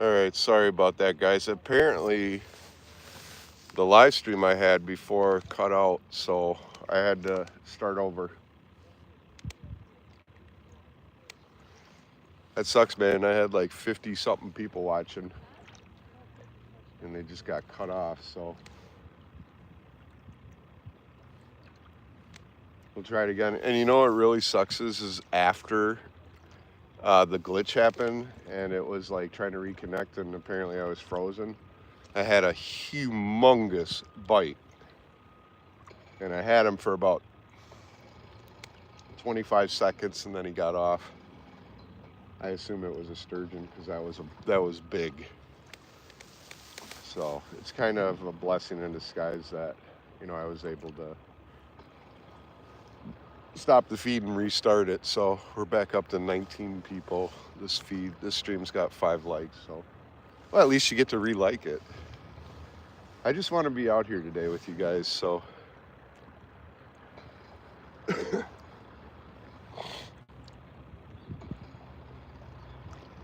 All right, sorry about that, guys. Apparently, the live stream I had before cut out, so I had to start over. That sucks, man. I had like 50 something people watching, and they just got cut off, so we'll try it again. And you know what really sucks is after the glitch happened, and it was like trying to reconnect, and apparently I was frozen. I had a humongous bite, and I had him for about 25 seconds, and then he got off. I assume it was a sturgeon because that was big. So it's kind of a blessing in disguise that I was able to stop the feed and restart it. So we're back up to 19 people. This stream's got 5 likes. So well, at least you get to re-like it. I just want to be out here today with you guys. So the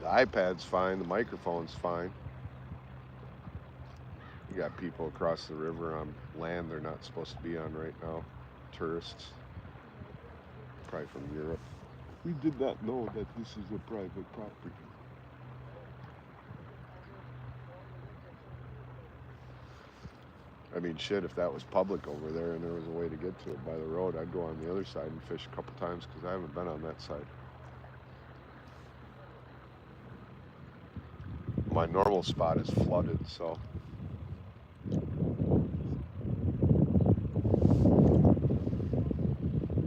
iPad's fine. The microphone's fine. You got people across the river on land they're not supposed to be on right now. Tourists, probably from Europe. We did not know that this is a private property. I mean, shit, if that was public over there and there was a way to get to it by the road, I'd go on the other side and fish a couple times because I haven't been on that side. My normal spot is flooded, so.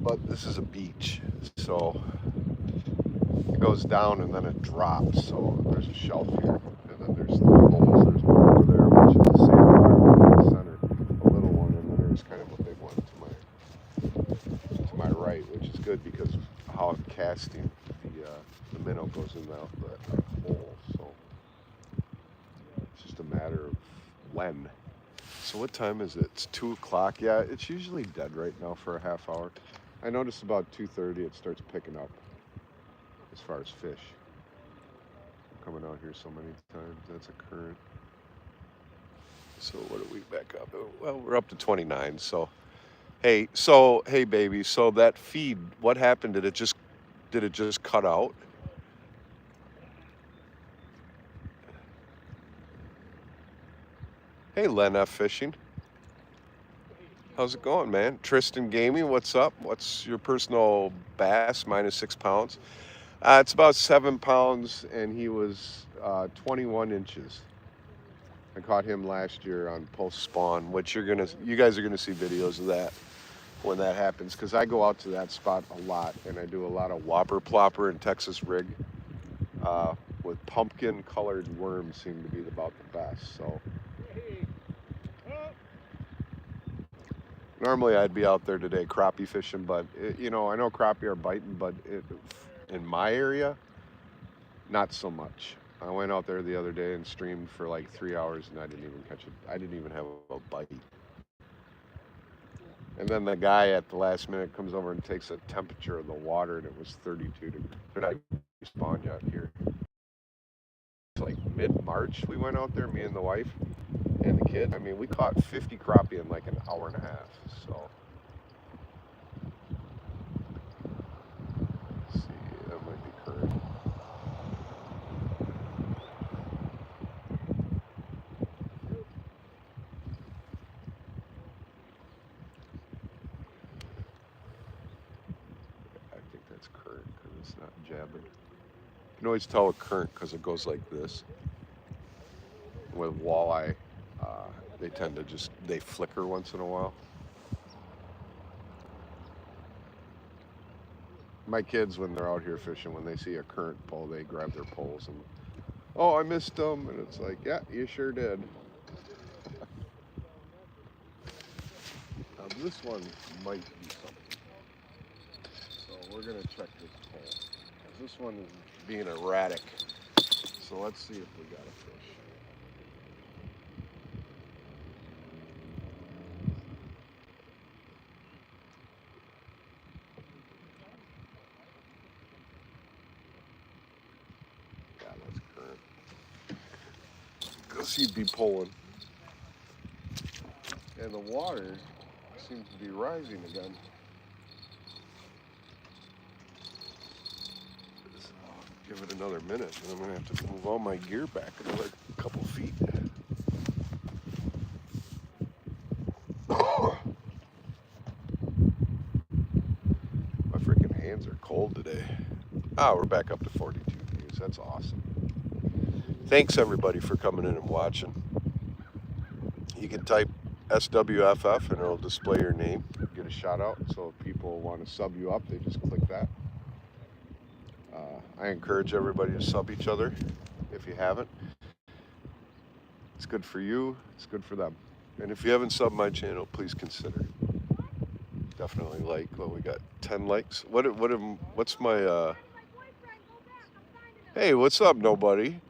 But this is a beach, so it goes down and then it drops. So there's a shelf here, and then there's the holes. There's one over there, which is the sandbar in the center, a little one, and then there's kind of a big one to my right, which is good because of how I'm casting. The minnow goes in that hole, so it's just a matter of when. So what time is it? It's 2 o'clock. Yeah, it's usually dead right now for a half hour. I noticed about 2:30 it starts picking up as far as fish. I'm coming out here so many times. That's a current. So what are we back up? Well, we're up to 29. So hey baby. So that feed, what happened? Did it just cut out? Hey, Len F Fishing. How's it going, man? Tristan Gaming, what's up? What's your personal bass minus 6 pounds? It's about 7 pounds, and he was 21 inches. I caught him last year on post spawn, which you guys are gonna see videos of that when that happens, because I go out to that spot a lot, and I do a lot of whopper plopper and Texas rig. With pumpkin colored worms seem to be about the best. So normally I'd be out there today crappie fishing, but I know crappie are biting, but in my area, not so much. I went out there the other day and streamed for like 3 hours, and I didn't even catch it. I didn't even have a bite. And then the guy at the last minute comes over and takes a temperature of the water, and it was 32 degrees. But I spawn out here. It's like mid-March we went out there, me and the wife and the kid. I mean, we caught 50 crappie in like an hour and a half. So let's see, that might be current. I think that's current because it's not jabbing. You can always tell a current because it goes like this. With walleye, they tend to they flicker once in a while. My kids, when they're out here fishing, when they see a current pole, they grab their poles and, oh, I missed them, and it's like, yeah, you sure did. Now this one might be something, so we're gonna check this pole. 'Cause this one is being erratic. So let's see if we got a fish. Yeah, that's current. guess he'd be pulling. And the water seems to be rising again. So I'll give it another minute, and I'm gonna have to move all my gear back another couple feet. My freaking hands are cold today. Ah, we're back up to 42 views. That's awesome. Thanks everybody for coming in and watching. You can type SWFF and it'll display your name. Get a shout out. So if people want to sub you up, they just click that. I encourage everybody to sub each other if you haven't. It's good for you. It's good for them. And if you haven't subbed my channel, please consider. Definitely like. Well, we got 10 likes. What's my Hey, what's up, nobody?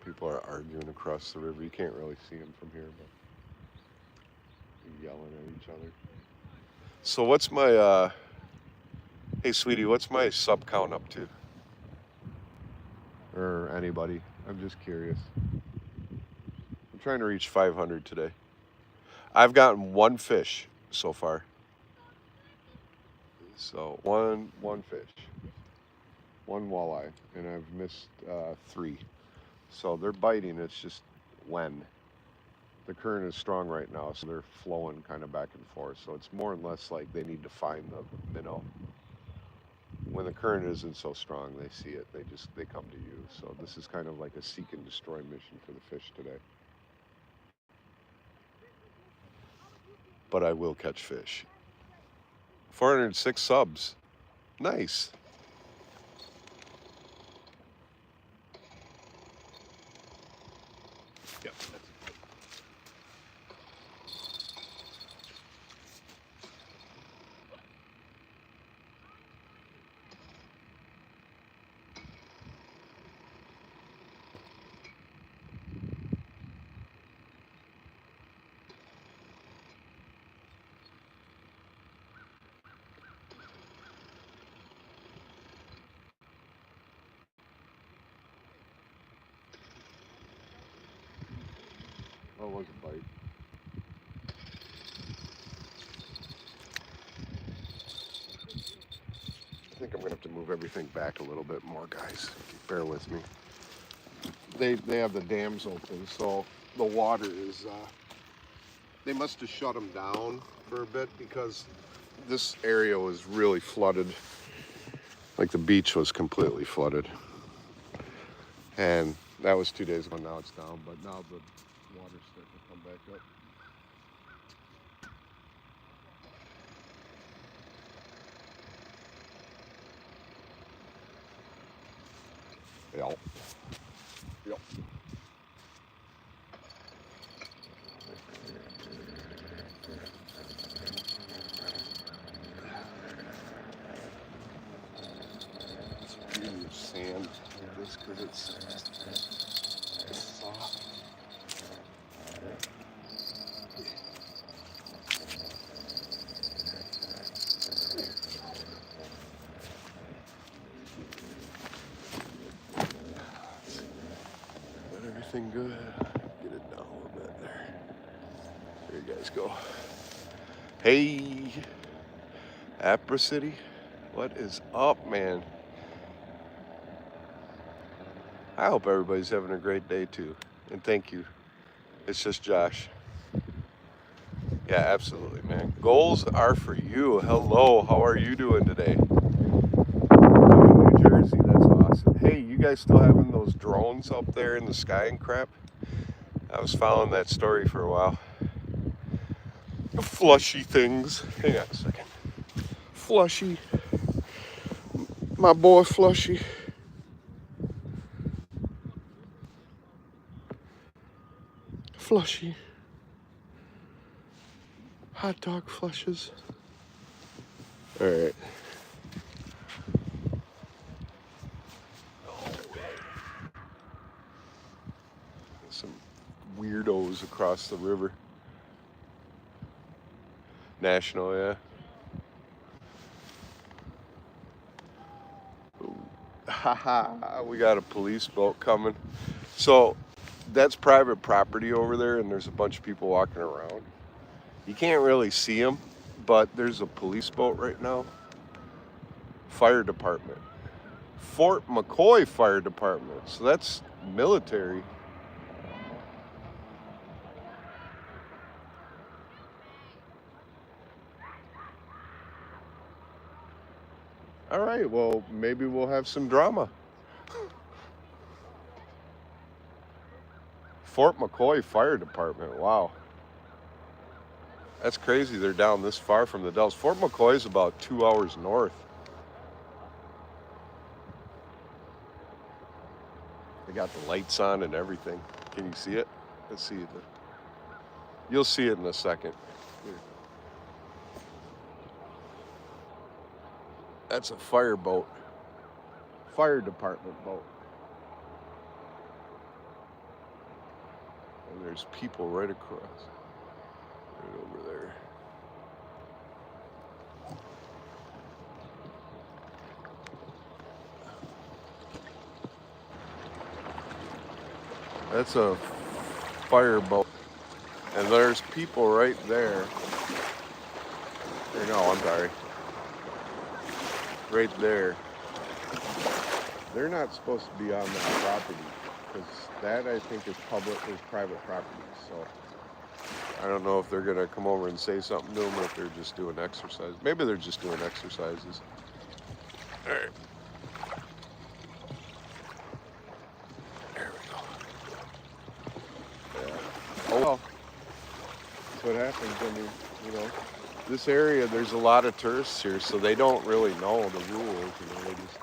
People are arguing across the river. You can't really see them from here, but they're yelling at each other. So what's my hey sweetie, what's my sub count up to? Or anybody? I'm just curious. I'm trying to reach 500 today. I've gotten one fish so far. So one fish, one walleye, and I've missed 3. So they're biting. It's just when. The current is strong right now, so they're flowing kind of back and forth. So it's more or less like they need to find the minnow. When the current isn't so strong, they see it. They come to you. So this is kind of like a seek and destroy mission for the fish today. But I will catch fish. 406 subs. Nice. Yep. Oh, it was a bite. I think I'm gonna have to move everything back a little bit more, guys. Bear with me. They have the dams open, so the water is. They must have shut them down for a bit because this area was really flooded. Like the beach was completely flooded, and that was 2 days ago. Now it's down, but now the water's starting to come back up. Yep. Yep. It's really sand like this because it's soft. Everything good. Get it down a little bit there. There you guys go. Hey, Apra City, what is up, man? I hope everybody's having a great day too, and thank you. It's just Josh. Yeah, absolutely, man. Goals are for you. Hello, how are you doing today? I'm in New Jersey. That's awesome. Hey, you guys still having those drones up there in the sky and crap? I was following that story for a while. Flushy things. Hang on a second. Flushy. My boy Flushy. Flushy. Hot dog flushes. All right. Some weirdos across the river. National, yeah. Haha, we got a police boat coming. So that's private property over there, and there's a bunch of people walking around. You can't really see them, but there's a police boat right now. Fire department. Fort McCoy Fire Department. So that's military. All right, well, maybe we'll have some drama. Fort McCoy Fire Department. Wow. That's crazy. They're down this far from the Dells. Fort McCoy is about 2 hours north. They got the lights on and everything. Can you see it? Let's see it. You'll see it in a second. Here. That's a fire boat. Fire department boat. And there's people right across. Right over there. That's a fireboat. And there's people right there. No, I'm sorry. Right there. They're not supposed to be on that property because that I think is private property. So I don't know if they're gonna come over and say something to them or if they're just doing exercise. Maybe they're just doing exercises. All right. There we go. Yeah. Oh well. That's what happens when this area, there's a lot of tourists here, so they don't really know the rules. They just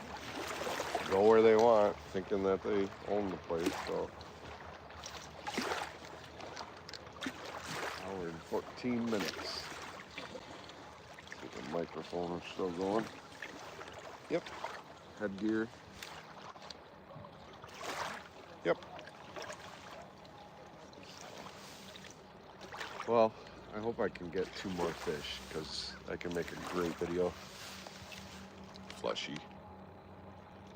go where they want, thinking that they own the place. So, hour and 14 minutes. See the microphone is still going. Yep. Headgear. Yep. Well, I hope I can get 2 more fish because I can make a great video. Fleshy.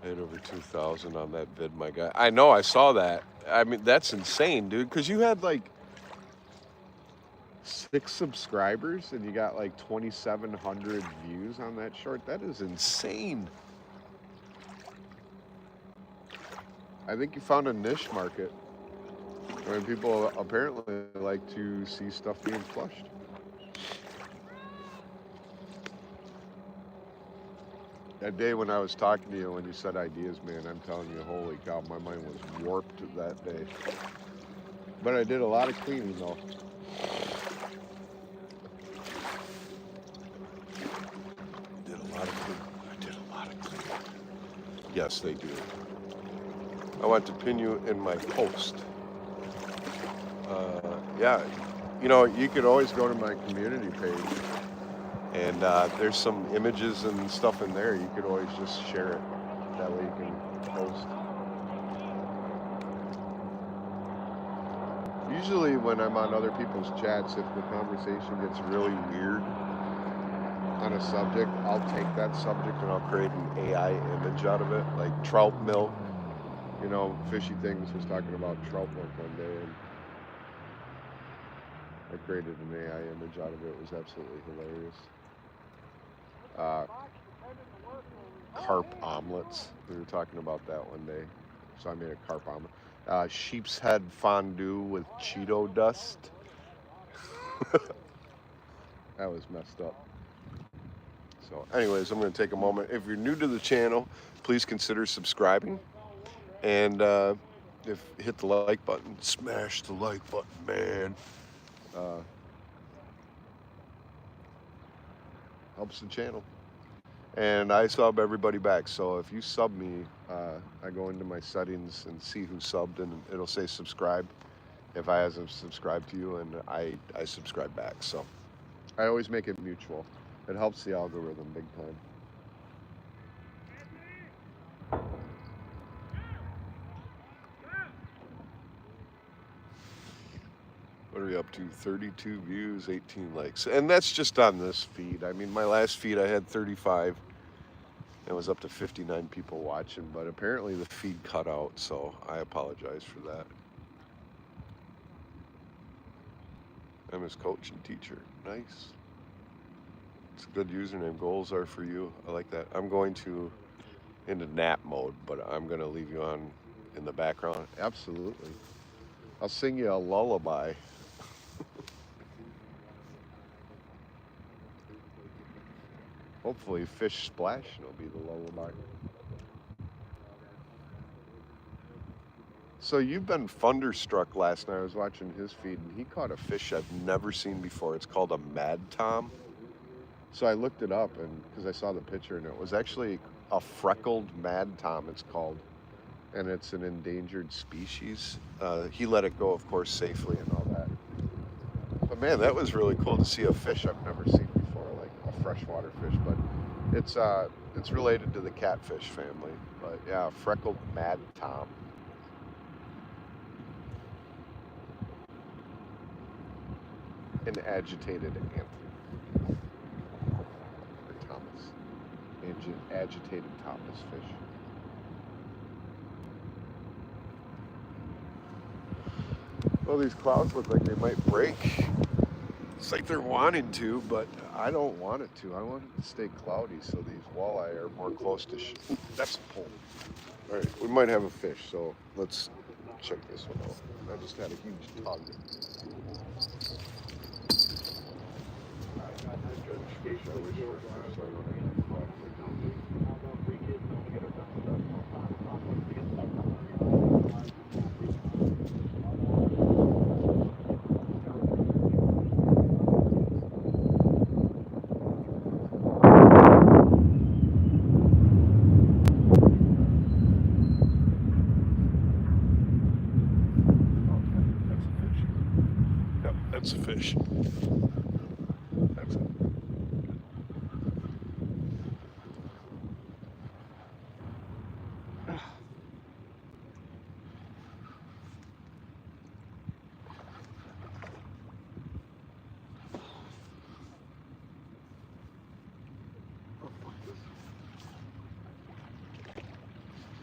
I had over 2,000 on that vid, my guy. I know, I saw that. I mean, that's insane, dude, because you had like 6 subscribers and you got like 2,700 views on that short. That is insane. I think you found a niche market. I mean, people apparently like to see stuff being flushed. That day when I was talking to you, when you said ideas, man, I'm telling you, holy cow, my mind was warped that day. But I did a lot of cleaning, though. I did a lot of cleaning. Yes, they do. I want to pin you in my post. Yeah, you could always go to my community page, and there's some images and stuff in there. You could always just share it. That way you can post. Usually when I'm on other people's chats, if the conversation gets really weird on a subject, I'll take that subject and I'll create an AI image out of it, like trout milk. Fishy Things was talking about trout milk one day, and I created an AI image out of it. It was absolutely hilarious. Carp omelets. We were talking about that one day. So I made a carp omelet. Sheep's head fondue with Cheeto dust. That was messed up. So anyways, I'm going to take a moment. If you're new to the channel, please consider subscribing. And hit the like button. Smash the like button, man. Helps the channel. And I sub everybody back. So if you sub me, I go into my settings and see who subbed, and it'll say subscribe if I hasn't subscribed to you, and I subscribe back. So I always make it mutual. It helps the algorithm big time. What are we up to? 32 views, 18 likes. And that's just on this feed. I mean, my last feed I had 35. It was up to 59 people watching, but apparently the feed cut out, so I apologize for that. I'm his coach and teacher. Nice. It's a good username. Goals are for you. I like that. I'm going to into nap mode, but I'm going to leave you on in the background. Absolutely. I'll sing you a lullaby. Hopefully fish splashing will be the lullaby. So you've been thunderstruck last night. I was watching his feed and he caught a fish I've never seen before. It's called a mad tom. So I looked it up and because I saw the picture and it was actually a freckled mad tom it's called. And it's an endangered species. He let it go, of course, safely and all that. But man, that was really cool to see a fish I've never seen before, like a freshwater fish. But it's related to the catfish family. But yeah, freckled mad tom. An agitated Anthony or Thomas. Agitated Thomas fish. Well, these clouds look like they might break. It's like they're wanting to, but I don't want it to. I want it to stay cloudy so these walleye are more close to that's a pole. All right, we might have a fish, so let's check this one out. I just had a huge tug. That's a fish. That's it.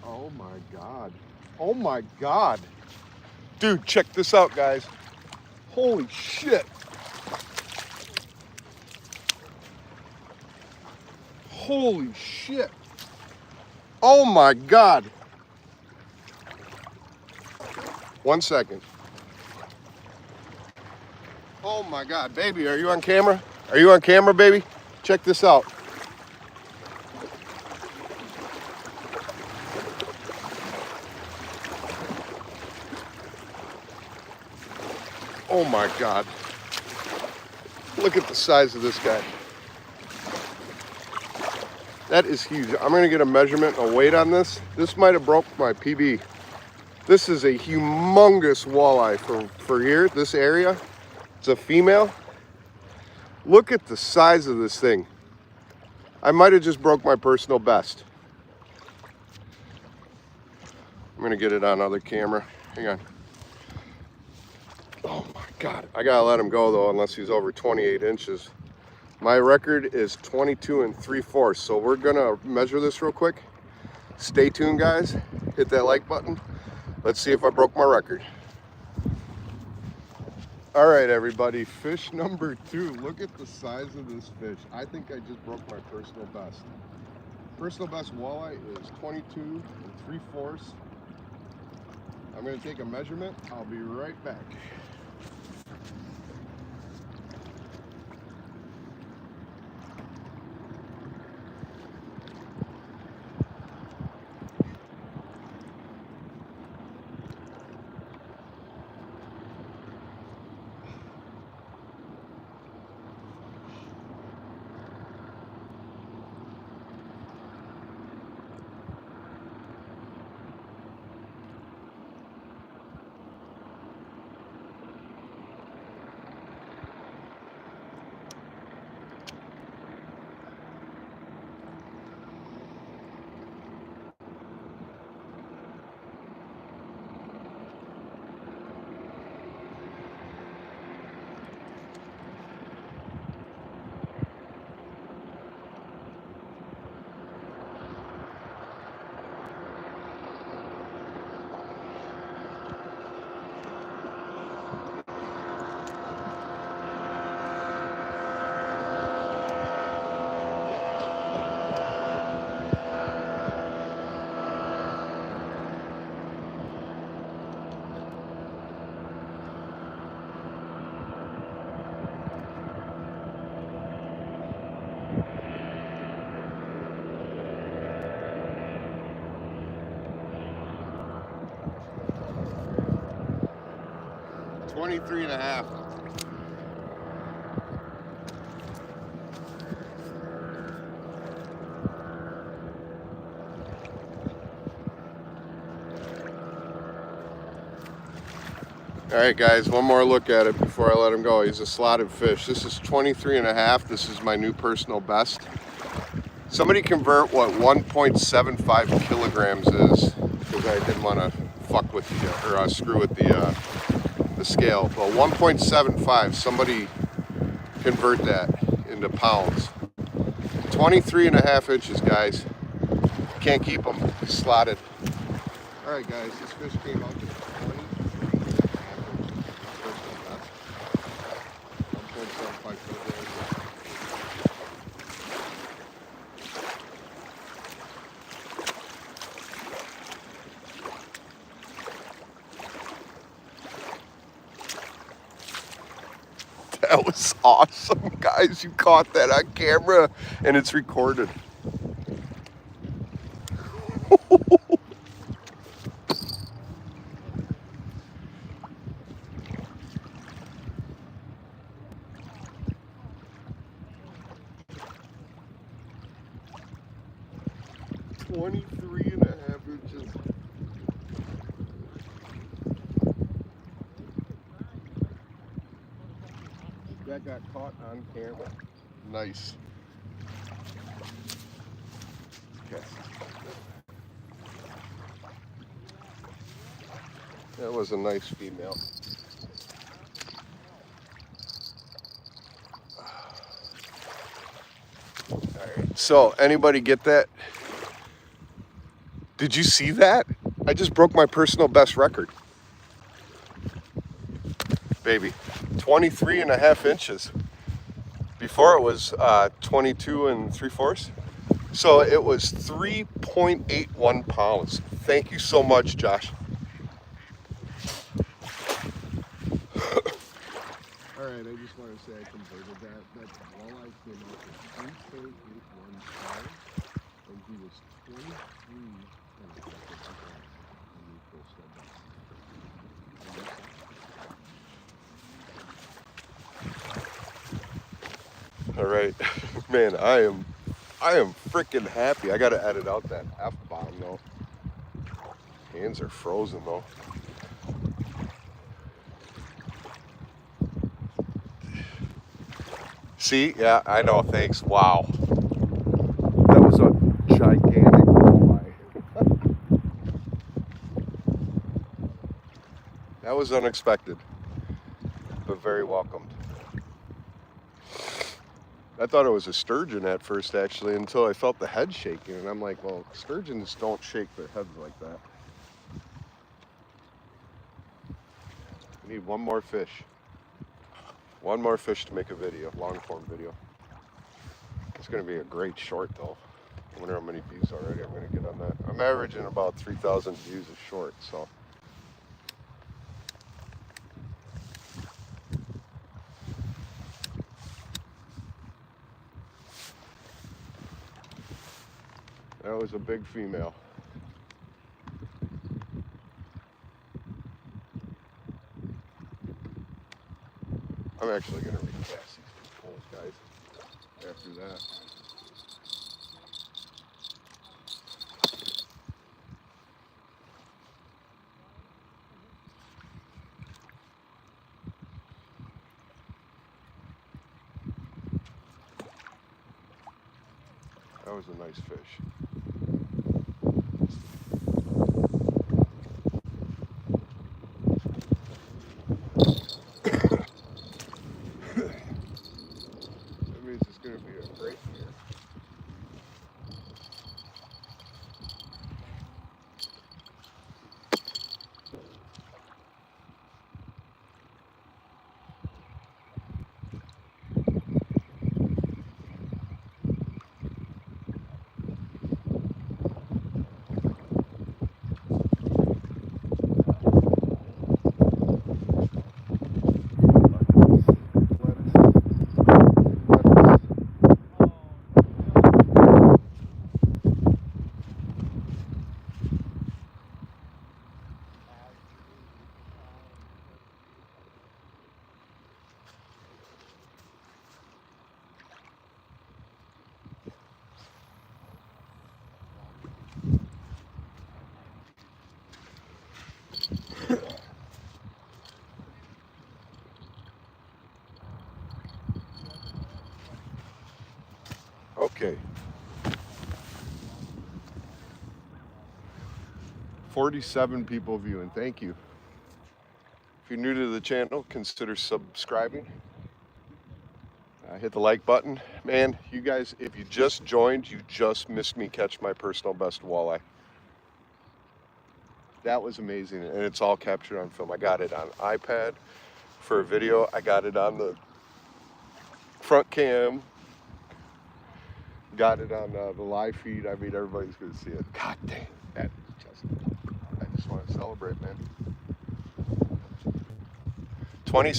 Oh my God. Oh my God. Dude, check this out, guys. Holy shit. Holy shit. Oh my God. 1 second. Oh my God, baby, are you on camera? Are you on camera, baby? Check this out. Oh my God. Look at the size of this guy. That is huge. I'm gonna get a measurement and a weight on this. This might have broke my PB. This is a humongous walleye for here, this area. It's a female. Look at the size of this thing. I might have just broke my personal best. I'm gonna get it on other camera. Hang on. Oh my God. I gotta let him go though, unless he's over 28 inches. My record is 22 3/4. So we're gonna measure this real quick. Stay tuned, guys. Hit that like button. Let's see if I broke my record. All right, everybody, fish number 2. Look at the size of this fish. I think I just broke my personal best. Personal best walleye is 22 3/4. I'm gonna take a measurement. I'll be right back. 23 and a half. All right, guys, one more look at it before I let him go. He's a slotted fish. This is 23 and a half. This is my new personal best. Somebody convert what 1.75 kilograms is, because I didn't want to fuck with the, or screw with the scale. But 1.75, somebody convert that into pounds. 23 and a half inches, guys. Can't keep them slotted. All right, guys, this fish came out to 23 and a half inches. Personal best. 1.75 kilograms. That was awesome, guys. You caught that on camera and it's recorded. $23 and a half inches. That got caught on camera. Nice. Okay. That was a nice female. All right. So, anybody get that? Did you see that? I just broke my personal best record. Baby. 23 and a half inches. Before it was 22 and 3/4. So it was 3.81 pounds. Thank you so much, Josh. All right, I just want to say I converted that. That walleye came out to 3.81 pounds, and he was 23 and a half inches long when we first said that. All right, man, I am freaking happy. I got to edit out that F-bomb though. Hands are frozen though. See? Yeah, I know. Thanks. Wow. That was a gigantic walleye. That was unexpected, but very welcomed. I thought it was a sturgeon at first, actually, until I felt the head shaking, and I'm like, well, sturgeons don't shake their heads like that. I need one more fish. One more fish to make a video, long-form video. It's going to be a great short, though. I wonder how many views already I'm going to get on that. I'm averaging about 3,000 views a short, so. That was a big female. I'm actually going to recast these poles, guys, after that. That was a nice fish. That means it's going to be a great year. Okay. 47 people viewing. Thank you. If you're new to the channel, consider subscribing. Hit the like button. Man, you guys, if you just joined, you just missed me catch my personal best walleye. That was amazing, and it's all captured on film. I got it on iPad for a video. I got it on the front cam. Got it on the live feed. I mean, everybody's going to see it. God dang, I just want to celebrate, man. 20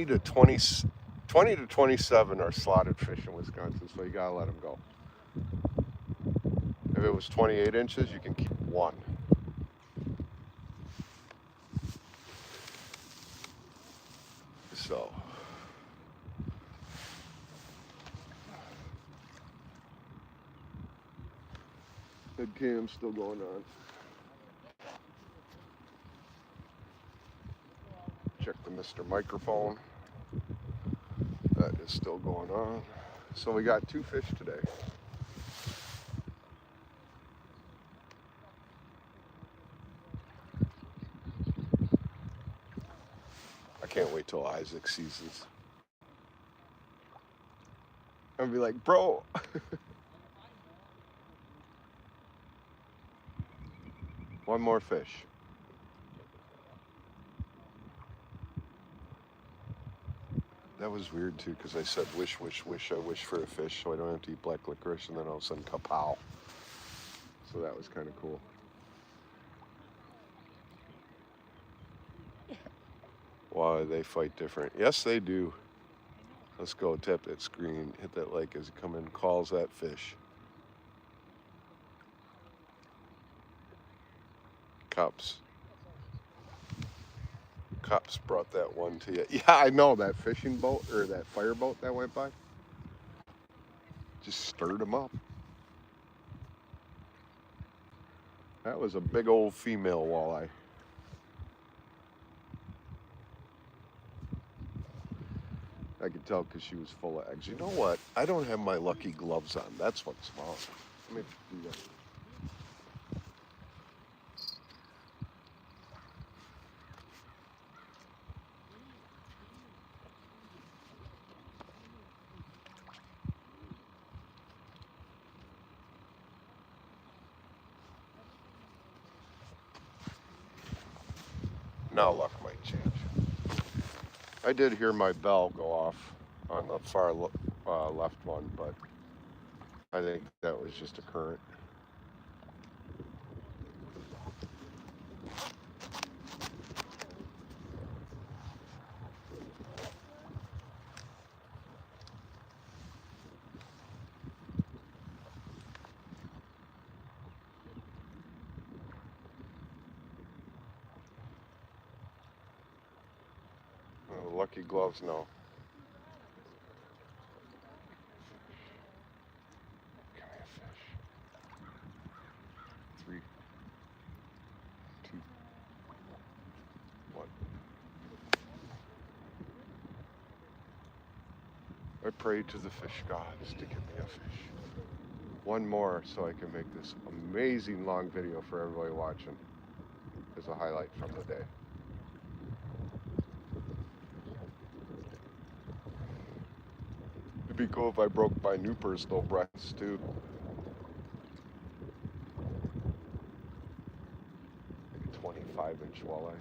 to 27 are slotted fish in Wisconsin, so you gotta let them go. If it was 28 inches, you can keep one. So, the cam's still going on. Check the Mr. Microphone. That is still going on. So we got 2 fish today. I can't wait till Isaac sees this. I'll be like, bro. One more fish. That was weird too, because I said wish, I wish for a fish so I don't have to eat black licorice, and then all of a sudden kapow. So that was kind of cool. Why they fight different? Yes, they do. Let's go, tap that screen, hit that like as it come in, calls that fish. Cops brought that one to you. Yeah, I know, that fishing boat, or that fireboat that went by. Just stirred them up. That was a big old female walleye. I could tell because she was full of eggs. You know what? I don't have my lucky gloves on. That's what's wrong. Let me do that. Now luck might change. I did hear my bell go off on the far left one, but I think that was just a current. Lucky gloves, no. Give me a fish. 3, 2, 1. I pray to the fish gods to give me a fish. One more so I can make this amazing long video for everybody watching as a highlight from the day. It'd be cool if I broke my new personal best too. Like a 25-inch walleye.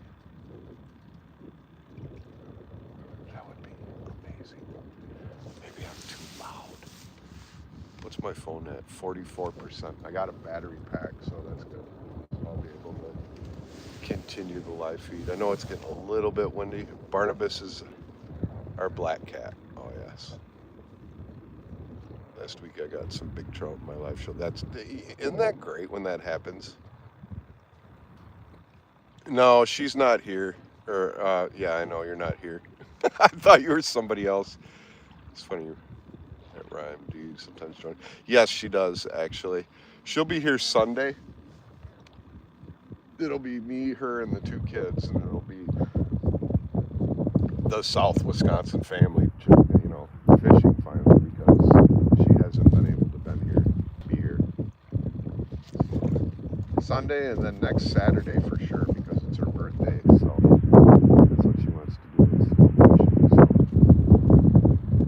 That would be amazing. Maybe I'm too loud. What's my phone at? 44%. I got a battery pack, so that's good. I'll be able to continue the live feed. I know it's getting a little bit windy. Barnabas is our black cat. Oh yes. Last week I got some big trout in my live show. Isn't that great when that happens? No, she's not here. Or yeah, I know you're not here. I thought you were somebody else. It's funny that rhyme. Do you sometimes join? Yes, she does actually. She'll be here Sunday. It'll be me, her, and the 2 kids, and it'll be the South Wisconsin family, you know, fishing finally. Sunday and then next Saturday for sure because it's her birthday. So that's what she wants to do is fishing. So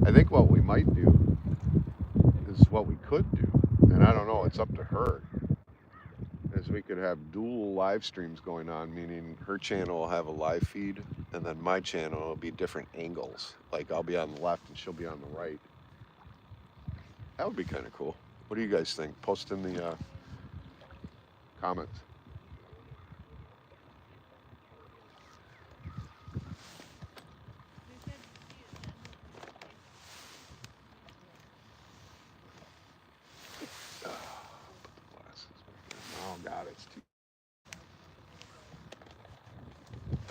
I think what we might do is what we could do, and I don't know, it's up to her, is we could have dual live streams going on, meaning her channel will have a live feed and then my channel will be different angles. Like I'll be on the left and she'll be on the right. That would be kind of cool. What do you guys think? Post in the comments. Oh God, it's too.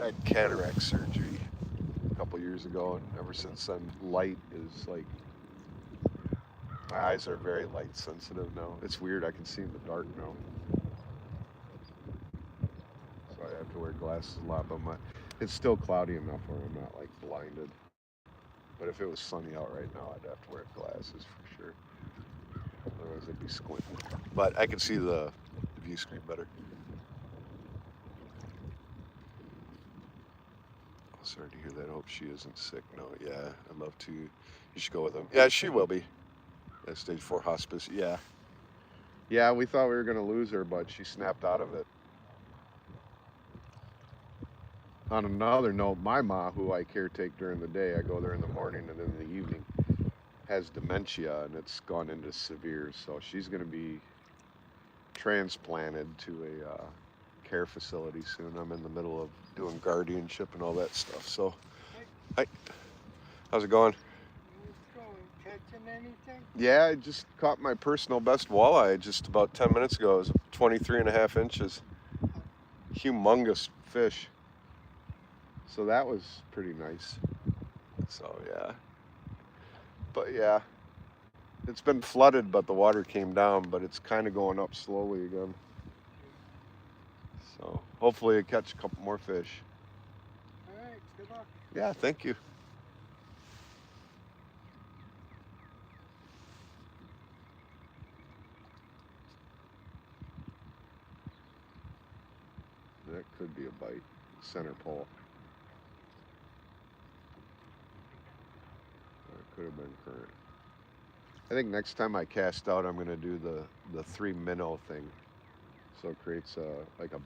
I had cataract surgery a couple years ago, and ever since then, light is like, my eyes are very light sensitive now. It's weird, I can see in the dark now. So I have to wear glasses a lot, but it's still cloudy enough where I'm not like blinded. But if it was sunny out right now, I'd have to wear glasses for sure. Otherwise I'd be squinting. But I can see the view screen better. Oh, sorry to hear that. I hope she isn't sick. No, yeah, I'd love to. You should go with them. Yeah, she will be. At stage 4 hospice. Yeah. Yeah, we thought we were going to lose her, but she snapped out of it. On another note, my ma, who I caretake during the day, I go there in the morning and in the evening, has dementia and it's gone into severe. So she's going to be transplanted to a care facility soon. I'm in the middle of doing guardianship and all that stuff. So, hi. How's it going? Catching anything? Yeah, I just caught my personal best walleye just about 10 minutes ago. It was 23.5 inches. Humongous fish. So that was pretty nice. So yeah. But yeah. It's been flooded, but the water came down, but it's kind of going up slowly again. So hopefully I catch a couple more fish. All right, good luck. Yeah, thank you. That could be a bite. Center pole. That could have been current. I think next time I cast out, I'm going to do the 3 minnow thing. So it creates like a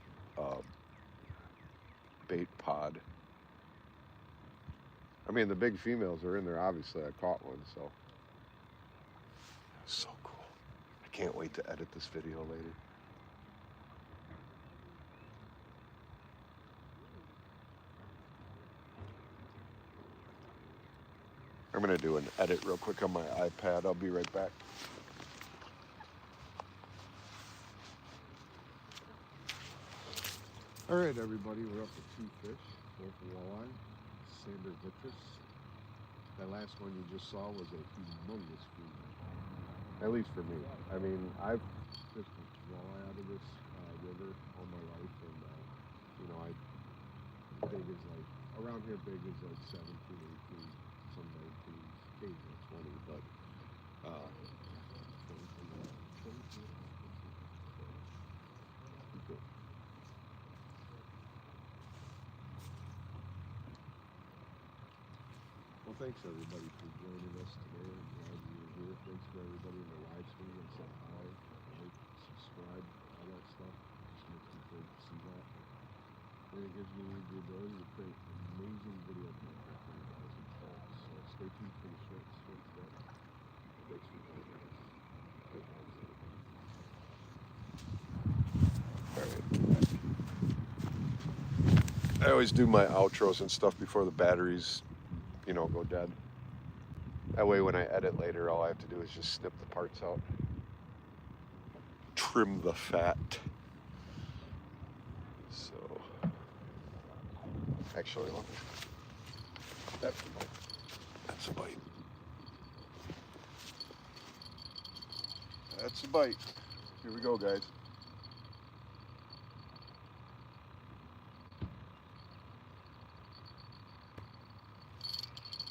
bait pod. I mean, the big females are in there. Obviously, I caught one, so. So cool. I can't wait to edit this video later. I'm going to do an edit real quick on my iPad. I'll be right back. All right, everybody, we're up to 2 fish, both walleye, saber vitreous. That last one you just saw was a humongous female, at least for me. I mean, I've fished walleye out of this river all my life, and you know, big is like, around here big is like 17, 18, some 19s, occasionally 20, but well, thanks everybody for joining us today. I'm glad you were here. Thanks for everybody in the live stream that said hi, like, subscribe, all that stuff. Just makes me great to see that. And it gives me the ability to create amazing video content for you guys and folks. So stay tuned for the short swim today. Thanks for joining us. Good night, everybody. All right. I always do my outros and stuff before the batteries, you know, go dead. That way when I edit later, all I have to do is just snip the parts out. Trim the fat. So, actually, let me, that's a bite. That's a bite. That's a bite. Here we go, guys.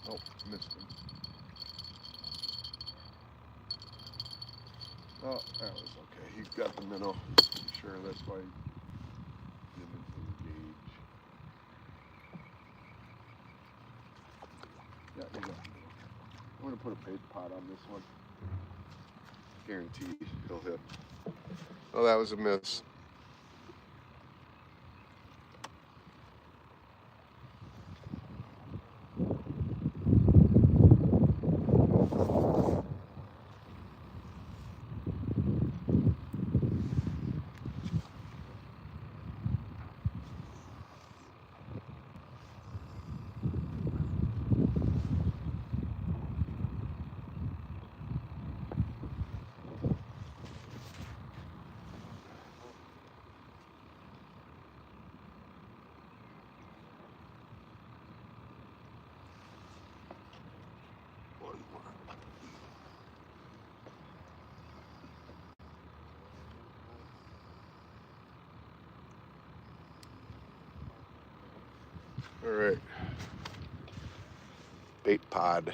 Oh, missed him. Oh, that was okay. He got the minnow. Sure, that's why he didn't engage. Yeah, he got the minnow. I'm gonna put a bait pot on this one. Guaranteed he'll hit. Oh, that was a miss. All right. Bait pod.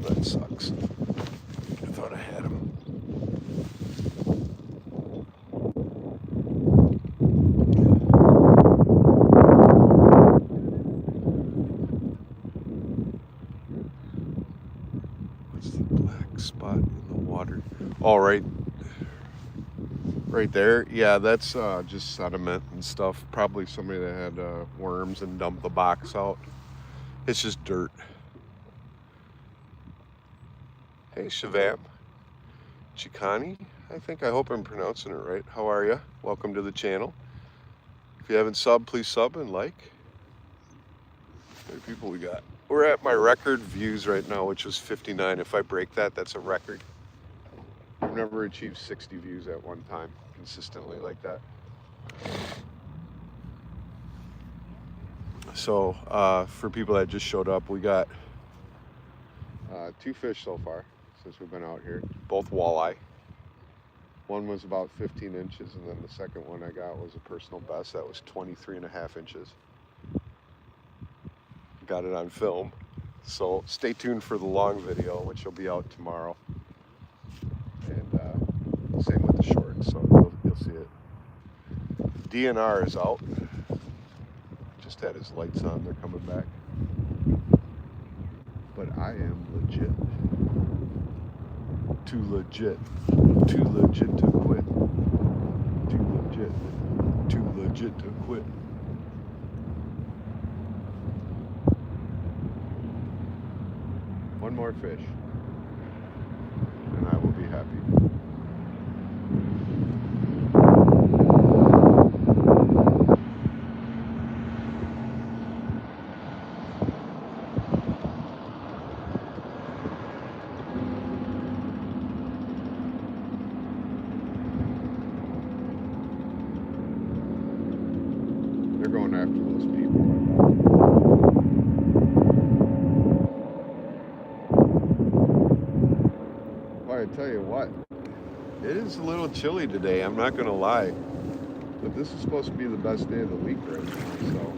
That sucks. I thought I had him. What's the black spot in the water? All right. Right there. Yeah, that's just sediment and stuff. Probably somebody that had worms and dumped the box out. It's just dirt. Hey, Shivam. Chikani, I hope I'm pronouncing it right. How are you? Welcome to the channel. If you haven't subbed, please sub and like. How many people we got? We're at my record views right now, which was 59. If I break that, that's a record. I've never achieved 60 views at one time consistently like that. So for people that just showed up, we got 2 fish so far since we've been out here, both walleye. One was about 15 inches, and then the second one I got was a personal best. That was 23.5 inches. Got it on film. So stay tuned for the long video, which will be out tomorrow. And same with the short, so you'll see it. DNR is out. Just had his lights on, they're coming back. But I am legit. Too legit. Too legit to quit. Too legit. Too legit to quit. One more fish, and I will be happy. They're going after those people. Well, I tell you what, it is a little chilly today, I'm not gonna lie. But this is supposed to be the best day of the week right now, so.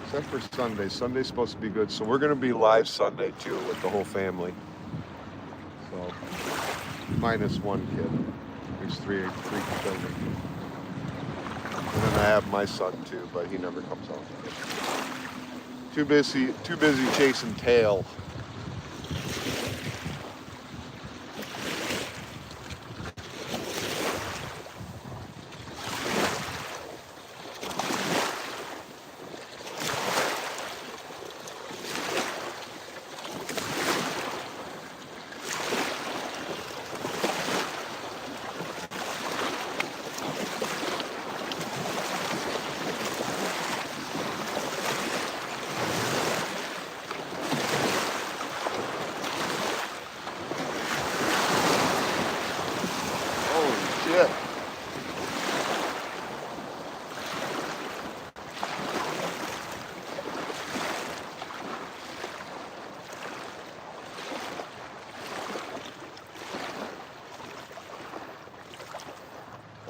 Except for Sunday. Sunday's supposed to be good, so we're gonna be live Sunday too with the whole family. So, minus one kid. There's three children. And then I have my son too, but he never comes out. Too busy chasing tail.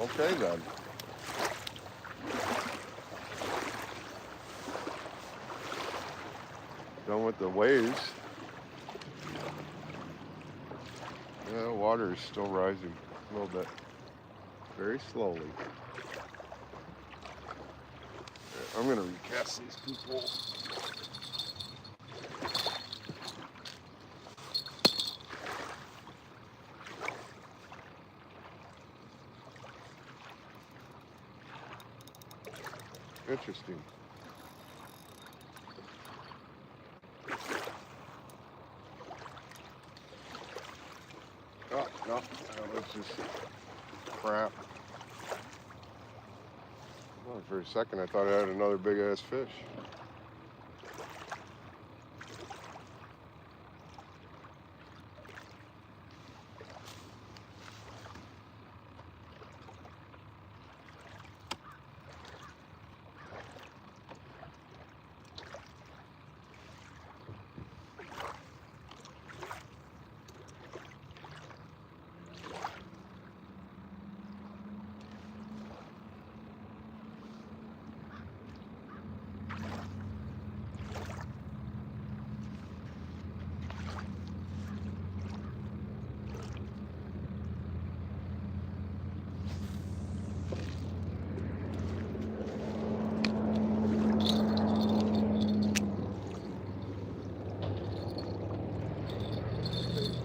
Okay then. Done with the waves. Yeah, water is still rising a little bit. Very slowly. I'm going to recast these two poles. Interesting. Oh, no, that's just crap. Well, for a second, I thought I had another big ass fish.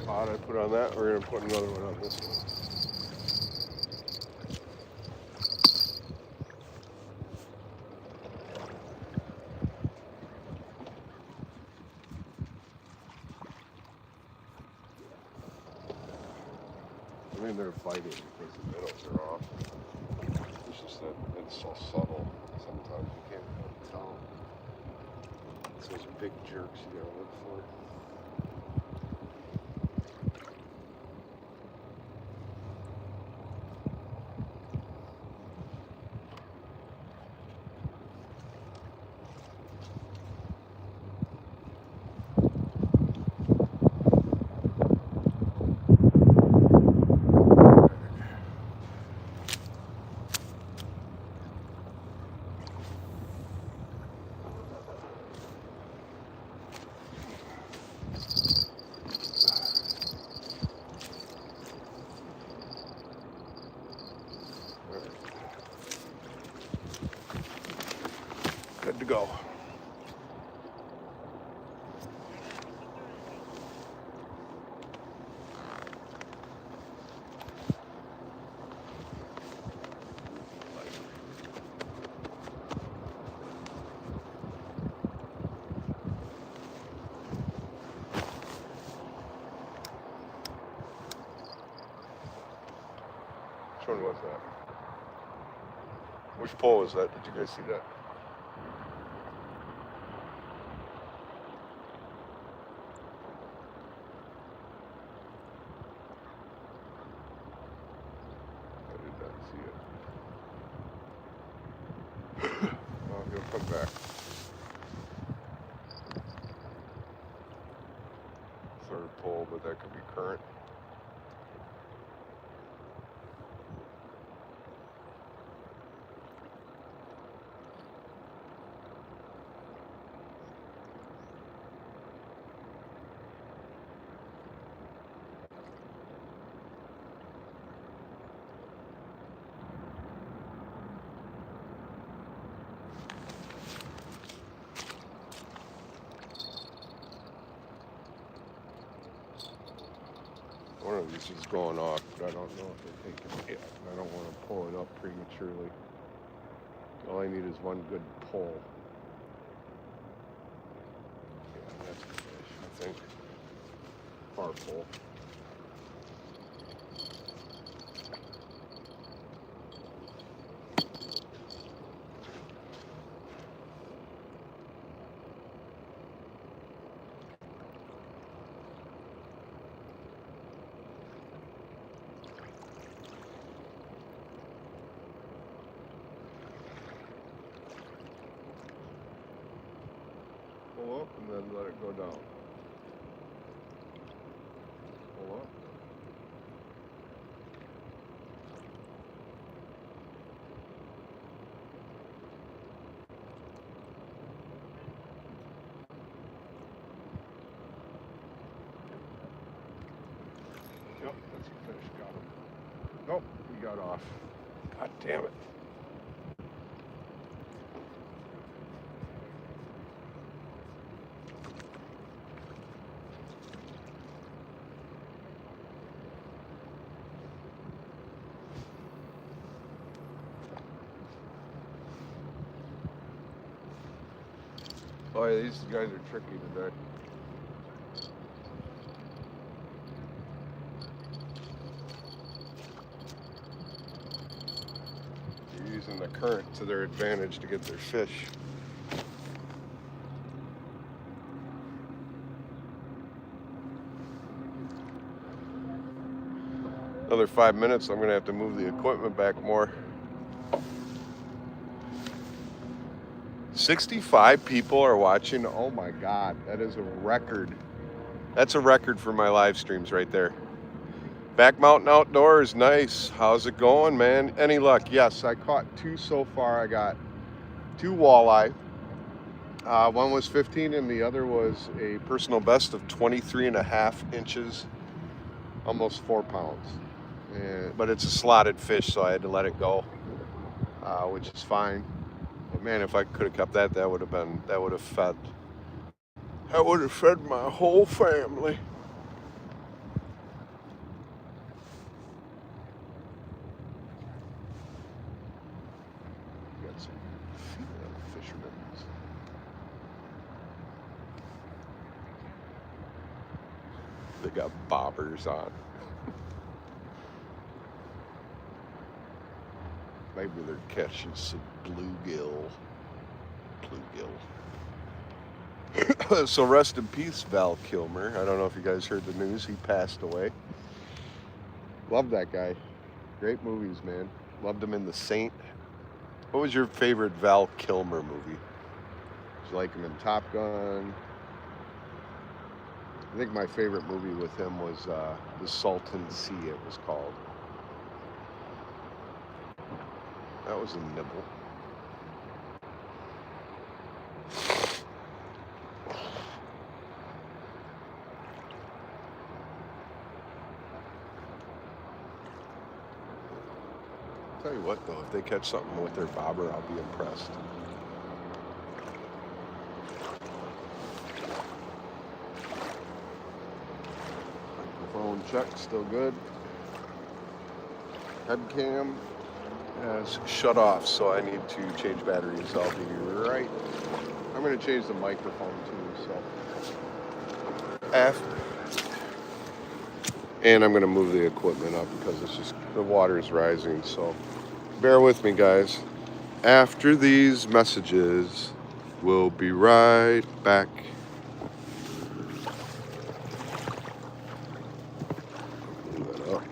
Pot I put on that, we're going to put another one on this one. I mean, they're biting because the minnows are off. It's just that it's so subtle. Sometimes you can't really tell. It's those big jerks you gotta look for. Good to go. Which one was that? Which pole was that? Did you guys see that? I did not see it. Oh, he'll come back. Third pole, but that could be current. One of these is going off, but I don't know if they're taking it. I don't want to pull it up prematurely. All I need is one good pull. Yeah, that's the fish, I think. Far pull. Pull up and then let it go down. Pull up. Oh, he got off. God damn it. Oh yeah, these guys are tricky today. They're using the current to their advantage to get their fish. Another 5 minutes, I'm gonna have to move the equipment back more. 65 people are watching. Oh my God, that is a record. That's a record for my live streams right there. Back Mountain Outdoors, nice. How's it going, man? Any luck? Yes, I caught 2 so far. I got 2 walleye. One was 15 and the other was a personal best of 23.5 inches, almost 4 pounds. But it's a slotted fish, so I had to let it go, which is fine. But man, if I could have kept that, that would have fed my whole family. Got some female fishermen. They got bobbers on. Maybe they're catching some bluegill. So rest in peace, Val Kilmer. I don't know if you guys heard the news. He passed away. Love that guy. Great movies, man. Loved him in The Saint. What was your favorite Val Kilmer movie? Did you like him in Top Gun? I think my favorite movie with him was The Salton Sea, it was called. That was a nibble. Tell you what though, if they catch something with their bobber, I'll be impressed. Microphone check, still good. Head cam has shut off, so I need to change batteries. I'll be right. I'm going to change the microphone too, so. And I'm going to move the equipment up because it's just, the water is rising, so bear with me, guys. After these messages, we'll be right back. Move that up.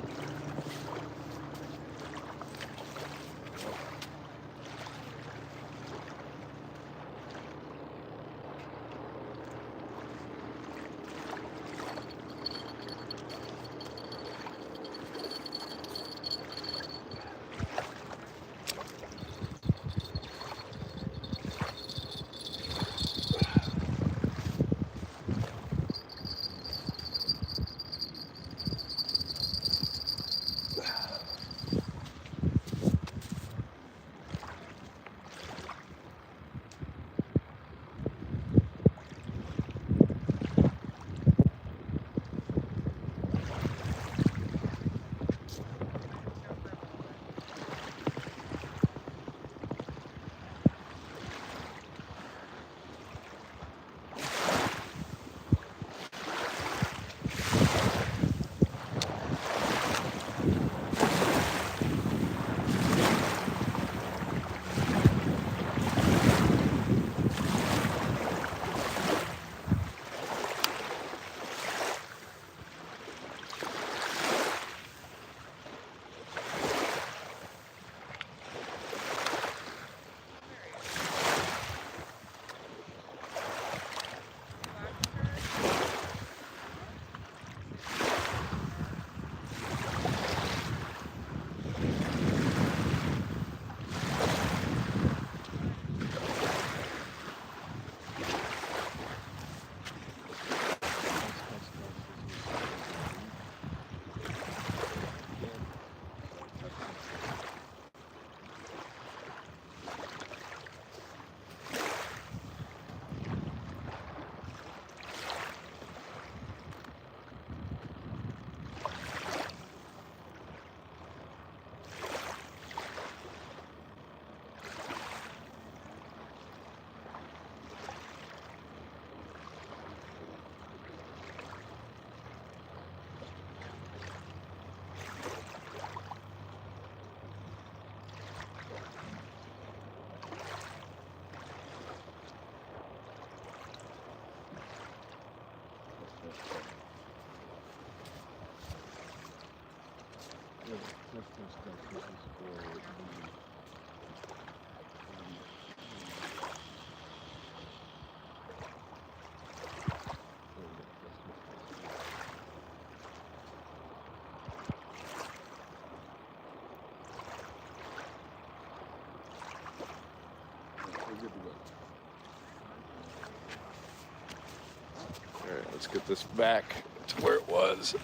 let's get this back to where it was.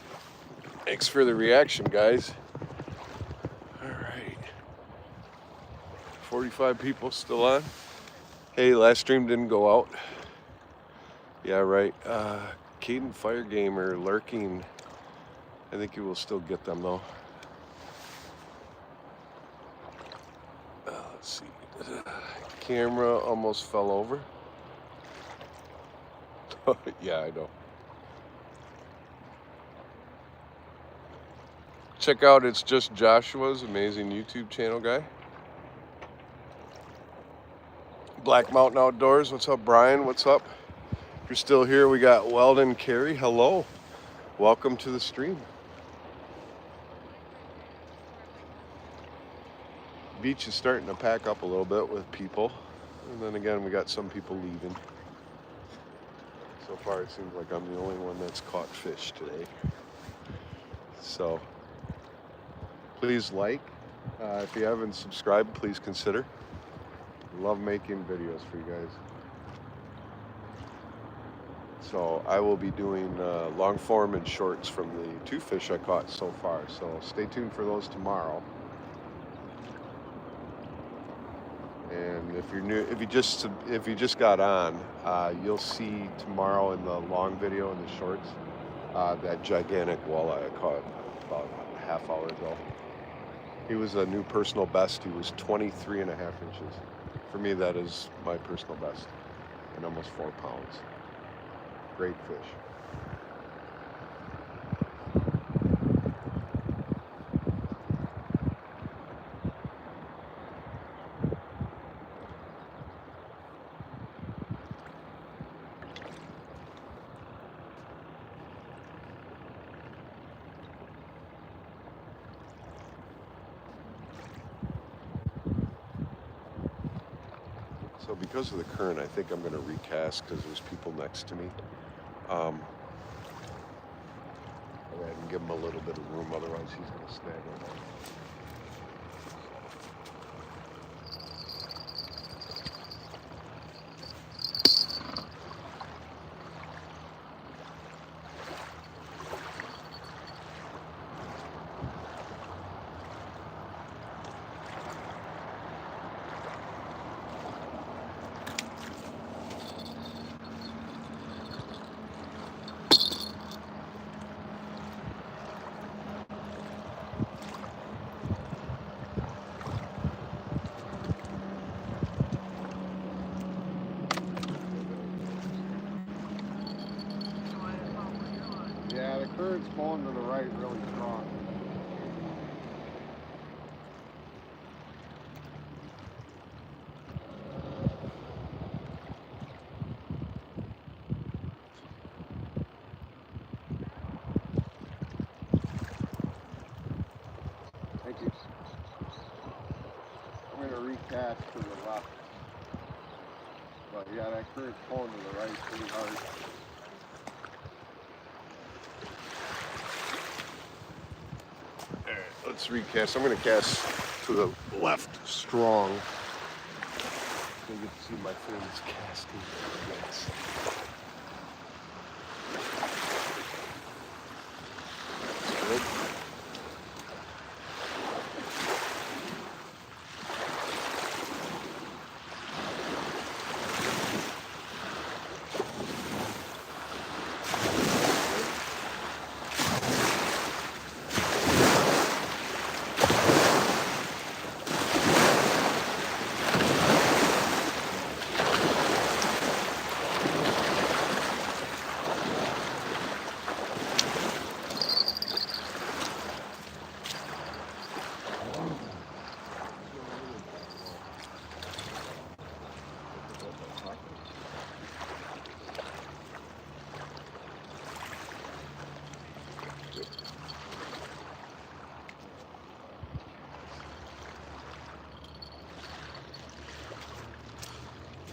Thanks for the reaction, guys. All right. 45 people still on. Hey, last stream didn't go out. Yeah, right. Caden Fire Gamer lurking. I think you will still get them though. Let's see. Camera almost fell over. Yeah, I know. Check out It's Just Joshua's amazing YouTube channel, guy. Black Mountain Outdoors. What's up, Brian? What's up? If you're still here, we got Weldon Carey. Hello. Welcome to the stream. Beach is starting to pack up a little bit with people. And then again, we got some people leaving. So far, it seems like I'm the only one that's caught fish today. So, please like. If you haven't subscribed, please consider. Love making videos for you guys. So, I will be doing long form and shorts from the 2 fish I caught so far. So, stay tuned for those tomorrow. And if you're new, if you just got on, you'll see tomorrow in the long video and the shorts that gigantic walleye I caught about a half hour ago. He was a new personal best. He was 23 and a half inches. For me, that is my personal best, and almost 4 pounds. Great fish. So because of the current, I think I'm going to recast because there's people next to me. I'll go ahead and give him a little bit of room, otherwise he's going to stand alone. Yeah, the current's blowing to the right really strong. Thank you. I'm going to recast to the left. But yeah, that current's pulling to the right pretty hard. Let's recast. I'm going to cast to the left strong. So you get to see my friends casting. Yes. That's good.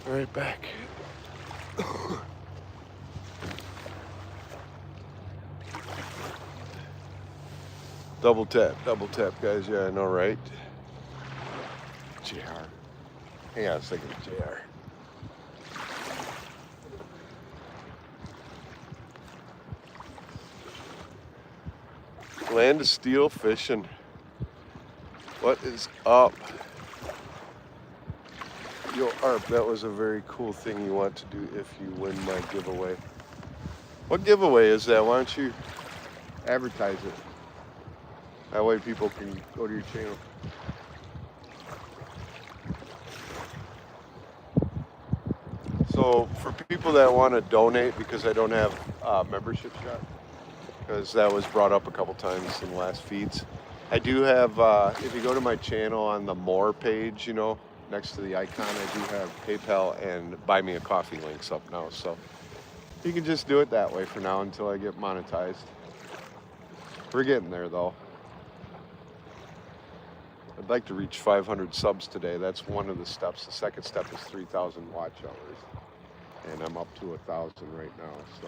All right, back. Double tap, guys. Yeah, I know, right? JR. Hang on a second, JR. Land of Steel fishing. What is up? Yo, Arp, that was a very cool thing you want to do if you win my giveaway. What giveaway is that? Why don't you advertise it? That way people can go to your channel. So for people that want to donate, because I don't have membership yet, because that was brought up a couple times in the last feeds, I do have, if you go to my channel on the More page, you know, next to the icon, I do have PayPal and Buy Me a Coffee links up now. So you can just do it that way for now until I get monetized. We're getting there though. I'd like to reach 500 subs today. That's one of the steps. The second step is 3,000 watch hours. And I'm up to 1,000 right now. So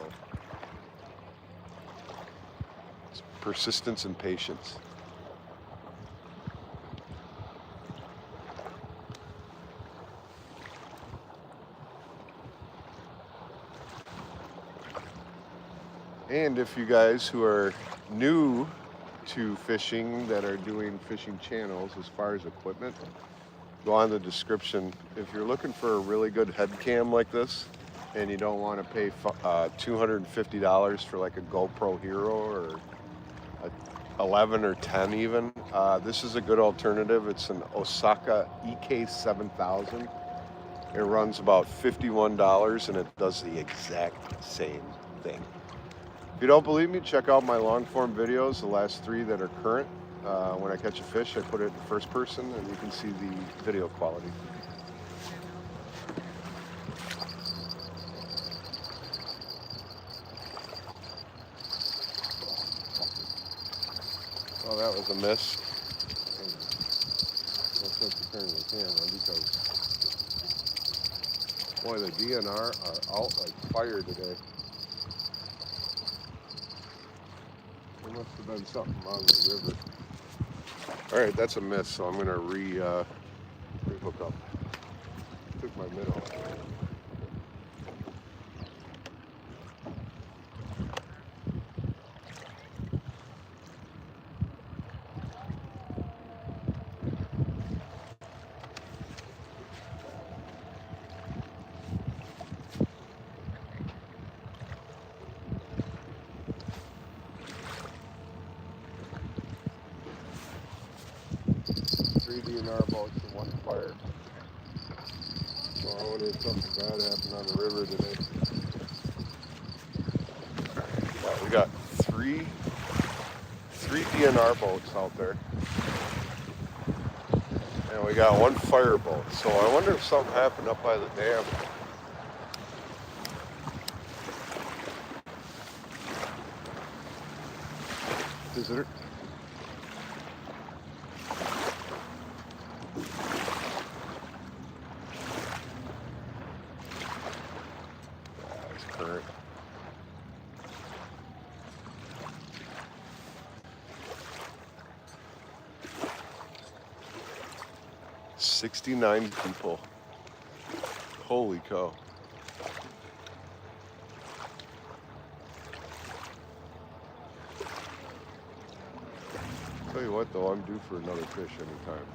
it's persistence and patience. And if you guys who are new to fishing that are doing fishing channels as far as equipment, go on the description. If you're looking for a really good head cam like this and you don't want to pay $250 for like a GoPro Hero or a 11 or 10 even, this is a good alternative. It's an Osaka EK7000. It runs about $51 and it does the exact same thing. If you don't believe me, check out my long form videos, the last 3 that are current. When I catch a fish, I put it in first person and you can see the video quality. Oh, that was a miss. No sense of turning the camera because, boy, the DNR are out like fire today. There must have been something on the river. All right, that's a miss, so I'm gonna re-hook up. Took my minnow. Three DNR boats and 1 fire. So I wonder if something bad happened on the river today. Well, we got three DNR boats out there. And we got 1 fireboat. So I wonder if something happened up by the dam. Visitor. Current. $69 people. Holy cow. Tell you what though, I'm due for another fish anytime.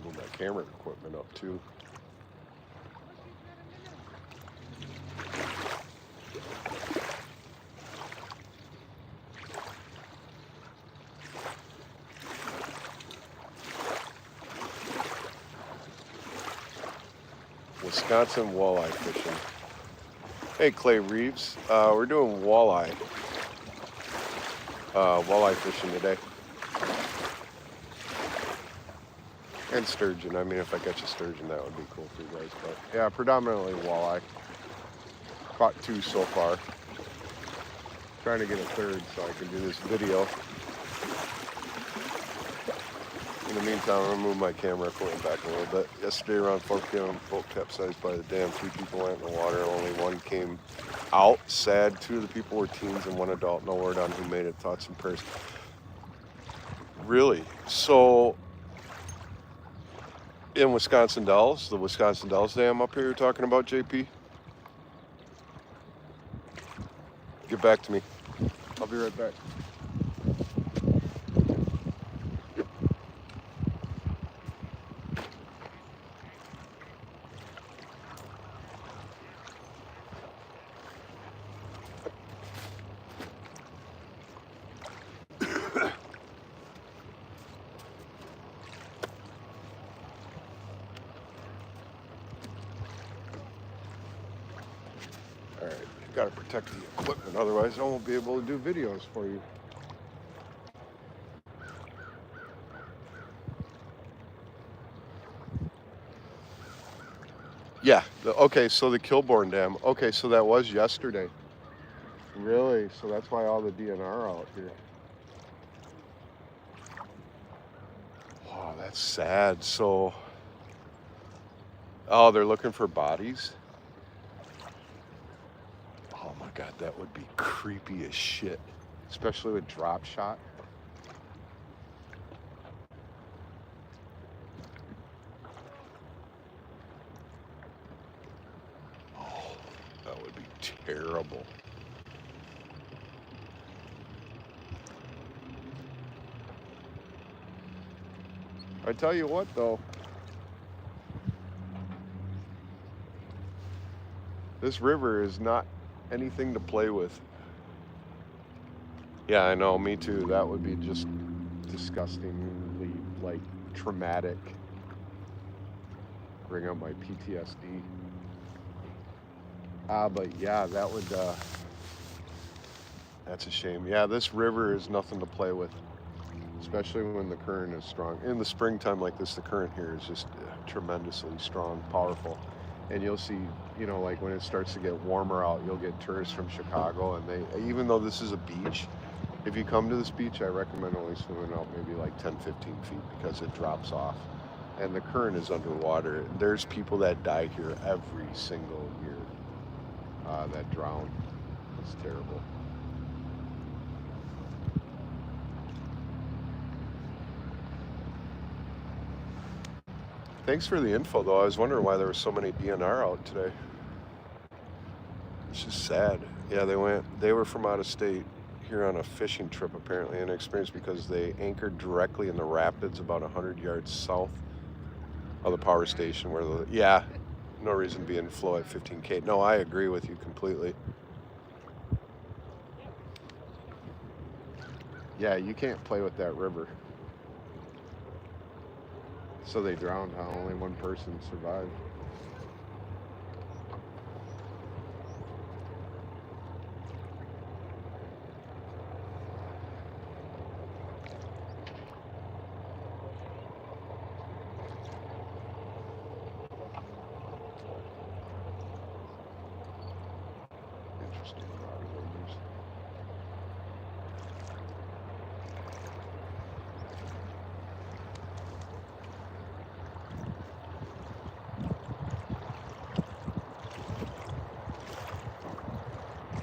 Move my camera equipment up too. Wisconsin walleye fishing. Hey Clay Reeves, we're doing walleye fishing today. And sturgeon. I mean, if I catch a sturgeon, that would be cool for you guys. But yeah, predominantly walleye. Caught 2 so far. Trying to get a 3rd so I can do this video. In the meantime, I'm gonna move my camera equipment back a little bit. Yesterday around 4 p.m., boat capsized by the dam. 3 people went in the water. Only 1 came out. Sad. 2 of the people were teens and 1 adult. No word on who made it. Thoughts and prayers. Really? So in Wisconsin Dells, the Wisconsin Dells Dam up here you're talking about, JP? Get back to me. I'll be right back. All right, you gotta protect the equipment, otherwise I won't be able to do videos for you. Yeah, okay, so the Kilbourne Dam. Okay, so that was yesterday. Really? So that's why all the DNR out here. Oh, that's sad. So, oh, they're looking for bodies? Oh my God, that would be creepy as shit. Especially with drop shot. Oh, that would be terrible. I tell you what though, this river is not anything to play with. Yeah, I know, me too. That would be just disgustingly, like, traumatic. Bring up my PTSD. But yeah, that would, that's a shame. Yeah, this river is nothing to play with, especially when the current is strong. In the springtime like this, the current here is just tremendously strong, powerful. And you'll see, you know, like when it starts to get warmer out, you'll get tourists from Chicago, and they, even though this is a beach, if you come to this beach, I recommend only swimming out maybe like 10, 15 feet because it drops off. And the current is underwater. There's people that die here every single year that drown. It's terrible. Thanks for the info, though. I was wondering why there were so many DNR out today. It's just sad. Yeah, they were from out of state here on a fishing trip, apparently, an experience because they anchored directly in the rapids about 100 yards south of the power station where yeah, no reason being flow at 15K. No, I agree with you completely. Yeah, you can't play with that river. So they drowned, huh? Only 1 person survived. Interesting.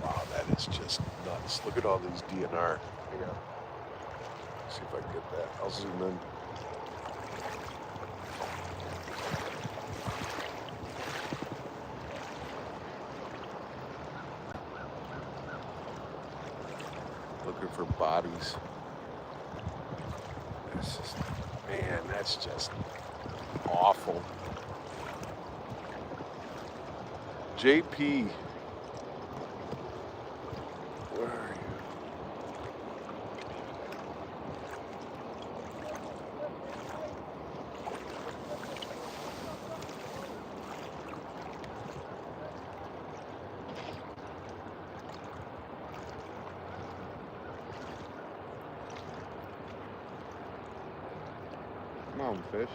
Wow, that is just nuts. Look at all these DNR. Hang on. See if I can get that. I'll zoom in. Looking for bodies. It's just, man, that's just awful. JP, where are you? Come on, fish.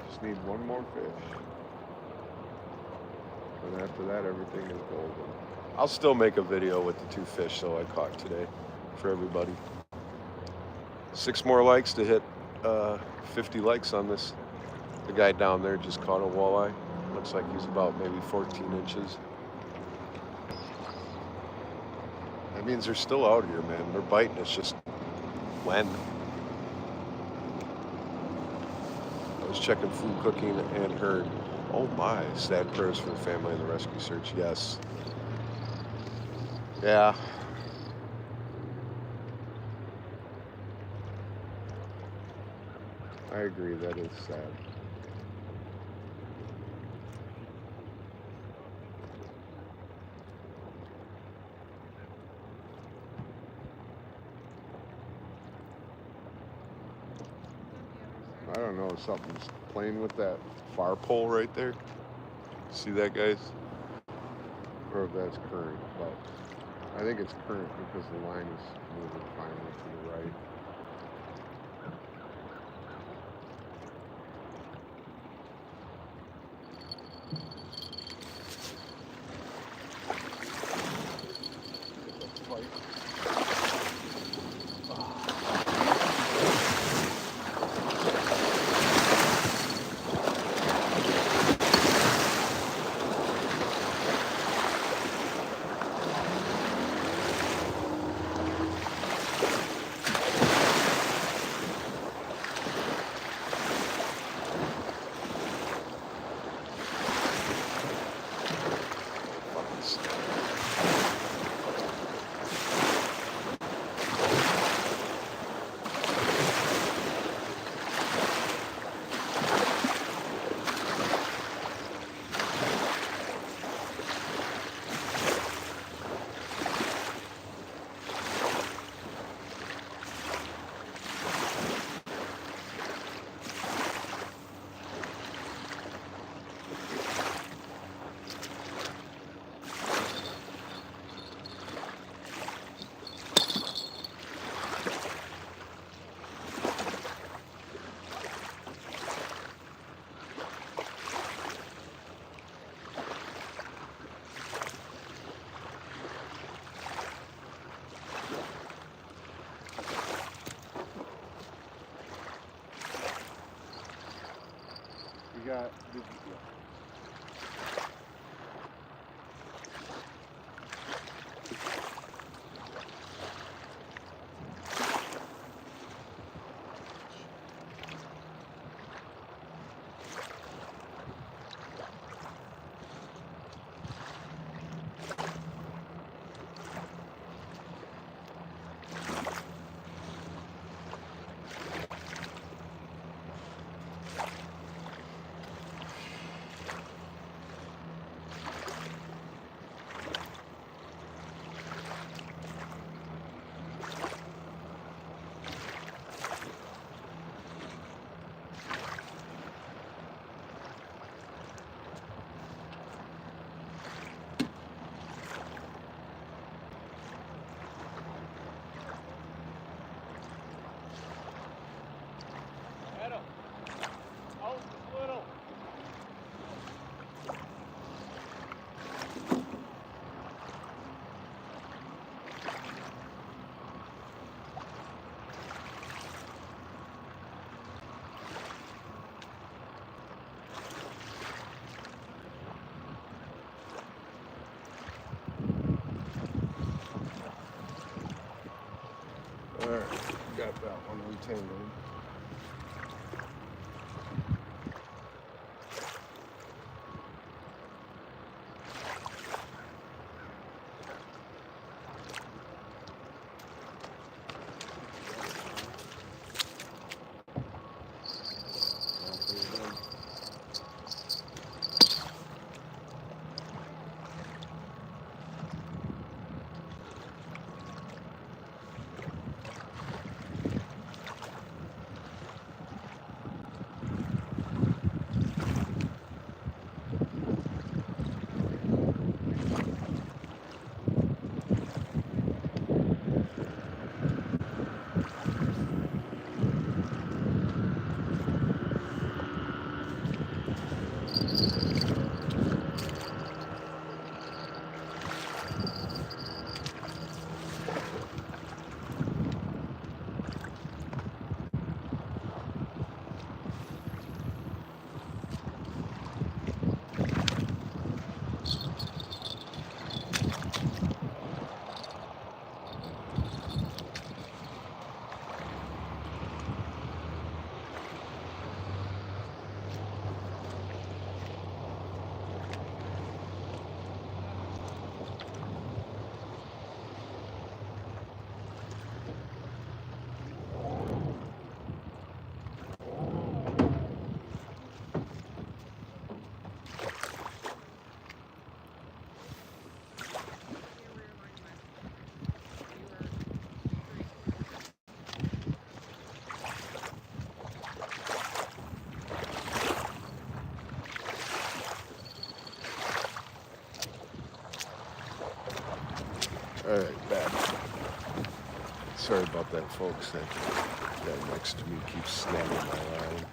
Just need 1 more fish. And after that, everything is golden. I'll still make a video with the 2 fish though I caught today for everybody. 6 more likes to hit 50 likes on this. The guy down there just caught a walleye. Looks like he's about maybe 14 inches. That means they're still out here, man. They're biting. It's just when. I was checking food, cooking, and herd. Oh my, sad prayers for the family in the rescue search. Yes. Yeah. I agree, that is sad. I don't know, something's playing with that far pole right there. See that, guys? Or if that's current, but I think it's current because the line is moving finally to the right. We got Alright, got that one untangled. Sorry about that, folks. That guy next to me keeps snagging my line.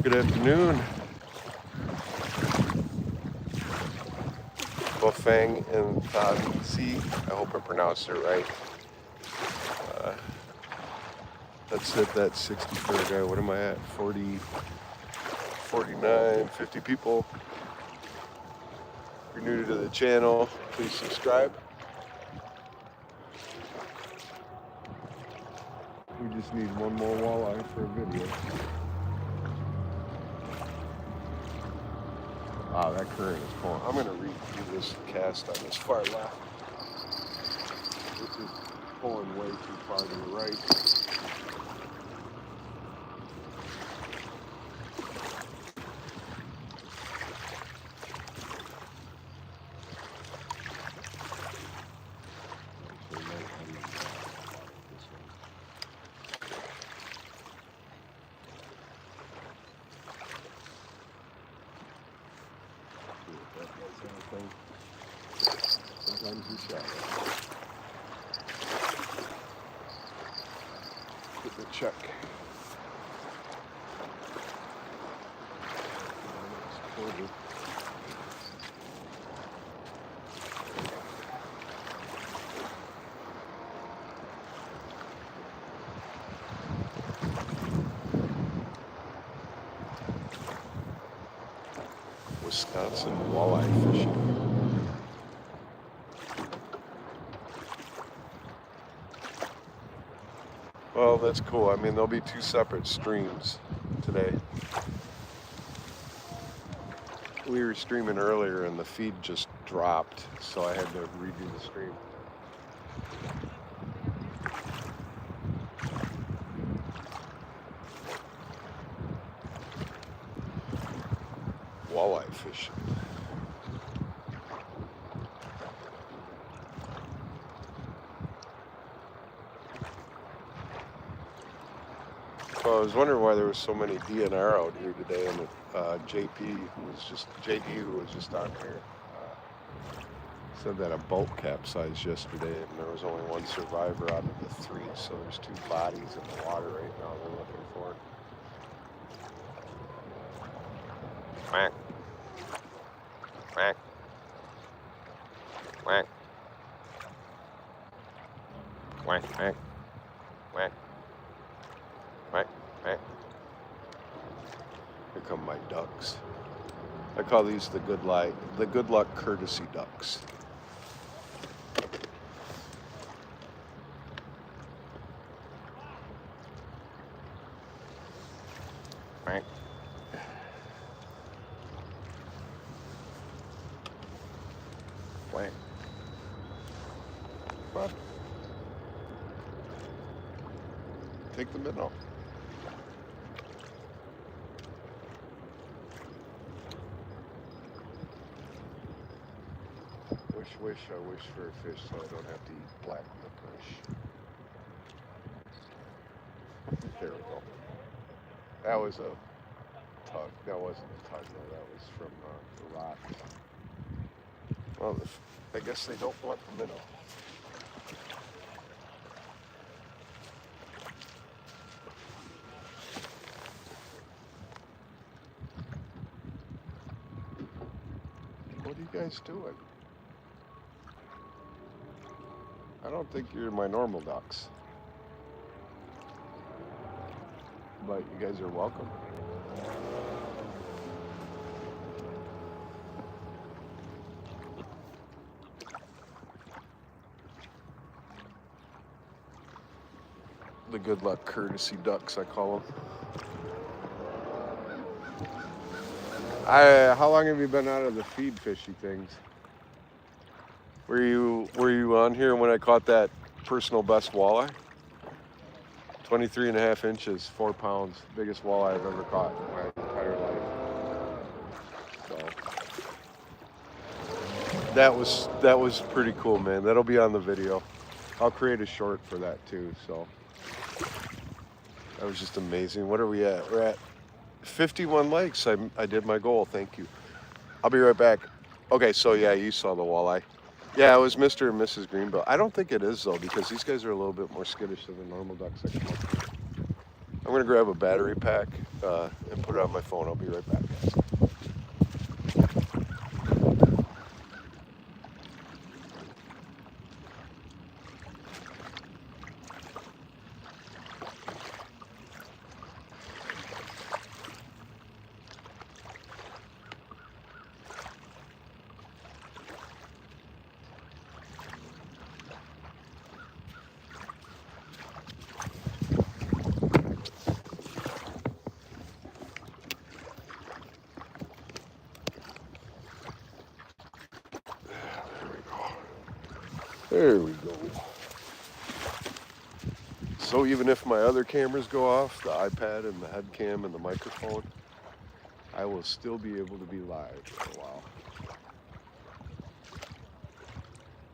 Good afternoon. Bofang and Thansi. I hope I pronounced it right. Let's hit that 64 guy. What am I at? 40, 49, 50 people. If you're new to the channel, please subscribe. We just need one more walleye for a video. Wow, that current is pulling. I'm gonna redo this cast on this far left. This is pulling way too far to the right. Sometimes you shot it. Get the check. Wisconsin walleye fishing. Well, that's cool. I mean, there'll be two separate streams today. We were streaming earlier and the feed just dropped, so I had to redo the stream. Walleye fishing. Well, I was wondering why there was so many DNR out here today, and JD, who was just on here, said that a boat capsized yesterday, and there was only one survivor out of the three, so there's two bodies in the water right now they're looking for. Quack. Quack. Quack. Quack, quack. Quack. Quack, quack. Here come my ducks. I call these the good luck courtesy ducks. Quack. Quack. Come on. Take the minnow. I wish for a fish so I don't have to eat black licorice. There we go. That was a tug. That wasn't a tug though. That was from the rock. Well, I guess they don't want the minnow. What are you guys doing? I don't think you're my normal ducks. But you guys are welcome. The good luck courtesy ducks, I call them. How long have you been out of the feed fishy things? Were you on here when I caught that personal best walleye? 23.5 inches, 4 pounds, biggest walleye I've ever caught in my entire life. So that was pretty cool, man. That'll be on the video. I'll create a short for that too. So that was just amazing. What are we at? We're at 51 likes. I did my goal. Thank you. I'll be right back. Okay, so yeah, you saw the walleye. Yeah, it was Mr. and Mrs. Greenbill. I don't think it is though, because these guys are a little bit more skittish than the normal ducks that come up here. I'm gonna grab a battery pack and put it on my phone. I'll be right back, guys. There we go. So even if my other cameras go off, the iPad and the head cam and the microphone, I will still be able to be live for a while.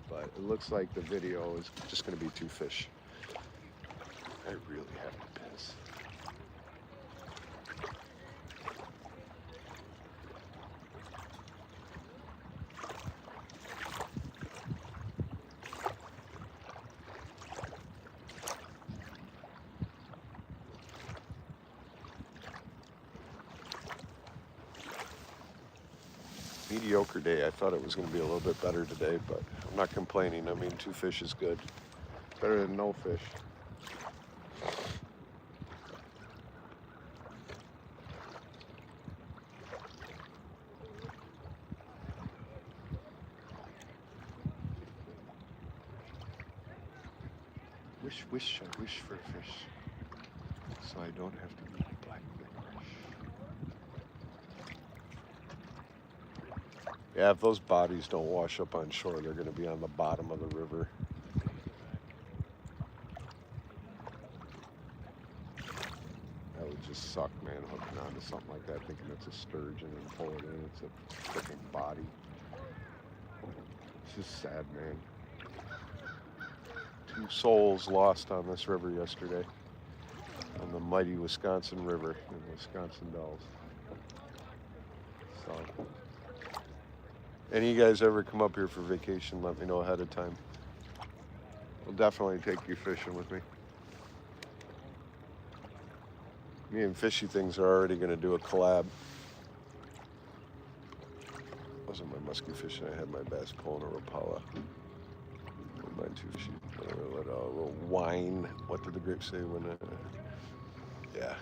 But it looks like the video is just going to be 2 fish. I really have to piss. Mediocre day. I thought it was going to be a little bit better today, but I'm not complaining. I mean, 2 fish is good. Better than no fish. Wish, I wish for a fish, so I don't have to eat black licorice. Yeah, if those bodies don't wash up on shore, they're going to be on the bottom of the river. That would just suck, man, hooking onto something like that, thinking it's a sturgeon and pull it in. It's a freaking body. It's just sad, man. 2 souls lost on this river yesterday, on the mighty Wisconsin River in Wisconsin Dells. So, any of you guys ever come up here for vacation, let me know ahead of time. I'll definitely take you fishing with me. Me and Fishy Things are already going to do a collab. Wasn't my musky fishing, I had my bass pulling a Rapala. Mine too, she a little wine. What did the grape say when yeah.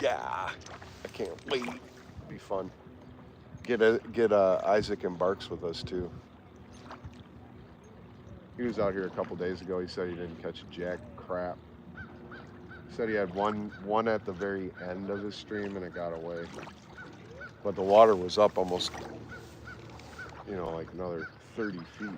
I can't wait. It'll be fun. Get Isaac and Barks with us too. He was out here a couple days ago. He said he didn't catch jack crap. He said he had one at the very end of his stream and it got away. But the water was up almost, like another 30 feet.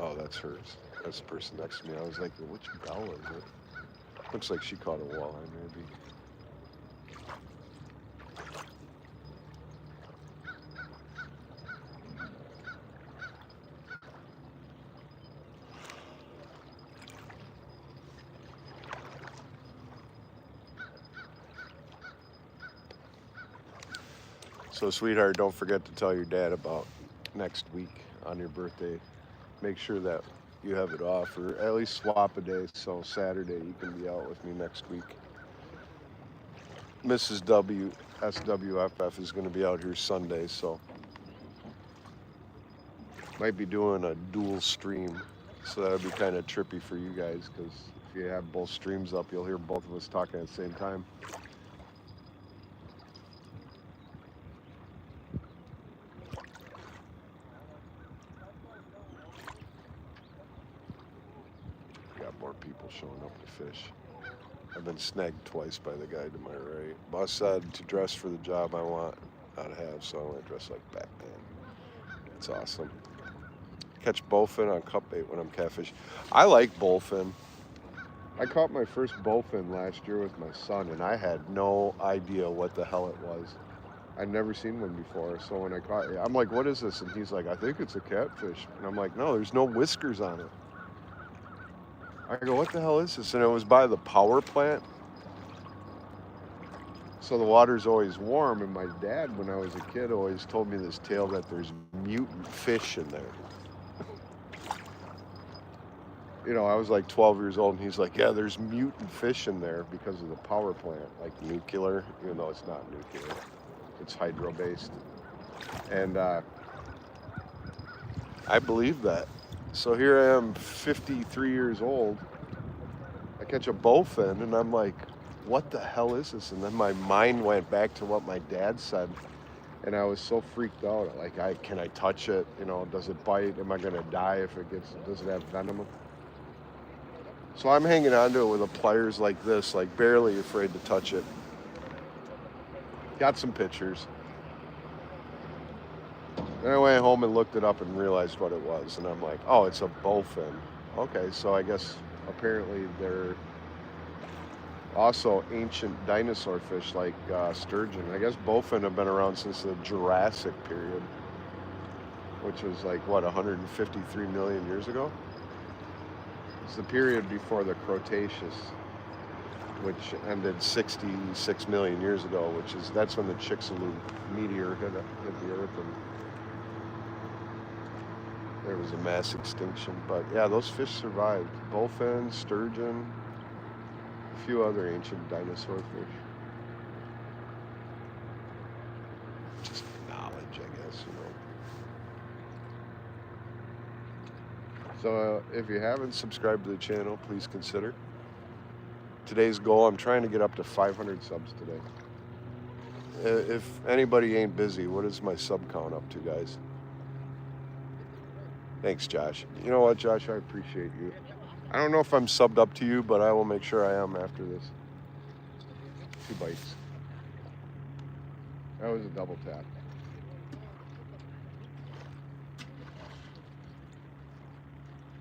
Oh, that's hers. That's the person next to me. I was like, which bell is it? Looks like she caught a walleye, maybe. So, sweetheart, don't forget to tell your dad about next week on your birthday. Make sure that you have it off, or at least swap a day, so Saturday you can be out with me next week. Mrs. W, SWFF, is going to be out here Sunday, so might be doing a dual stream, so that'll be kind of trippy for you guys, because if you have both streams up, you'll hear both of us talking at the same time. More people showing up to fish. I've been snagged twice by the guy to my right. Boss said to dress for the job I want to have, so I want to dress like Batman. It's awesome. Catch bowfin on cup bait when I'm catfishing. I like bowfin. I caught my first bowfin last year with my son, and I had no idea what the hell it was. I'd never seen one before, so when I caught it, I'm like, what is this? And he's like, I think it's a catfish. And I'm like, no, there's no whiskers on it. I go, what the hell is this? And it was by the power plant. So the water's always warm, and my dad, when I was a kid, always told me this tale that there's mutant fish in there. You know, I was like 12 years old, and he's like, yeah, there's mutant fish in there because of the power plant, like nuclear, even though it's not nuclear, it's hydro-based. And I believe that. So here I am, 53 years old. I catch a bowfin, and I'm like, what the hell is this? And then my mind went back to what my dad said, and I was so freaked out. Like, can I touch it? You know, does it bite? Am I gonna die if does it have venom? So I'm hanging on to it with a pliers like this, like barely afraid to touch it. Got some pictures. Then I went home and looked it up and realized what it was, and I'm like, oh, it's a bowfin. Okay, so I guess apparently they're also ancient dinosaur fish like sturgeon. I guess bowfin have been around since the Jurassic period, which was like, what, 153 million years ago? It's the period before the Cretaceous, which ended 66 million years ago, that's when the Chicxulub meteor hit the Earth, and there was a mass extinction. But yeah, those fish survived. Bowfin, sturgeon, a few other ancient dinosaur fish. Just knowledge, I guess, you know. So if you haven't subscribed to the channel, please consider. Today's goal, I'm trying to get up to 500 subs today. If anybody ain't busy, what is my sub count up to, guys? Thanks, Josh. You know what, Josh? I appreciate you. I don't know if I'm subbed up to you, but I will make sure I am after this. 2 bites. That was a double tap.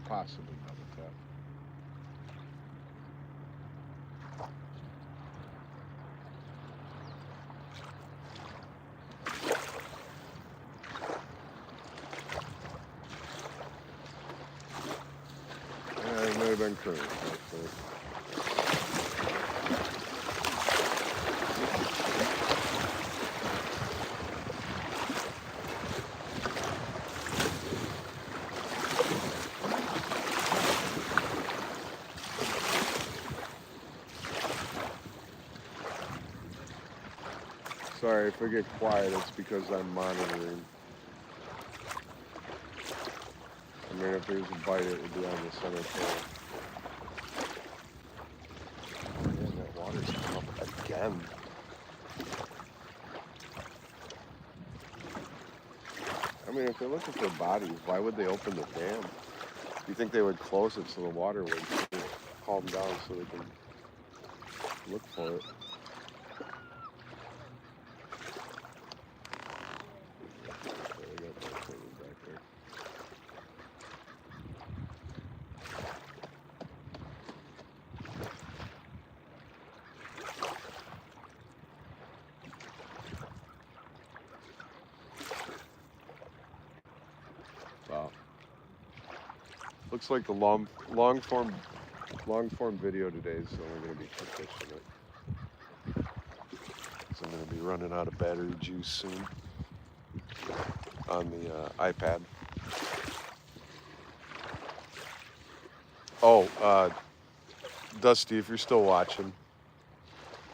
Possibly double tap. It might have been current, actually. Sorry, if I get quiet, it's because I'm monitoring. I mean, if there's a bite, it would be on the center pole. Man, that water's come up again. I mean, if they're looking for bodies, why would they open the dam? Do you think they would close it so the water would calm down so they can look for it? Wow. Looks like the long form video today is only going to be 2 fish in it. So I'm going to be running out of battery juice soon on the iPad. Oh, Dusty, if you're still watching,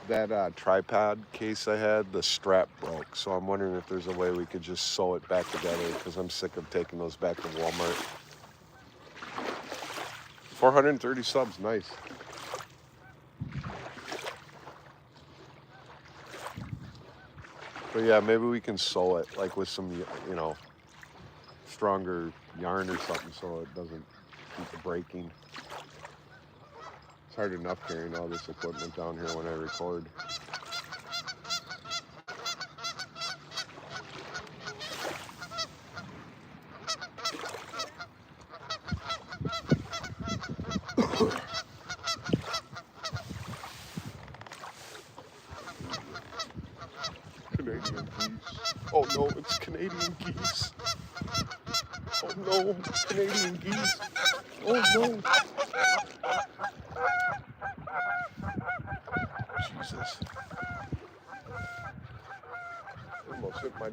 that tripod case I had, the strap broke. So I'm wondering if there's a way we could just sew it back together, because I'm sick of taking those back to Walmart. 430 subs, nice. But yeah, maybe we can sew it, like with some, you know, stronger yarn or something so it doesn't keep breaking. It's hard enough carrying all this equipment down here when I record. Canadian geese. Oh no, it's Canadian geese. Oh no, Canadian geese. Oh no. Jesus.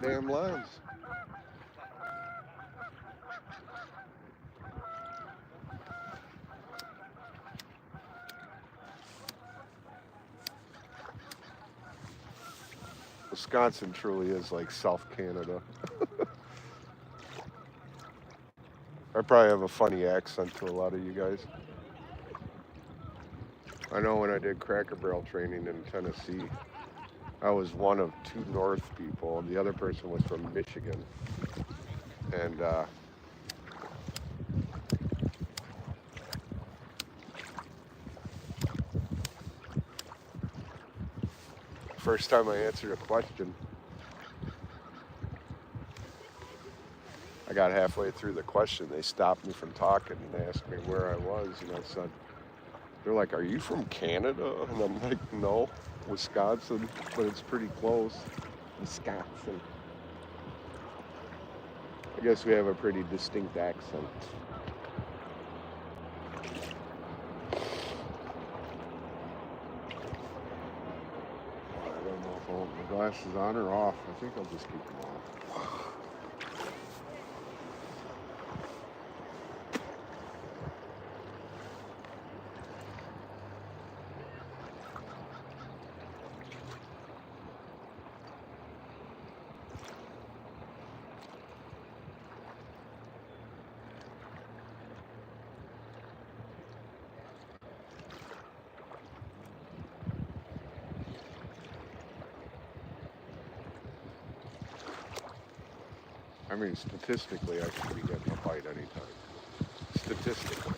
damn lines. Wisconsin truly is like South Canada. I probably have a funny accent to a lot of you guys. I know when I did Cracker Barrel training in Tennessee, I was one of two North people, and the other person was from Michigan. And first time I answered a question, I got halfway through the question. They stopped me from talking and asked me where I was, and I said, they're like, "Are you from Canada?" And I'm like, "No, Wisconsin, but it's pretty close." Wisconsin. I guess we have a pretty distinct accent. I don't know if I want my glasses on or off. I think I'll just keep them off. I mean, statistically, I should be getting a bite anytime. Statistically.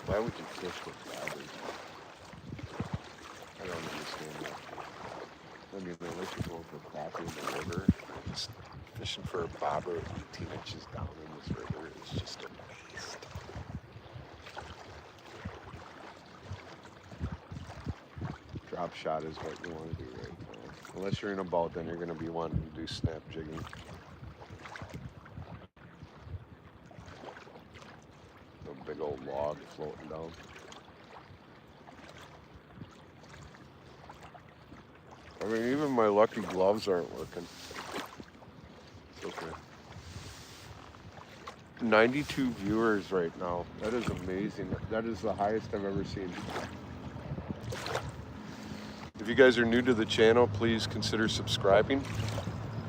Why would you fish with bobbers? I don't understand that. I mean, unless you're going for crappie in the river, just fishing for a bobber 18 inches down in this river is just a waste. Drop shot is what you want to do right now. Unless you're in a boat, then you're going to be wanting to do snap jigging. A big old log floating down. I mean, even my lucky gloves aren't working. It's okay. 92 viewers right now. That is amazing. That is the highest I've ever seen. If you guys are new to the channel, please consider subscribing.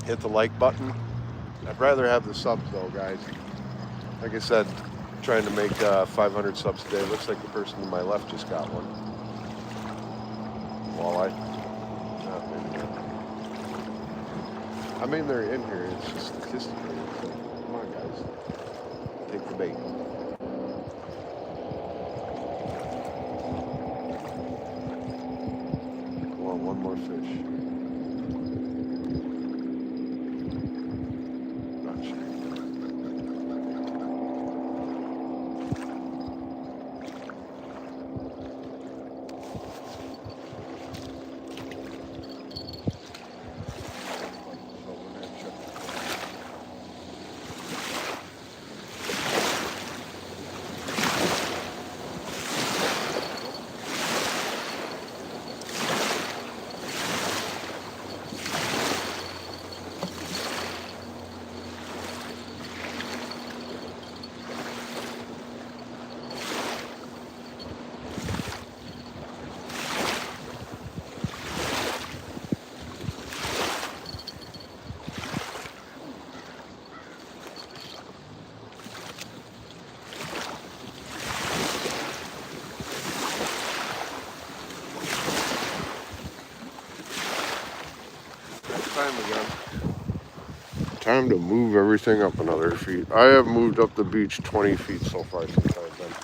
Hit the like button. I'd rather have the subs though, guys. Like I said, trying to make 500 subs today. Looks like the person to my left just got one. Walleye. I mean, they're in here. It's just statistically. It's like, come on, guys. Take the bait. Come on, one more fish. Not sure. time again. Time to move everything up another feet. I have moved up the beach 20 feet so far since I've been here.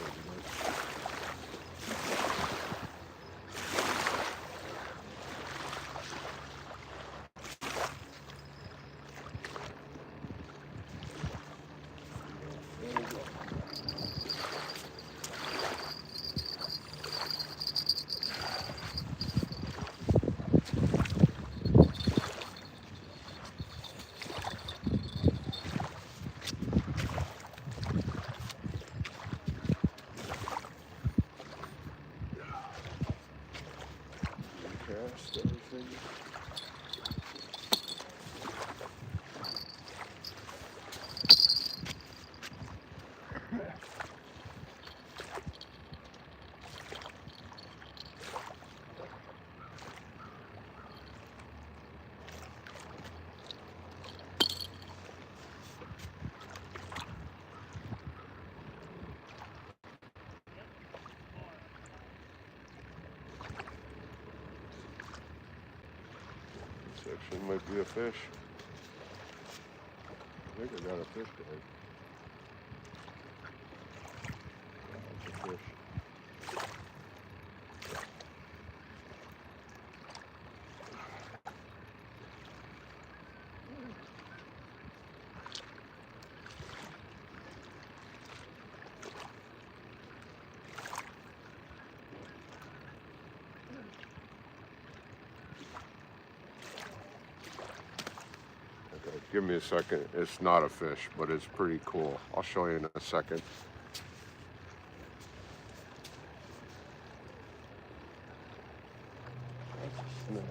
Cast everything. Section might be a fish. I think I got a fish there. That's a fish. Give me a second. It's not a fish, but it's pretty cool. I'll show you in a second. That's a snag.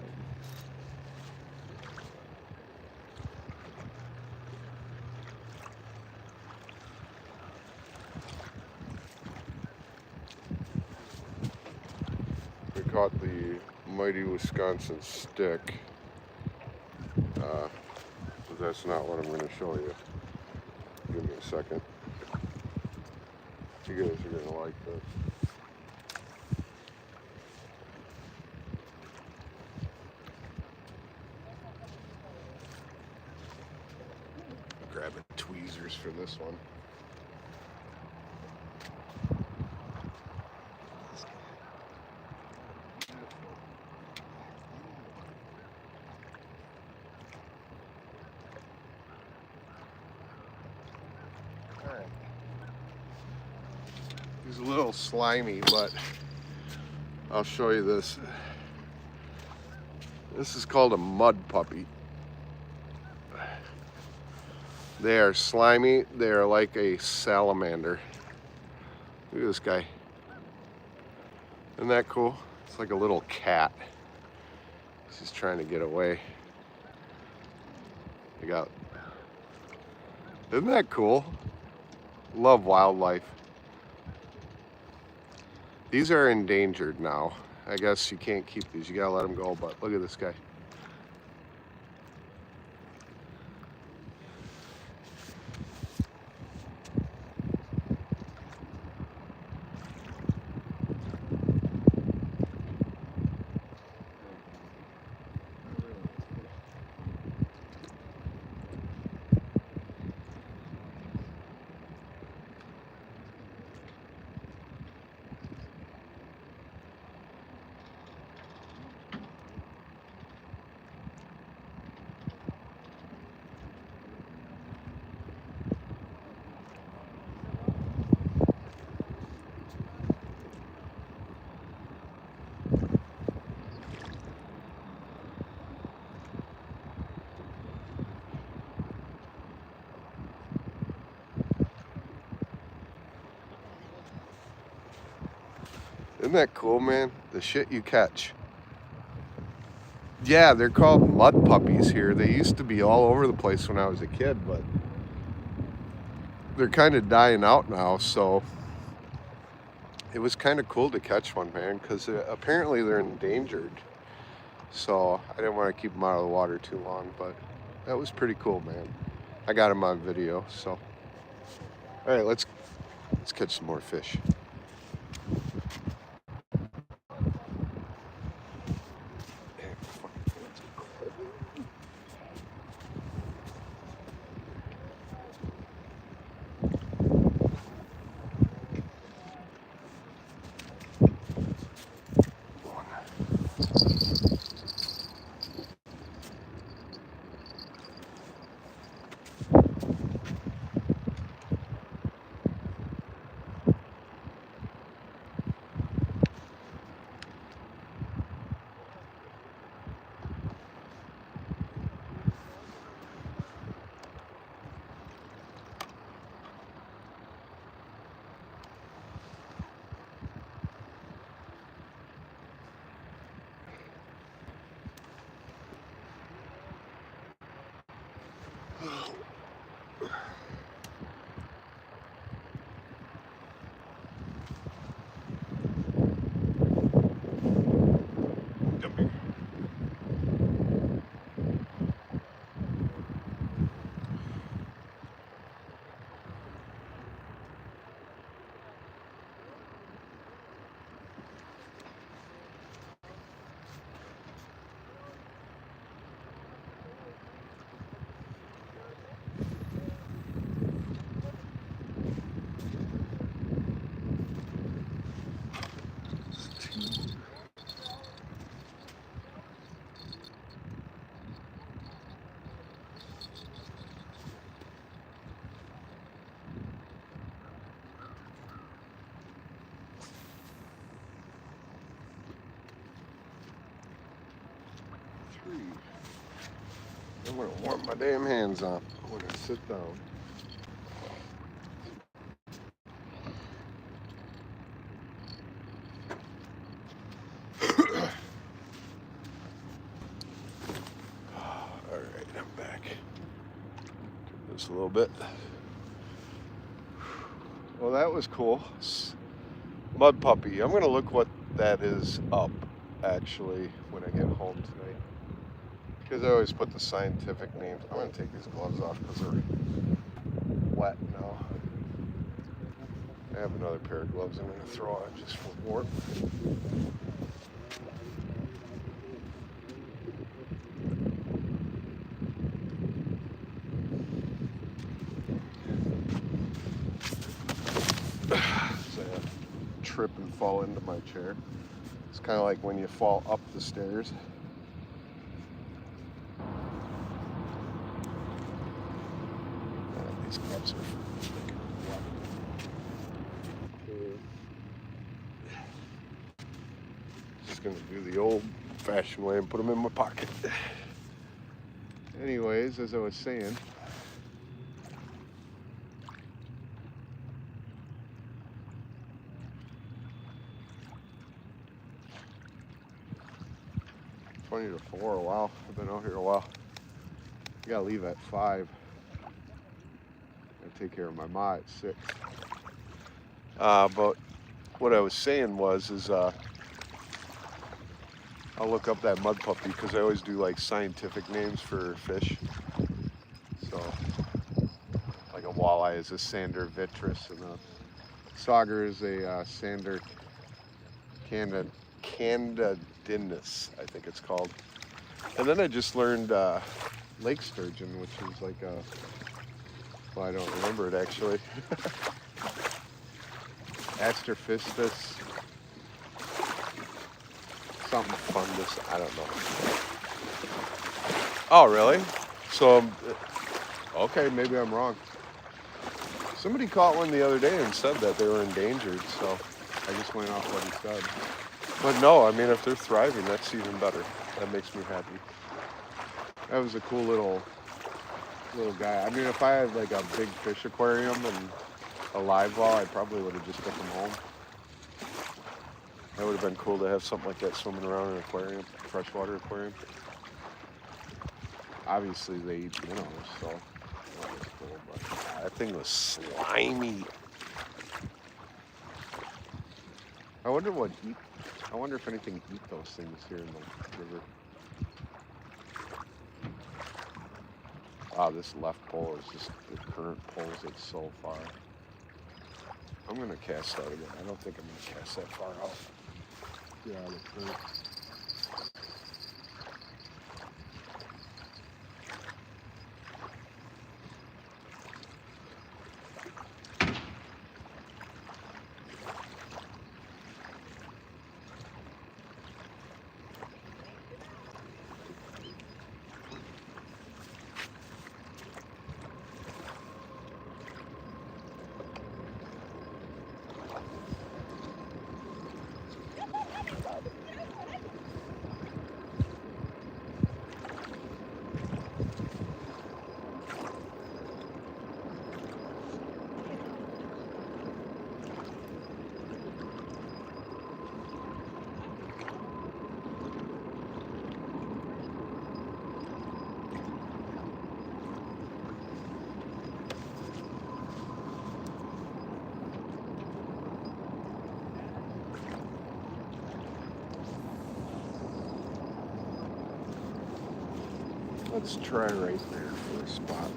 We caught the mighty Wisconsin stick. But that's not what I'm going to show you. Give me a second. You guys are going to like this. Grabbing tweezers for this one. He's a little slimy, but I'll show you this. This is called a mud puppy. They are slimy. They are like a salamander. Look at this guy. Isn't that cool? It's like a little cat. He's trying to get away. Isn't that cool? Love wildlife. These are endangered now. I guess you can't keep these. You gotta let them go, but look at this guy. Isn't that cool, man? The shit you catch. Yeah, they're called mud puppies here. They used to be all over the place when I was a kid, but they're kind of dying out now, so it was kind of cool to catch one, man, because apparently they're endangered. So I didn't want to keep them out of the water too long, but that was pretty cool, man. I got them on video, so. All right, let's catch some more fish. Come here. I'm gonna warm my damn hands up when I sit down. Alright, I'm back. Turn this a little bit. Well, that was cool. Mud puppy. I'm gonna look what that is up, actually, when I get home tonight. Because I always put the scientific names. I'm gonna take these gloves off because they're wet now. I have another pair of gloves I'm gonna throw on just for warmth. So I trip and fall into my chair. It's kind of like when you fall up the stairs. These gloves are freaking wet. Just gonna do the old-fashioned way and put them in my pocket. Anyways, as I was saying, $20 to 4. Wow, I've been out here a while. I gotta leave at 5. I take care of my ma at 6. But what I was saying is I'll look up that mud puppy because I always do like scientific names for fish. So, like a walleye is a sander vitris, and a sauger is a sander candidinus, I think it's called. And then I just learned lake sturgeon, which is like a, well, I don't remember it actually. Astrophistus, something fungus, I don't know. Oh, really? So, okay, maybe I'm wrong. Somebody caught one the other day and said that they were endangered, so I just went off what he said. But no, I mean, if they're thriving, that's even better. That makes me happy. That was a cool little guy. I mean, if I had like a big fish aquarium and a live well, I probably would have just took them home. That would have been cool to have something like that swimming around in an aquarium, freshwater aquarium. Obviously, they eat minnows, so that was cool. But that thing was slimy. I wonder if anything eat those things here in the river. Wow, this left pole is just, the current pulls it so far. I'm gonna cast that again. I don't think I'm gonna cast that far out. Get out of the current. Let's try right there for a spot.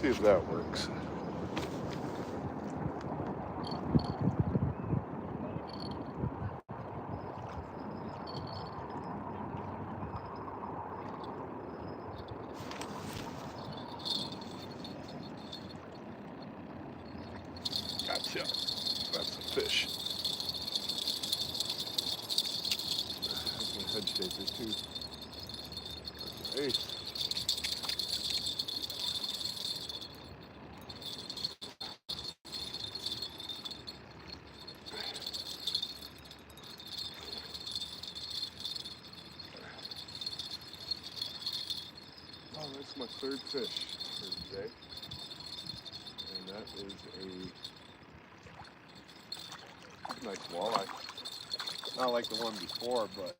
See if that works. Gotcha. That's a fish. That's a head shaker too. That's an ace. Oh, that's my third fish for the day. And that is a nice walleye. Not like the one before, but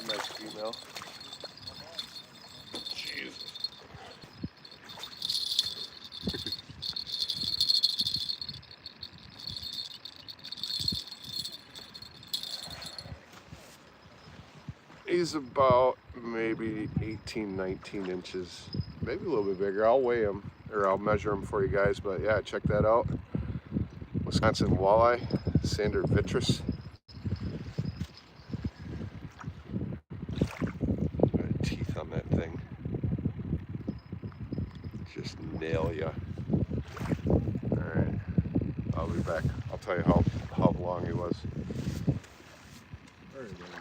a nice female. Jesus. He's about maybe 18, 19 inches, maybe a little bit bigger. I'll weigh him, or I'll measure him for you guys, but yeah, check that out. Wisconsin walleye, Sander vitris. Teeth on that thing. Just nail ya. Alright, I'll be back. I'll tell you how long he was. Alright, everybody.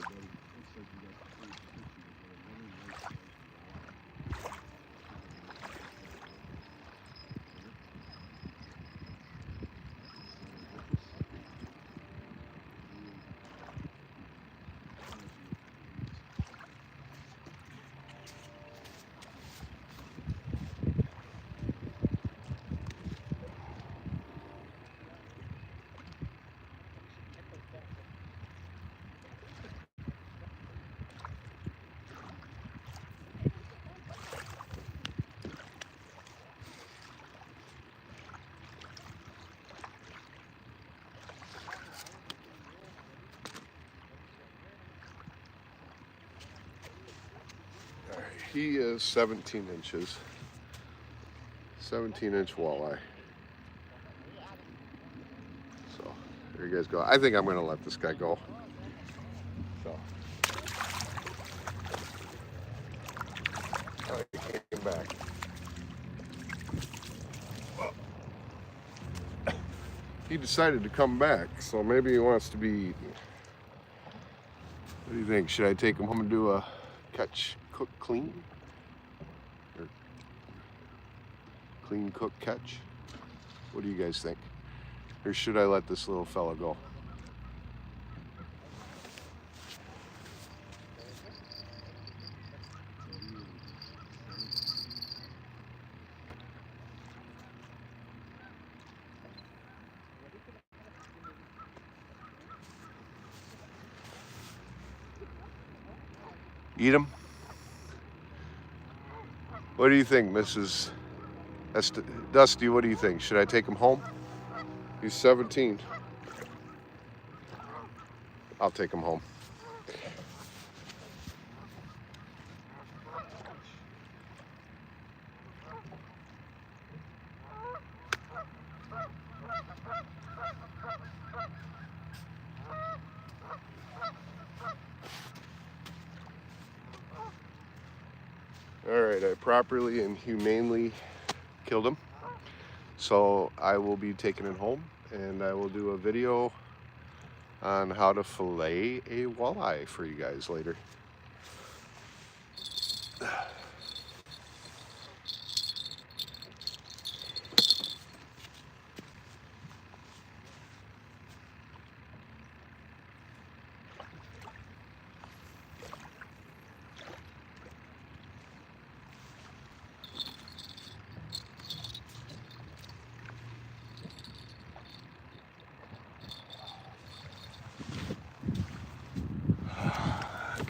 He is 17 inches. 17-inch walleye. So there you guys go. I think I'm going to let this guy go. So. Oh, he came back. Well, he decided to come back, so maybe he wants to be eaten. What do you think? Should I take him home and do a catch, cook, clean? Or clean, cook, catch? What do you guys think? Or should I let this little fella go? Eat him? What do you think, Mrs. Dusty? What do you think? Should I take him home? He's 17. I'll take him home. All right, I properly and humanely killed him. So I will be taking it home and I will do a video on how to fillet a walleye for you guys later.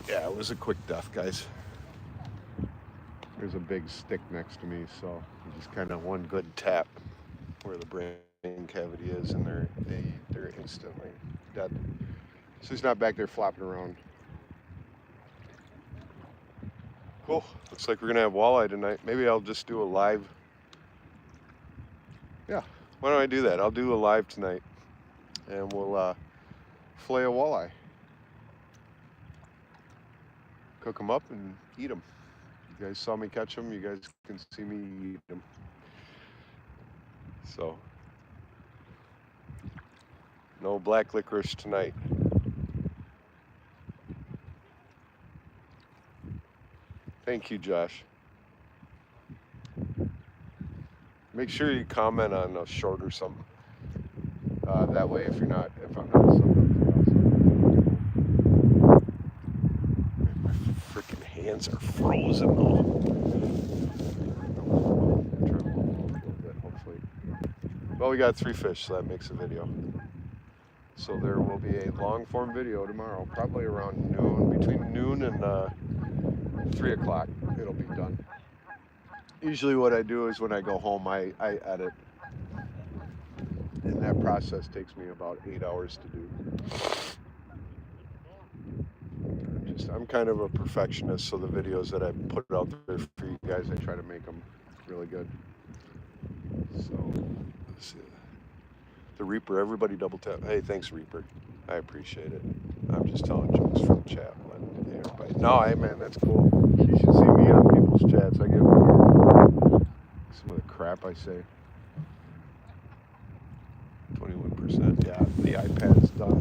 Yeah, it was a quick death, guys. a big stick next to me, so just kind of one good tap where the brain cavity is, and they're instantly dead. So he's not back there flopping around. Cool. Looks like we're gonna have walleye tonight. Maybe I'll just do a live. Yeah. Why don't I do that? I'll do a live tonight, and we'll fillet a walleye, cook them up, and eat them. You guys saw me catch them. You guys can see me eat them. So, no black licorice tonight. Thank you, Josh. Make sure you comment on a short or something. That way, if I'm not my freaking hands are frozen though. Try to move a little bit, hopefully. Well, we got 3 fish, so that makes a video. So there will be a long form video tomorrow, probably around noon, between noon and 3 o'clock. It'll be done. Usually what I do is when I go home, I edit. And that process takes me about 8 hours to do. I'm kind of a perfectionist, so the videos that I put out there for you guys, I try to make them really good. So, let's see. The Reaper, everybody double tap. Hey, thanks, Reaper. I appreciate it. I'm just telling jokes from the chat. Everybody. No, hey, man, that's cool. You should see me on people's chats. I get weird. Some of the crap I say. 21%. Yeah, the iPad's done.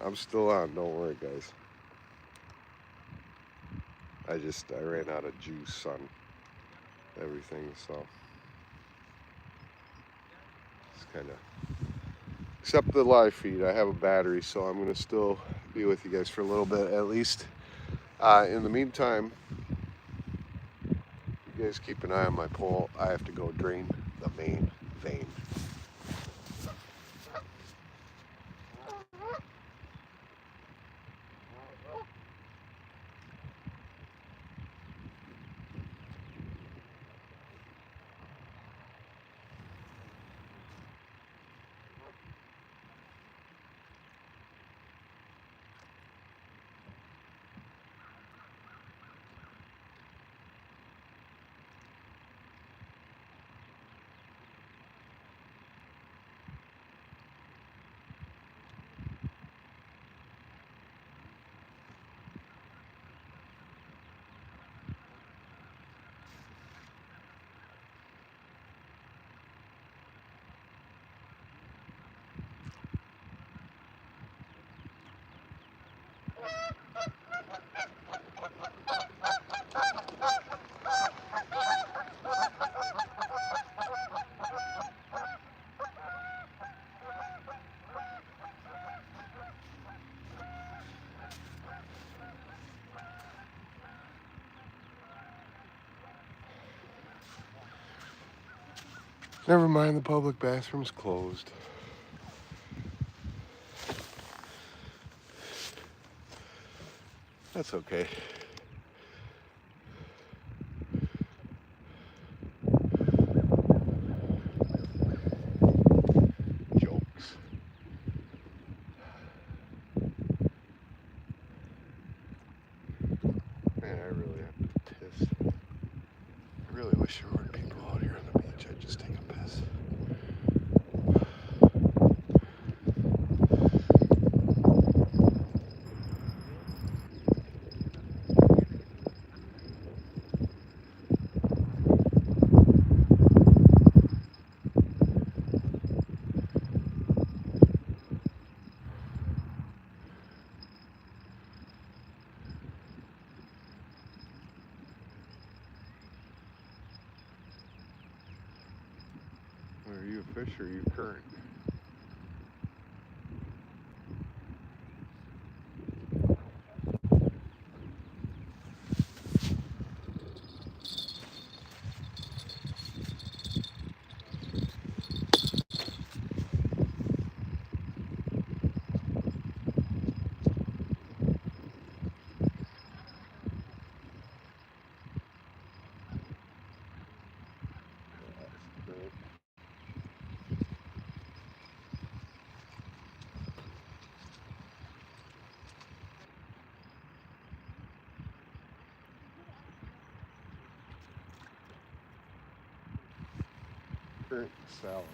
I'm still on. Don't worry, guys. I ran out of juice on everything, so it's kind of. Except the live feed, I have a battery, so I'm gonna still be with you guys for a little bit at least. In the meantime, you guys keep an eye on my pole. I have to go drain the main vein. Never mind, the public bathroom's closed. That's okay. Jokes. Man, I really have to piss. I really wish there weren't people out here on the beach. I'd just take a piss. Are you a fish or are you current? Current salad.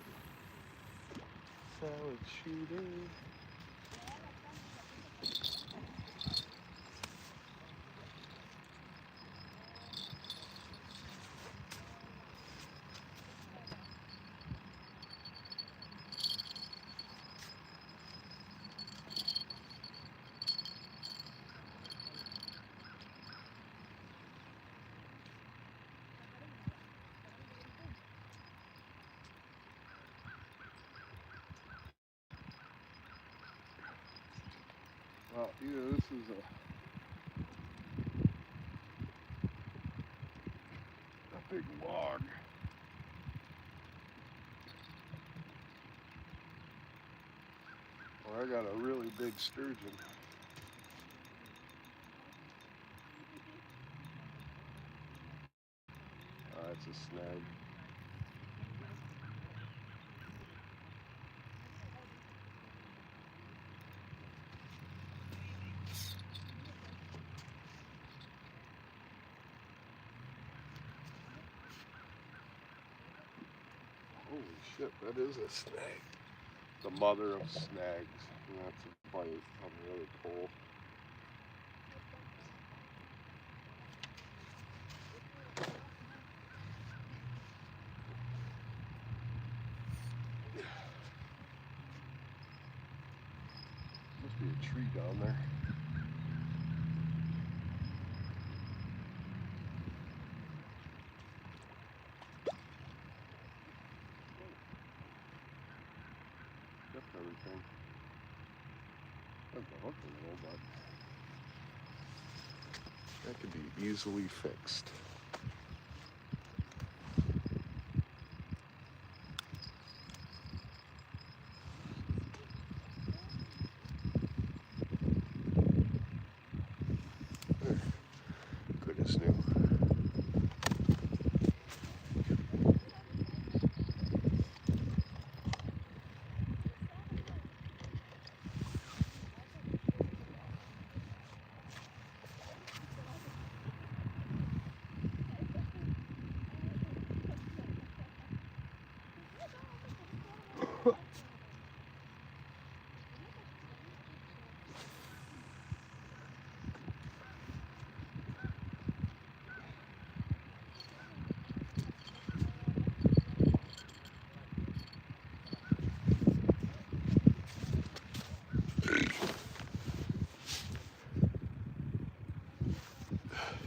Salad shooting. Well, either this is a big log. Or I got a really big sturgeon. That's a snag. Holy shit, that is a snag. The mother of snags. And that's a bite on the other pole. must be a tree down there. That's everything. That's a hook a little, but that could be easily fixed. Good as new.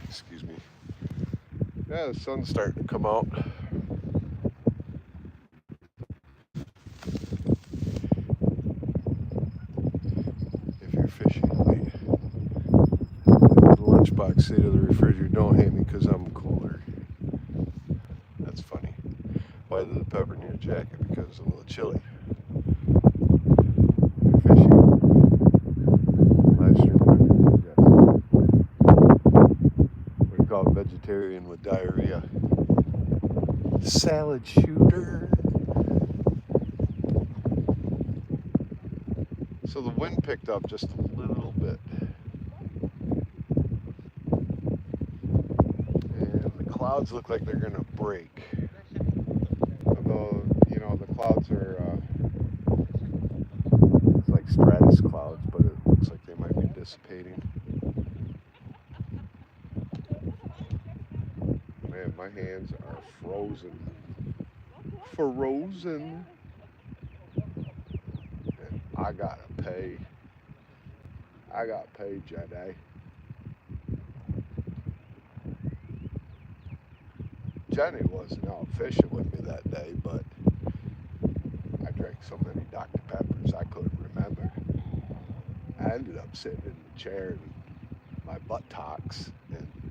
Excuse me. Yeah, the sun's starting to come out. If you're fishing late, the lunchbox say to the refrigerator, "Don't hate me because I'm cooler." That's funny. Why did the pepper in your jacket? Because it's a little chilly. Fishing. Live stream. Yes. What do you call it? Vegetarian with diarrhea. Salad shooter. So the wind picked up just a little bit. And the clouds look like they're gonna break. Although, you know, the clouds are it's like stratus clouds, but it looks like they might be dissipating. Man, my hands are frozen. Frozen. And I gotta pay. I got paid, Jedi. Jenny wasn't out fishing with me that day, but I drank so many Dr. Peppers I couldn't remember. I ended up sitting in the chair and my buttocks, and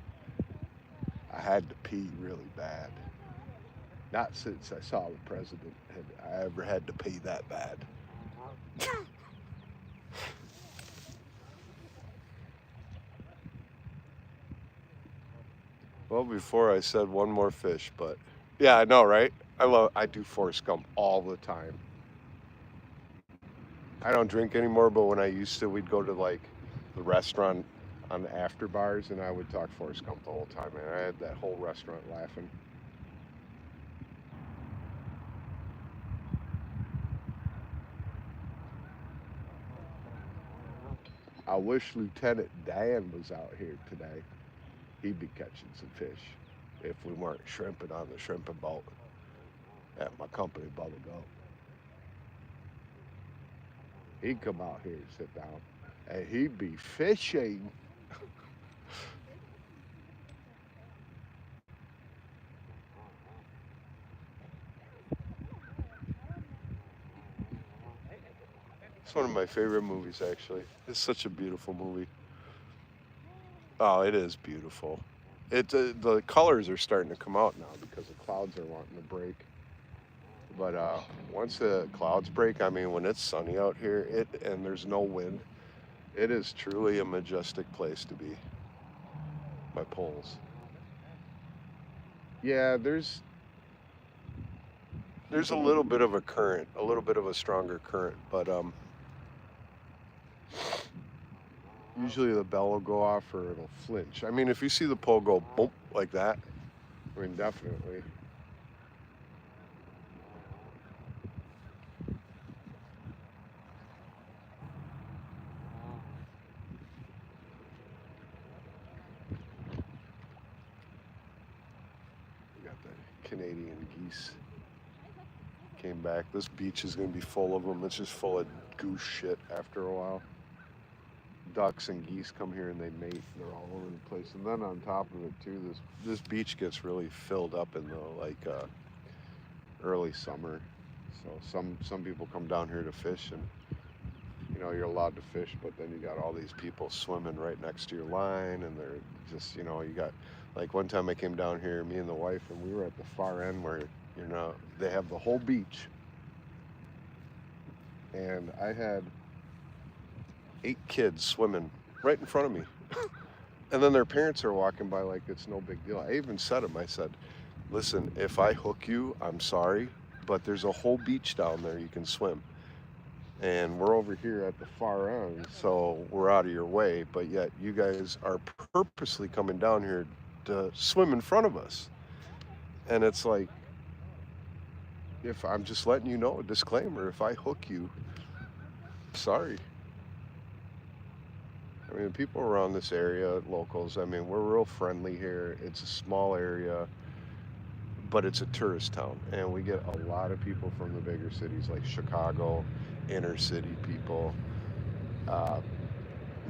I had to pee really bad. Not since I saw the president had I ever had to pee that bad. Well, before I said one more fish, but yeah, I know, right? I do force gump all the time. I don't drink anymore, but when I used to, we'd go to like the restaurant on the after bars, and I would talk Forrest Gump the whole time, and I had that whole restaurant laughing. I wish Lieutenant Dan was out here today. He'd be catching some fish if we weren't shrimping on the shrimping boat at my company, Bubba Go. He'd come out here and sit down, and he'd be fishing. It's one of my favorite movies, actually. It's such a beautiful movie. Oh, it is beautiful. The colors are starting to come out now because the clouds are wanting to break. But once the clouds break, I mean, when it's sunny out here, and there's no wind, it is truly a majestic place to be. My poles. Yeah, there's a little bit of a current, a little bit of a stronger current, but usually the bell will go off or it'll flinch. I mean, if you see the pole go boom like that, I mean, definitely. We got the Canadian geese came back. This beach is going to be full of them. It's just full of goose shit after a while. ducks and geese come here and they mate. They're all over the place. And then on top of it too, this beach gets really filled up in the early summer. So some people come down here to fish, and you're allowed to fish, but then you got all these people swimming right next to your line, and they're just, you got, like, one time I came down here, me and the wife, and we were at the far end where, they have the whole beach, and I had 8 kids swimming right in front of me. And then their parents are walking by like it's no big deal. I even said to them, I said, listen, if I hook you, I'm sorry, but there's a whole beach down there you can swim. And we're over here at the far end, so we're out of your way, but yet you guys are purposely coming down here to swim in front of us. And it's like, if I'm just letting you know, a disclaimer, if I hook you, sorry. I mean, people around this area, locals, I mean, we're real friendly here. It's a small area, but it's a tourist town, and we get a lot of people from the bigger cities like Chicago, inner city people, uh,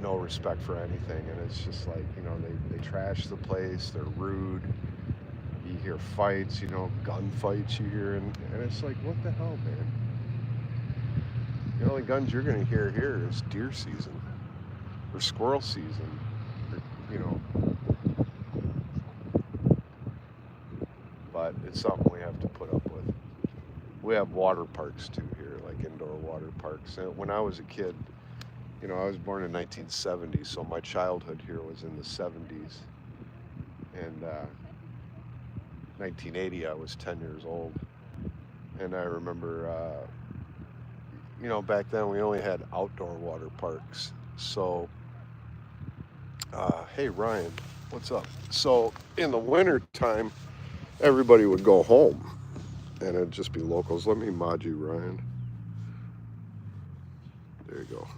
no respect for anything, and it's just like, they trash the place, they're rude, you hear fights, gun fights you hear, and it's like, what the hell, man? The only guns you're going to hear here is deer season, or squirrel season, or, but it's something we have to put up with. We have water parks too here, like indoor water parks. And when I was a kid, I was born in 1970, so my childhood here was in the 70s. And 1980, I was 10 years old. And I remember, back then we only had outdoor water parks. So, hey, Ryan, what's up? So in the winter time, everybody would go home, and it'd just be locals. Let me mod you, Ryan. There you go.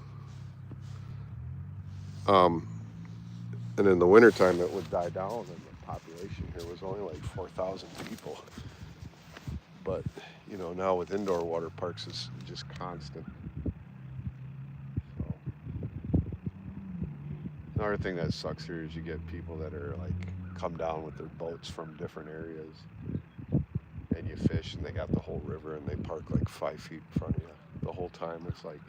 And in the wintertime, it would die down, and the population here was only like 4,000 people. But, now with indoor water parks, it's just constant. So, another thing that sucks here is you get people that are like, come down with their boats from different areas, and you fish, and they got the whole river, and they park like 5 feet in front of you the whole time. It's like,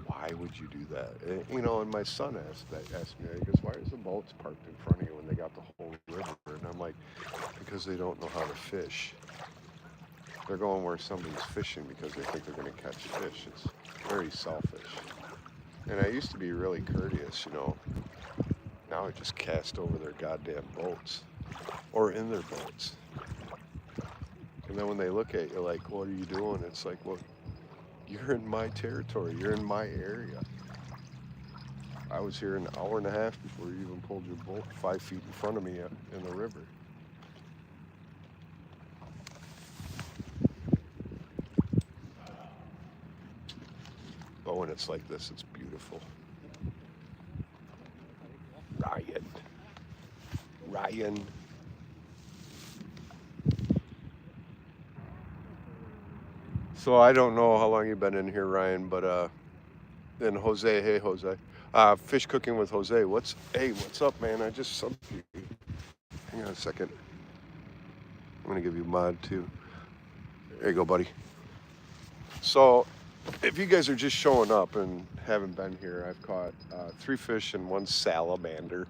why would you do that? And my son asked me, he goes, why is the boats parked in front of you when they got the whole river? And I'm like, because they don't know how to fish. They're going where somebody's fishing because they think they're going to catch fish. It's very selfish. And I used to be really courteous, Now I just cast over their goddamn boats, or in their boats. And then when they look at you like, what are you doing? It's like, well, you're in my territory. You're in my area. I was here an hour and a half before you even pulled your boat 5 feet in front of me in the river. But when it's like this, it's beautiful. Ryan. So I don't know how long you've been in here, Ryan, but and Jose, hey Jose. Fish cooking with Jose. What's up, man? I just subbed you. Hang on a second. I'm gonna give you mod too. There you go, buddy. So if you guys are just showing up and haven't been here, I've caught 3 fish and 1 salamander.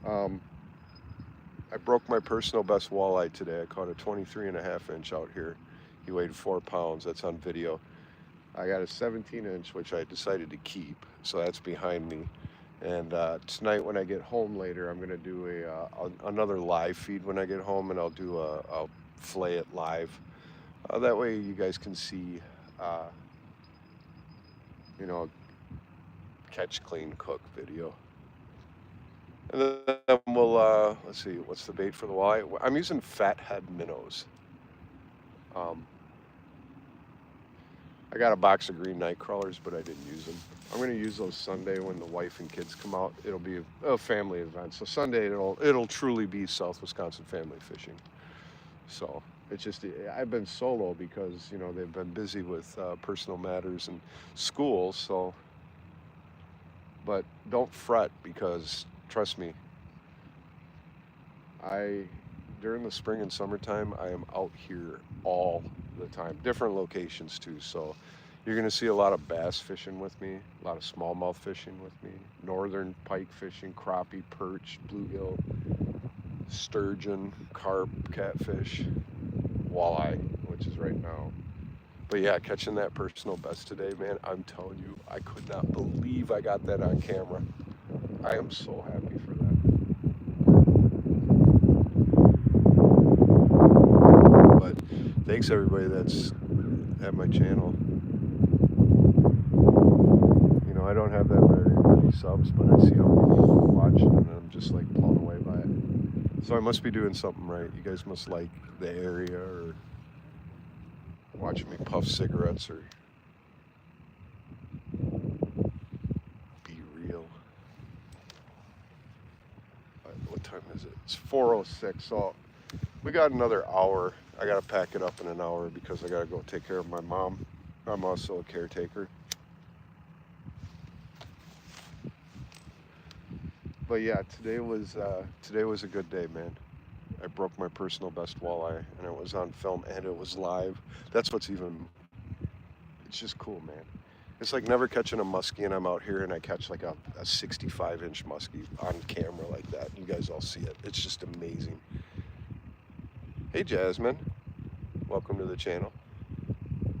I broke my personal best walleye today. I caught a 23.5-inch out here. He weighed 4 pounds. That's on video. I got a 17-inch, which I decided to keep. So that's behind me. And tonight when I get home later, I'm going to do another live feed when I get home, and I'll fillet it live. That way you guys can see, catch, clean, cook video. And then we'll, let's see, what's the bait for the walleye? I'm using fathead minnows. I got a box of green night crawlers, but I didn't use them. I'm going to use those Sunday when the wife and kids come out. It'll be a family event. So Sunday, it'll truly be South Wisconsin family fishing. So it's just, I've been solo because, they've been busy with personal matters and school. So But don't fret, because trust me, I during the spring and summertime I am out here all the time, different locations too. So you're gonna see a lot of bass fishing with me, a lot of smallmouth fishing with me, northern pike fishing, crappie, perch, bluegill, sturgeon, carp, catfish, walleye, which is right now. But yeah, catching that personal best today, man, I'm telling you, I could not believe I got that on camera. I am so happy for that. But thanks everybody that's at my channel. You know, I don't have that very many subs, but I see how many people are watching, and I'm just like blown away by it. So I must be doing something right. You guys must like the area, or watching me puff cigarettes, or be real. What time is it? It's 4:06. So we got another hour. I gotta pack it up in an hour because I gotta go take care of my mom. I'm also a caretaker. But yeah, today was a good day, man. I broke my personal best walleye, and it was on film, and it was live. That's what's even. It's just cool, man. It's like never catching a muskie, and I'm out here and I catch like a 65-inch muskie on camera like that. You guys all see it. It's just amazing. Hey, Jasmine. Welcome to the channel.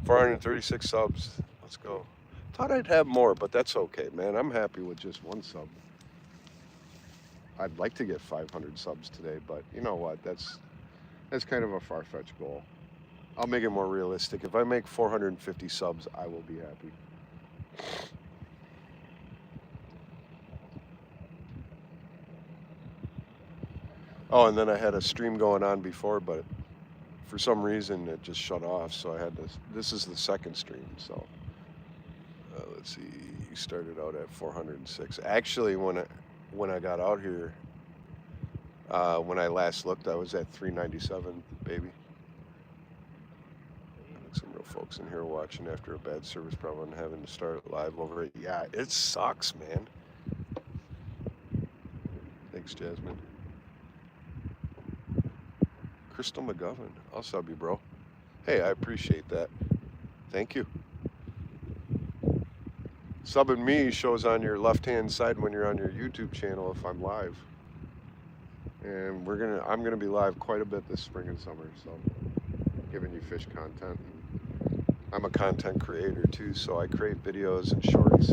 436 subs. Let's go. Thought I'd have more, but that's okay, man. I'm happy with just one sub. I'd like to get 500 subs today, but you know what? That's kind of a far-fetched goal. I'll make it more realistic. If I make 450 subs, I will be happy. Oh, and then I had a stream going on before, but for some reason it just shut off, so I had to. This is the second stream, so let's see. You started out at 406. Actually, when I got out here, when I last looked, I was at 397, baby. Some real folks in here watching after a bad service problem and having to start live over it. Yeah, it sucks, man. Thanks, Jasmine. Crystal McGovern, I'll sub you, bro. Hey, I appreciate that. Thank you. Subbing me shows on your left-hand side when you're on your YouTube channel if I'm live. And I'm gonna be live quite a bit this spring and summer, so giving you fish content. I'm a content creator too, so I create videos and shorts.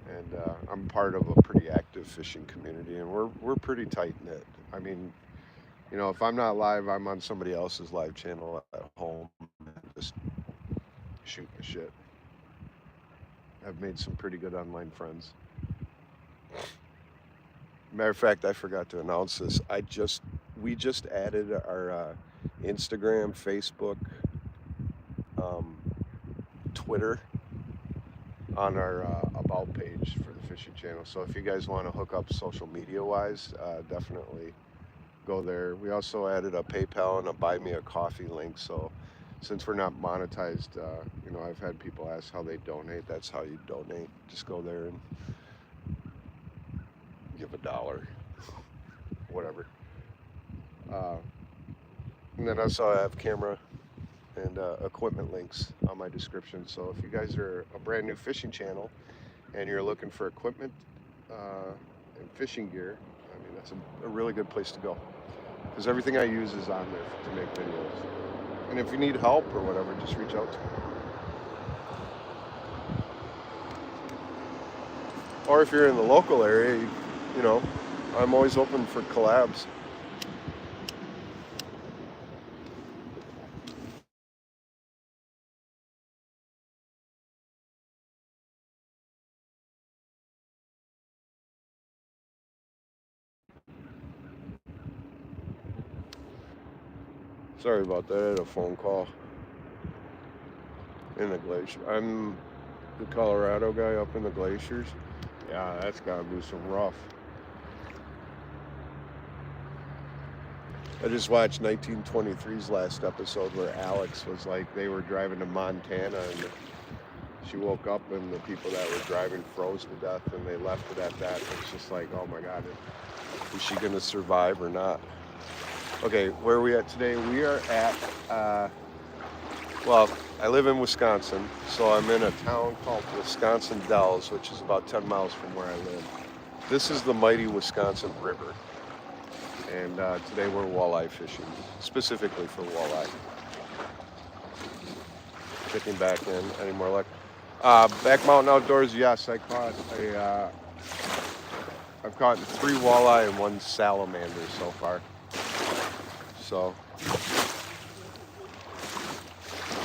And I'm part of a pretty active fishing community, and we're pretty tight knit. I mean, you know, if I'm not live, I'm on somebody else's live channel at home, just shooting the shit. I've made some pretty good online friends. Matter of fact, I forgot to announce this. We just added our Instagram, Facebook, Twitter on our about page for the fishing channel. So if you guys want to hook up social media wise, definitely go there. We also added a PayPal and a Buy Me a Coffee link. So since we're not monetized, you know, I've had people ask how they donate. That's how you donate. Just go there and give $1, whatever. And then also I have camera and equipment links on my description. So if you guys are a brand new fishing channel and you're looking for equipment and fishing gear, I mean, that's a really good place to go, because everything I use is on there to make videos. And if you need help or whatever, just reach out to me. Or if you're in the local area, you know, I'm always open for collabs. Sorry about that, I had a phone call in the glacier. I'm the Colorado guy up in the glaciers. Yeah, that's gotta be some rough. I just watched 1923's last episode where Alex was like, they were driving to Montana and she woke up and the people that were driving froze to death, and they left it at that. It's just like, oh my God, is she gonna survive or not? Okay, where are we at today? We are at, well, I live in Wisconsin, so I'm in a town called Wisconsin Dells, which is about 10 miles from where I live. This is the mighty Wisconsin River, and today we're walleye fishing, specifically for walleye. Checking back in. Any more luck? Back Mountain Outdoors, yes, I've caught 3 walleye and 1 salamander so far. So,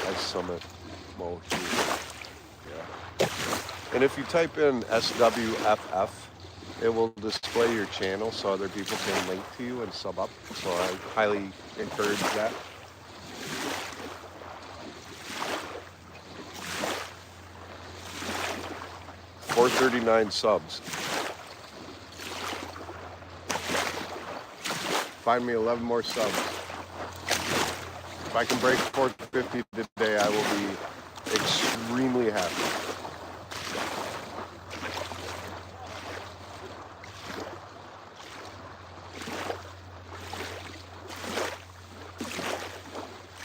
that's Summit Mo here. Yeah. And if you type in SWFF, it will display your channel so other people can link to you and sub up. So I highly encourage that. $439 subs. Find me 11 more subs. If I can break 450 today, I will be extremely happy.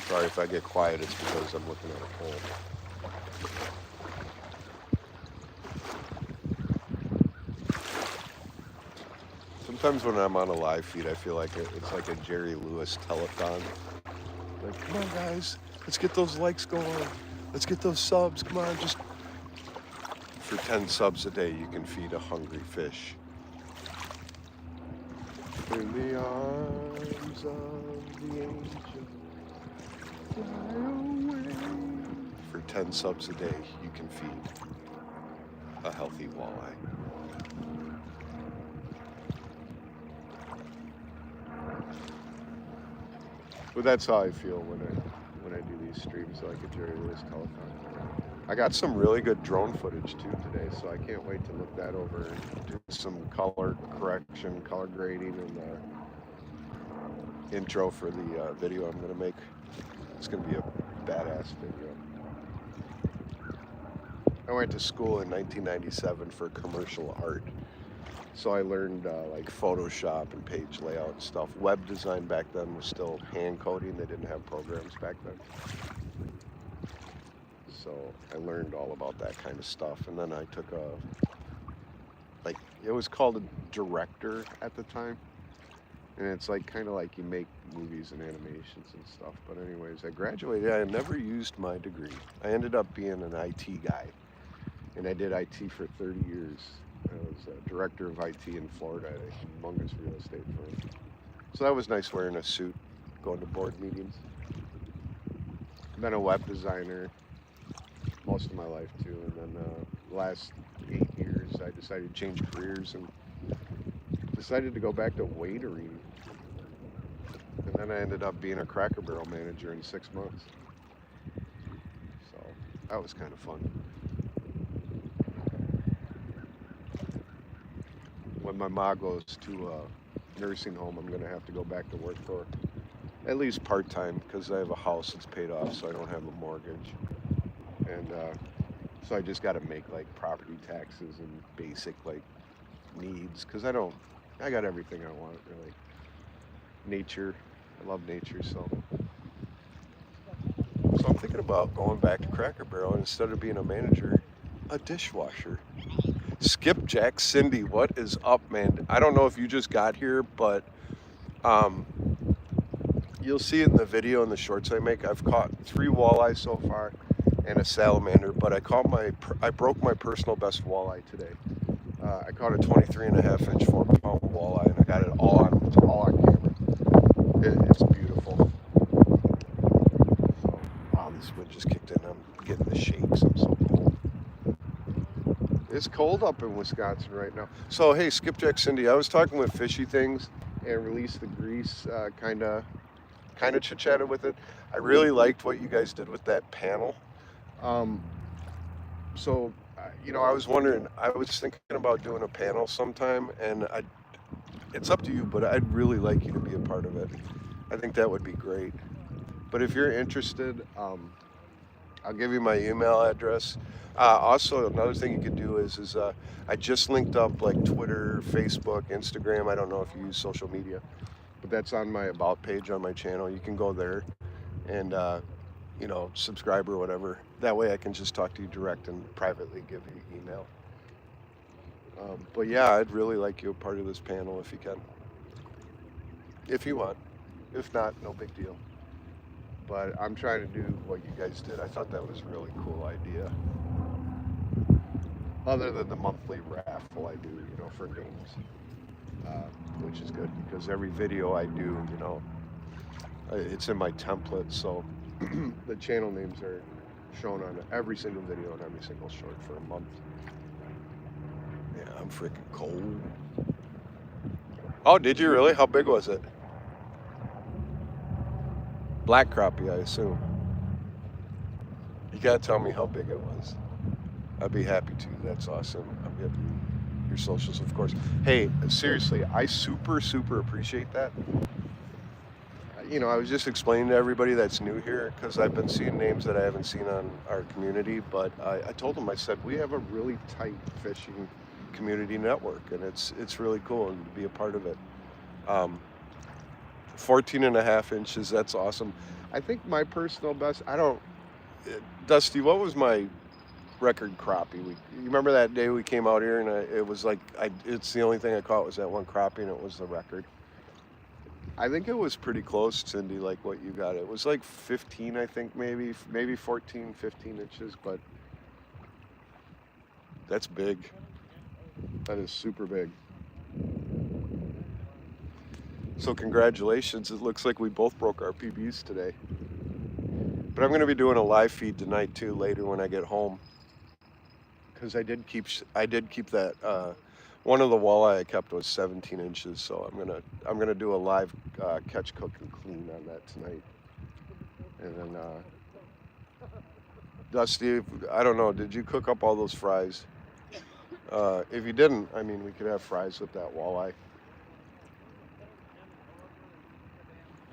Sorry if I get quiet, it's because I'm looking at a pole. Sometimes when I'm on a live feed, I feel like it's like a Jerry Lewis telethon. Like, come on guys, let's get those likes going. Let's get those subs, come on. Just for 10 subs a day, you can feed a hungry fish. In the arms of the angel, fly away. For 10 subs a day, you can feed a healthy walleye. But that's how I feel when I do these streams, like a Jerry Lewis telethon. I got some really good drone footage too today, so I can't wait to look that over and do some color correction, color grading, and intro for the video I'm gonna make. It's gonna be a badass video. I went to school in 1997 for commercial art. So I learned like Photoshop and page layout and stuff. Web design back then was still hand coding. They didn't have programs back then. So I learned all about that kind of stuff. And then I took it was called a director at the time. And it's like kind of like you make movies and animations and stuff. But anyways, I graduated. I never used my degree. I ended up being an IT guy. And I did IT for 30 years. I was a director of IT in Florida at a humongous real estate firm. So that was nice wearing a suit, going to board meetings. Been a web designer most of my life too. And then the last 8 years, I decided to change careers and decided to go back to waitering. And then I ended up being a Cracker Barrel manager in 6 months. So that was kind of fun. When my mom goes to a nursing home, I'm going to have to go back to work for at least part-time because I have a house that's paid off, so I don't have a mortgage. And so I just got to make like property taxes and basic like needs because I got everything I want really. Nature, I love nature, so I'm thinking about going back to Cracker Barrel and instead of being a manager, a dishwasher. Skipjack Cindy, what is up, man? I don't know if you just got here, but you'll see it in the video and the shorts I make. I've caught 3 walleye so far and a salamander, but I broke my personal best walleye today. I caught a 23.5-inch 4-pound walleye, and I got it all on camera. It's beautiful. So, wow, this wind just kicked in. I'm getting the shakes. I'm so cold. It's cold up in Wisconsin right now. So hey, Skipjack Cindy, I was talking with Fishy Things and Release the Grease, kind of chit-chatted with it. I really liked what you guys did with that panel. So I was wondering, I was thinking about doing a panel sometime, and it's up to you, but I'd really like you to be a part of it. I think that would be great. But if you're interested, I'll give you my email address. Also, another thing you could do is I just linked up like Twitter, Facebook, Instagram. I don't know if you use social media, but that's on my about page on my channel. You can go there and subscribe or whatever. That way, I can just talk to you direct and privately give you email. But yeah, I'd really like you a part of this panel if you can, if you want. If not, no big deal. But I'm trying to do what you guys did. I thought that was a really cool idea. Other than the monthly raffle I do, for names, which is good because every video I do, it's in my template, so the channel names are shown on every single video and every single short for a month. Yeah, I'm freaking cold. Oh, did you really? How big was it? Black crappie, I assume. You gotta tell me how big it was. I'd be happy to. That's awesome. I'm getting your socials, of course. Hey, seriously, I super appreciate that. I was just explaining to everybody that's new here because I've been seeing names that I haven't seen on our community, but I told them, I said, we have a really tight fishing community network, and it's really cool to be a part of it. 14.5 inches, that's awesome. I think my personal best, Dusty, what was my record crappie? You remember that day we came out here and it was like, it's the only thing I caught was that one crappie and it was the record. I think it was pretty close, Cindy, like what you got. It was like 15, I think, maybe 14, 15 inches, but that's big. That is super big. So congratulations. It looks like we both broke our PBs today. But I'm going to be doing a live feed tonight too, later when I get home. Because I did keep that one of the walleye I kept was 17 inches, so I'm gonna do a live catch, cook, and clean on that tonight. And then Dusty, I don't know, did you cook up all those fries? If you didn't, I mean, we could have fries with that walleye.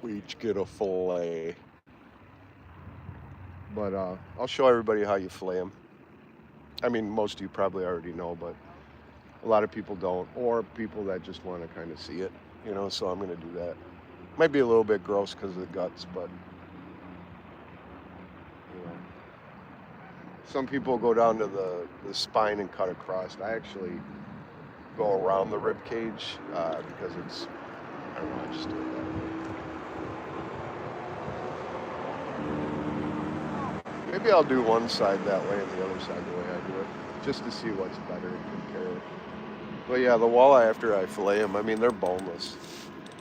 We each get a fillet. But I'll show everybody how you fillet them. I mean, most of you probably already know, but a lot of people don't, or people that just want to kind of see it, so I'm going to do that. Might be a little bit gross because of the guts, but, some people go down to the spine and cut across. I actually go around the rib cage because it's, I don't know, I just do it that way. Maybe I'll do one side that way and the other side the way I do it, just to see what's better and compare it. But yeah, the walleye, after I fillet them, I mean, they're boneless.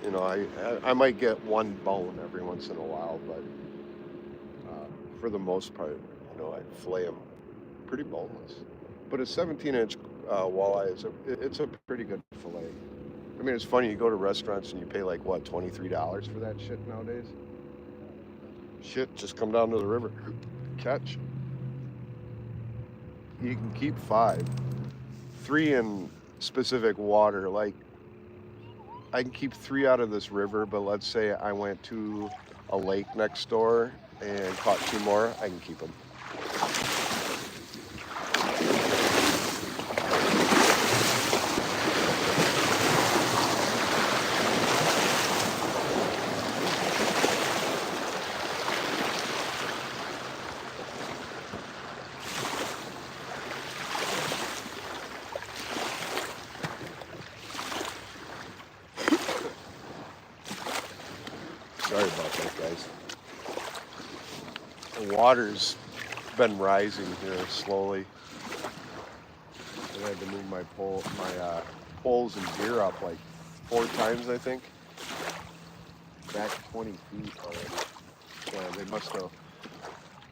I might get one bone every once in a while, but for the most part, I fillet them pretty boneless. But a 17-inch walleye it's a pretty good fillet. I mean, it's funny, you go to restaurants and you pay like, what, $23 for that shit nowadays? Shit, just come down to the river, catch. You can keep 5. 3 in specific water. Like, I can keep 3 out of this river, but let's say I went to a lake next door and caught 2 more, I can keep them. Sorry about that, guys. The water's been rising here slowly. I had to move my poles and gear up like 4 times, I think. Back 20 feet already. Yeah, they must have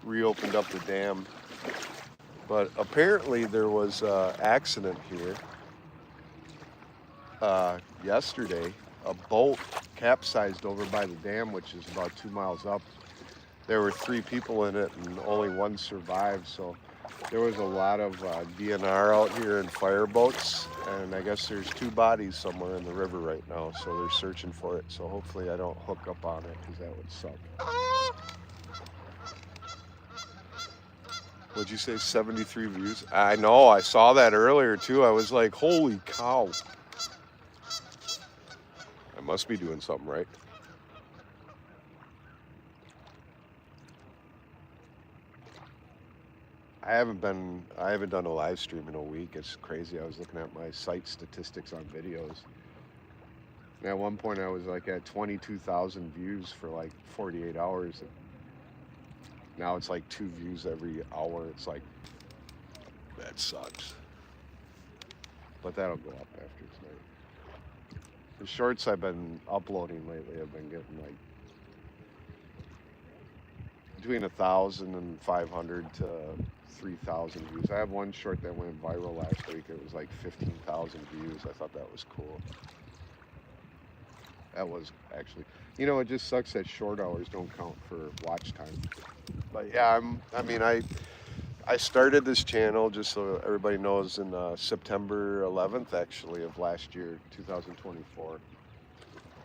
reopened up the dam. But apparently there was an accident here yesterday. A boat capsized over by the dam, which is about 2 miles up. There were 3 people in it and only 1 survived, so there was a lot of DNR out here in fireboats, and I guess there's 2 bodies somewhere in the river right now, so they're searching for it. So hopefully I don't hook up on it, because that would suck. What'd you say? 73 views? I know. I saw that earlier too. I was like, holy cow. I must be doing something right. I haven't done a live stream in a week. It's crazy. I was looking at my site statistics on videos. And at one point I was like at 22,000 views for like 48 hours. And now it's like 2 views every hour. It's like, that sucks. But that'll go up after tonight. The shorts I've been uploading lately have been getting like between 1,000 and 500 to 3,000 views. I have one short that went viral last week. It was like 15,000 views. I thought that was cool. That was actually, you know, it just sucks that short hours don't count for watch time. But yeah, I started this channel, just so everybody knows, in September 11th actually of last year, 2024.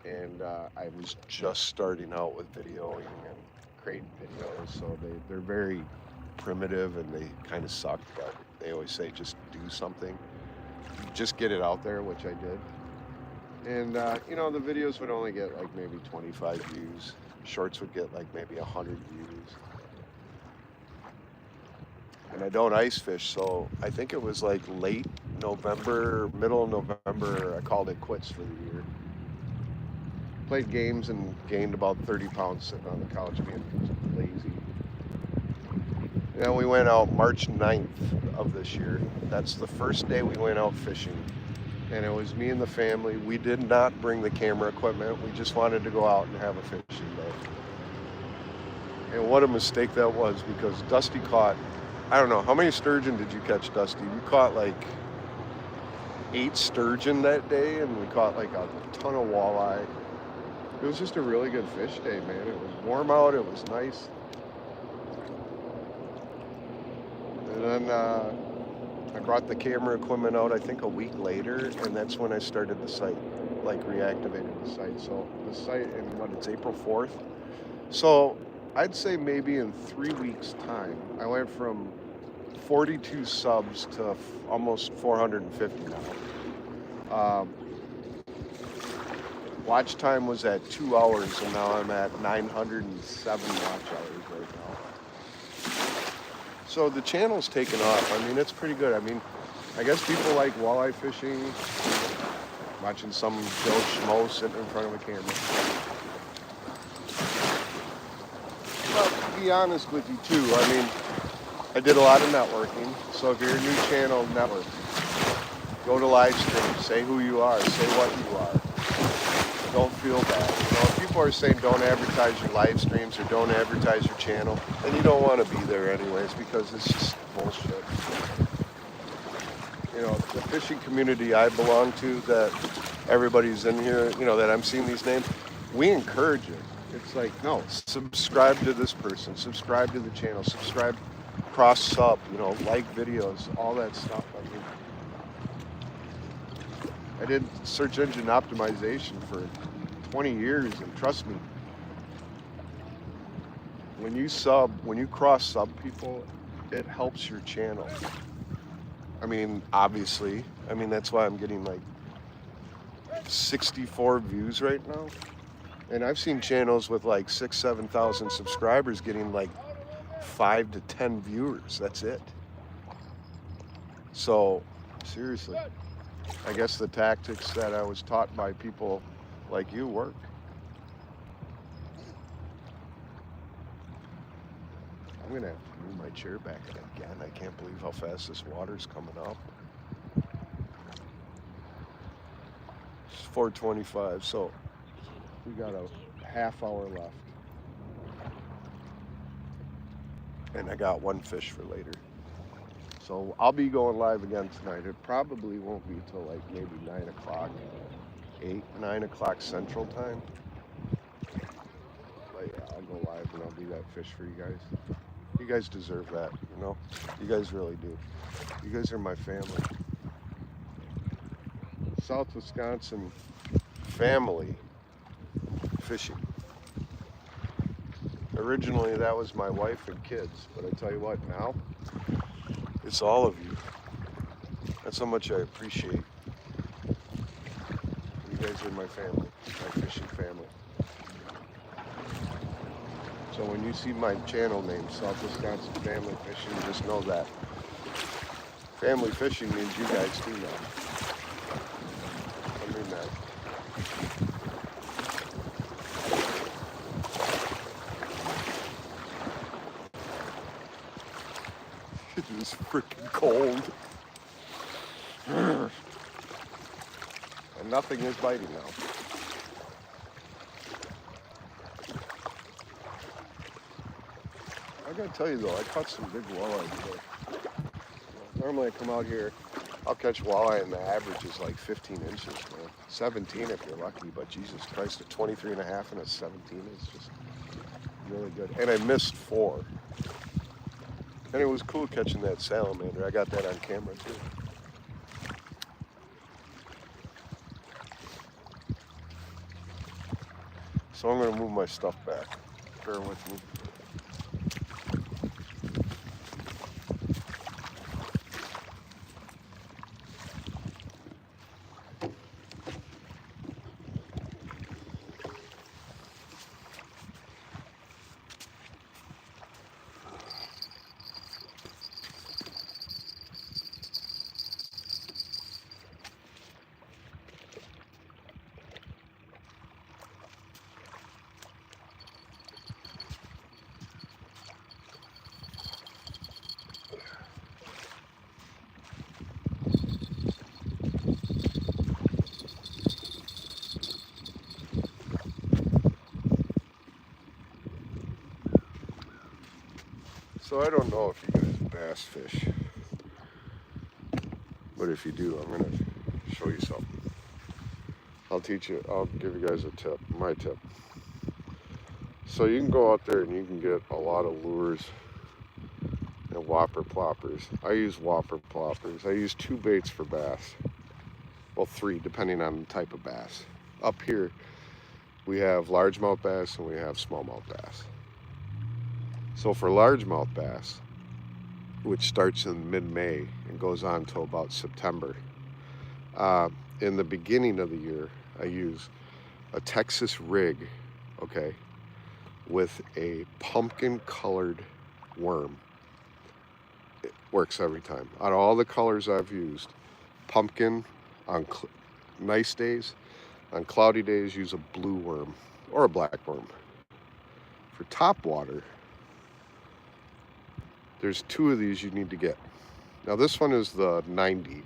And I was just starting out with videoing and creating videos, so they're very primitive and they kind of suck, but they always say just do something, just get it out there, which I did. And you know, the videos would only get like maybe 25 views. Shorts would get like maybe 100 views. And I don't ice fish, so I think it was like late November, middle of November, I called it quits for the year. Played games and gained about 30 pounds sitting on the couch being lazy. And then we went out March 9th of this year. That's the first day we went out fishing. And it was me and the family. We did not bring the camera equipment. We just wanted to go out and have a fishing day. And what a mistake that was, because Dusty caught, I don't know, how many sturgeon did you catch, Dusty? You caught like 8 sturgeon that day, and we caught like a ton of walleye. It was just a really good fish day, man. It was warm out, it was nice. And then I brought the camera equipment out, I think a week later, and that's when I started the site, like reactivated the site. So the site, in what, it's April 4th? So I'd say maybe in 3 weeks' time, I went from 42 subs to almost 450 now. Watch time was at 2 hours, and now I'm at 907 watch hours right now. So the channel's taken off. I mean, it's pretty good. I mean, I guess people like walleye fishing, watching some Joe Schmo sitting in front of a camera. But to be honest with you too, I mean, I did a lot of networking. So if you're a new channel, network. Go to live stream, say who you are, say what you are. Don't feel bad. You know, if people are saying don't advertise your live streams or don't advertise your channel, then you don't want to be there anyways, because it's just bullshit. You know, the fishing community I belong to, that everybody's in here, you know, that I'm seeing these names, we encourage it. It's like, no, subscribe to this person, subscribe to the channel, subscribe, cross sub, you know, like videos, all that stuff. I mean, I did search engine optimization for 20 years, and trust me, when you cross sub people, it helps your channel. I mean, obviously, I mean, that's why I'm getting like 64 views right now. And I've seen channels with like 6,000, 7,000 subscribers getting like 5 to 10 viewers. That's it. So, seriously, I guess the tactics that I was taught by people like you work. I'm gonna have to move my chair back again. I can't believe how fast this water's coming up. It's 4:25, so we got a half hour left. And I got one fish for later. So I'll be going live again tonight. It probably won't be till like maybe 9 o'clock, 9 o'clock Central Time. But yeah, I'll go live and I'll do that fish for you guys. You guys deserve that, you know? You guys really do. You guys are my family. South Wisconsin family fishing. I Originally, that was my wife and kids, but I tell you what, now it's all of you. That's how much I appreciate. You guys are my family, my fishing family. So when you see my channel name, South Wisconsin Family Fishing, just know that family fishing means you guys too now. I mean that. It is freaking cold. And nothing is biting now. I gotta tell you though, I caught some big walleye today. Normally I come out here, I'll catch walleye and the average is like 15 inches, man. 17 if you're lucky, but Jesus Christ, a 23 and a half and a 17 is just really good. And I missed 4. And it was cool catching that salamander. I got that on camera too. So I'm gonna move my stuff back. Bear with me. So I don't know if you guys bass fish, but if you do, I'm gonna show you something. I'll teach you, I'll give you guys a tip, my tip. So you can go out there and you can get a lot of lures and whopper ploppers. I use whopper ploppers. I use 2 baits for bass. Well, 3 depending on the type of bass. Up here we have largemouth bass and we have smallmouth bass. So for largemouth bass, which starts in mid-May and goes on till about September, in the beginning of the year, I use a Texas rig, okay, with a pumpkin-colored worm. It works every time. Out of all the colors I've used, pumpkin on nice days, on cloudy days, use a blue worm or a black worm. For topwater, there's 2 of these you need to get. Now this one is the 90.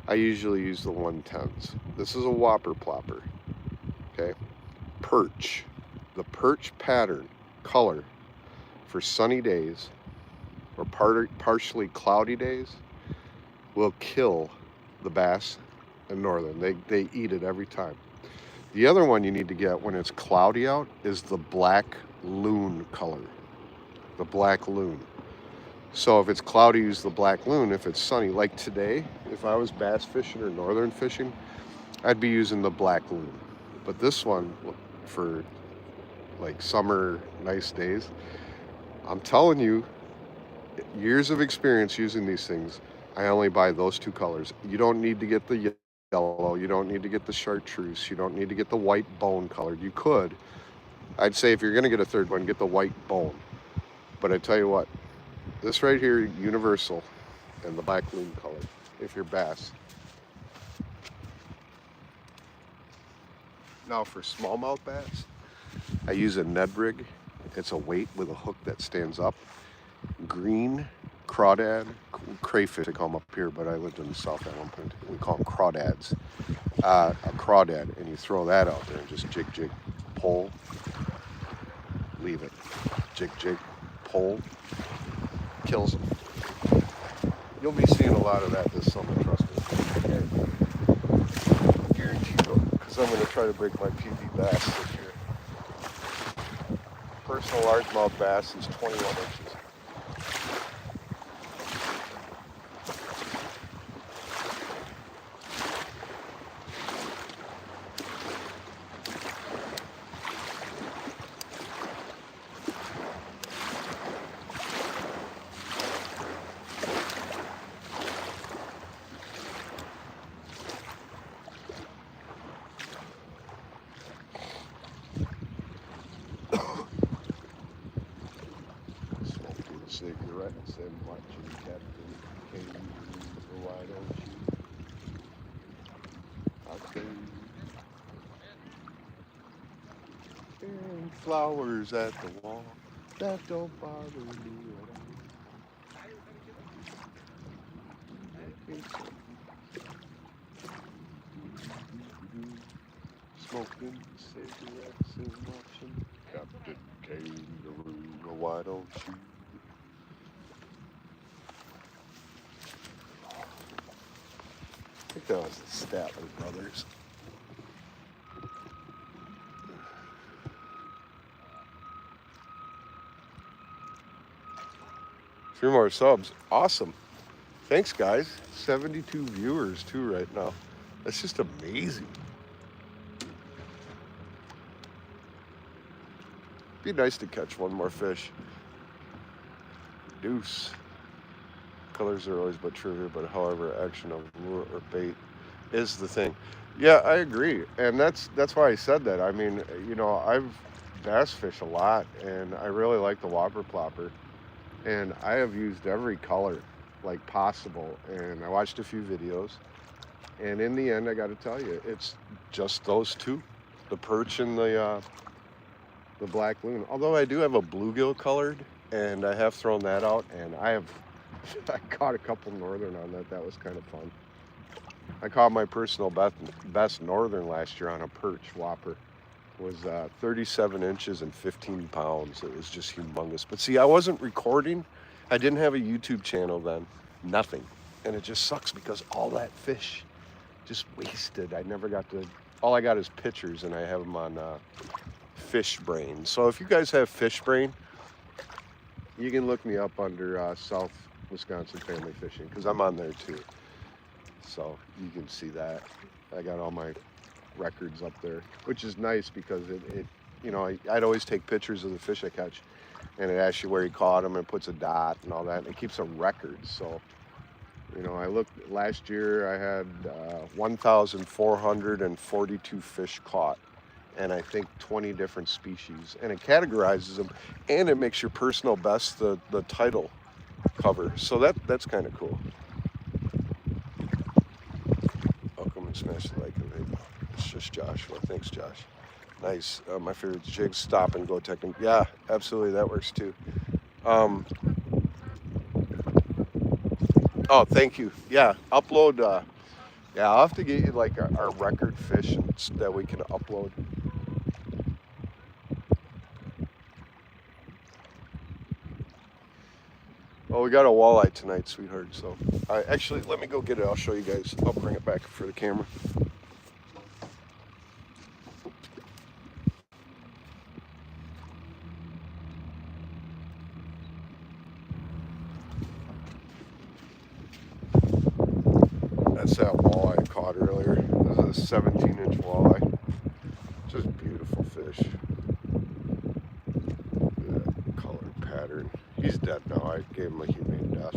I usually use the 110s. This is a whopper plopper, okay? Perch. The perch pattern, color, for sunny days or partially cloudy days will kill the bass in northern. They eat it every time. The other one you need to get when it's cloudy out is the black loon color. The black loon. So if it's cloudy, use the black loon. If it's sunny, like today, if I was bass fishing or northern fishing, I'd be using the black loon. But this one, for like summer, nice days, I'm telling you, years of experience using these things, I only buy those 2 colors. You don't need to get the yellow, you don't need to get the chartreuse, you don't need to get the white bone colored. You could. I'd say if you're gonna get a 3rd one, get the white bone. But I tell you what, this right here, universal, and the black loon color, if you're bass. Now for smallmouth bass, I use a Ned rig. It's a weight with a hook that stands up. Green crawdad, crayfish, they call them up here, but I lived in the south at one point. We call them crawdads. A crawdad, and you throw that out there and just jig, jig, pull, leave it. Jig, jig, pull. Kills them. You'll be seeing a lot of that this summer, trust me. I guarantee you, because I'm going to try to break my PB bass this year. Personal largemouth bass is 21 inches. cigarettes and watching Captain Kangaroo. Why don't you? I'll say. And flowers at the wall. That don't bother me at all. Smoking cigarettes and watching Captain Kangaroo. Why don't you? I think that was the Statler brothers. 3 more subs. Awesome. Thanks, guys. 72 viewers, too, right now. That's just amazing. Be nice to catch one more fish. Deuce. Colors are always but trivia, but however, action of lure or bait is the thing. Yeah, I agree. And that's why I said that. I mean, you know, I've bass fished a lot, and I really like the whopper plopper. And I have used every color like possible, and I watched a few videos, and in the end I got to tell you, it's just those two, the perch and the black loon. Although I do have a bluegill colored, and I have thrown that out, and I caught a couple northern on that. That was kind of fun. I caught my personal best northern last year on a perch whopper. It was 37 inches and 15 pounds. It was just humongous. But see, I wasn't recording. I didn't have a YouTube channel then. Nothing. And it just sucks because all that fish just wasted. I never got to, all I got is pictures, and I have them on Fish Brain. So if you guys have Fish Brain, you can look me up under South Wisconsin Family Fishing, because I'm on there too. So you can see that. I got all my records up there, which is nice because it you know, I'd always take pictures of the fish I catch, and it asks you where you caught them and puts a dot and all that, and it keeps a record. So, you know, I looked last year, I had 1,442 fish caught, and I think 20 different species, and it categorizes them, and it makes your personal best the title cover. So that's kind of cool. Welcome and smash the like and video. It's just Joshua. Thanks, Josh. Nice. My favorite jigs, stop and go technique. Yeah, absolutely. That works too. Oh, thank you. Yeah, upload. Yeah, I'll have to get you like our record fish that we can upload. Well, we got a walleye tonight, sweetheart. So, actually, let me go get it. I'll show you guys. I'll bring it back for the camera. That's that walleye I caught earlier. This is a 17-inch walleye. Just beautiful fish. Look at that color pattern. He's dead now. I gave him a humane death.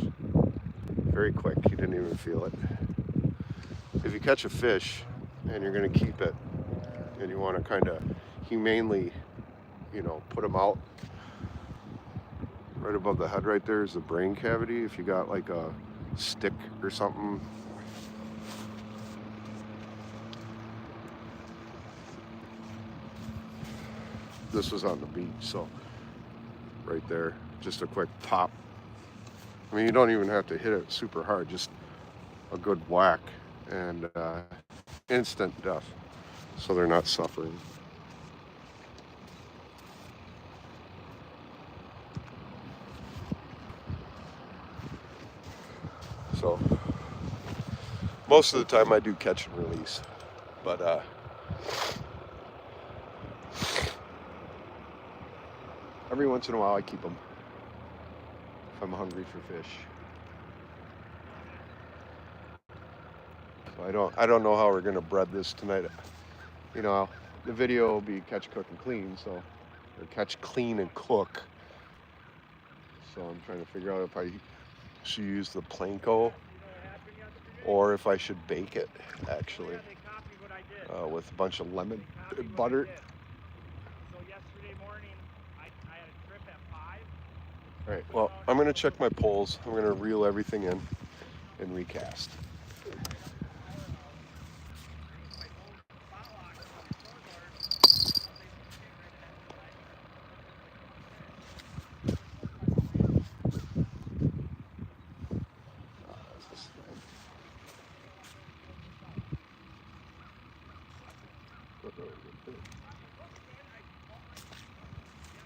Very quick. He didn't even feel it. If you catch a fish and you're going to keep it, and you want to kind of humanely, you know, put him out, right above the head right there is the brain cavity. If you got like a stick or something, this was on the beach, so right there, just a quick pop. I mean, you don't even have to hit it super hard, just a good whack, and instant death, so they're not suffering. So most of the time I do catch and release, but every once in a while I keep them if I'm hungry for fish. So I don't know how we're gonna bread this tonight. You know, the video will be catch, cook, and clean. So, or catch, clean, and cook. So I'm trying to figure out if I should use the Planko or if I should bake it actually with a bunch of lemon butter. So yesterday morning, I had a trip at 5, All right, well, I'm going to check my poles. I'm going to reel everything in and recast.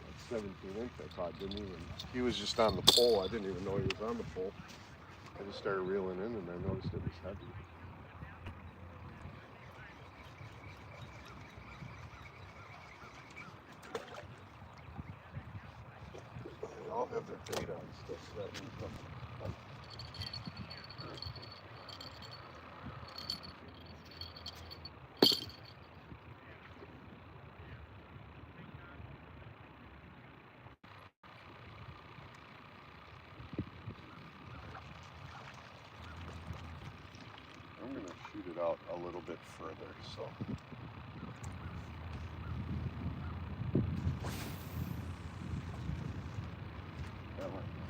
That's 17-inch I caught, didn't even. He was just on the pole. I didn't even know he was on the pole. I just started reeling in and I noticed it was heavy. They all have their data on stuff, so that means something. I'm going to shoot it out a little bit further, so. That might be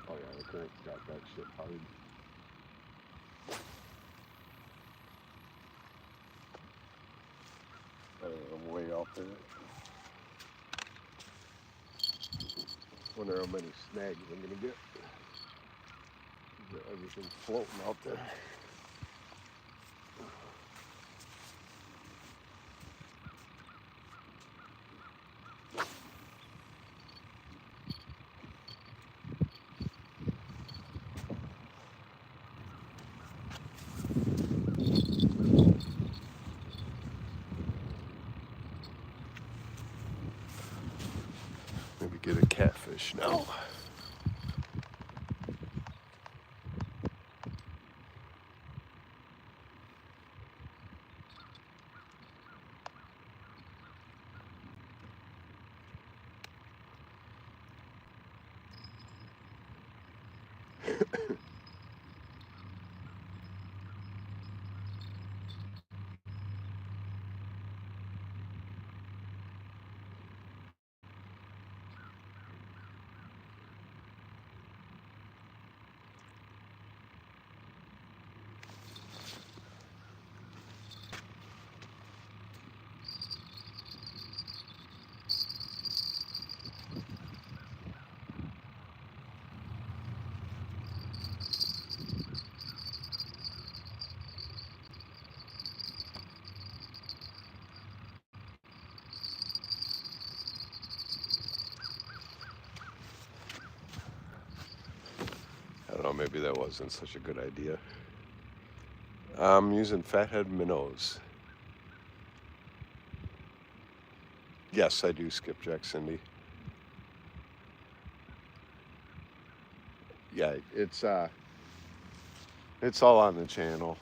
Oh yeah, the current's got that shit hard. I'm way out there. Wonder how many snags I'm gonna get. Everything's floating out there. Maybe get a catfish now. I don't know, maybe that wasn't such a good idea. I'm using fathead minnows. Yes, I do skipjack, Cindy. Yeah, it's all on the channel.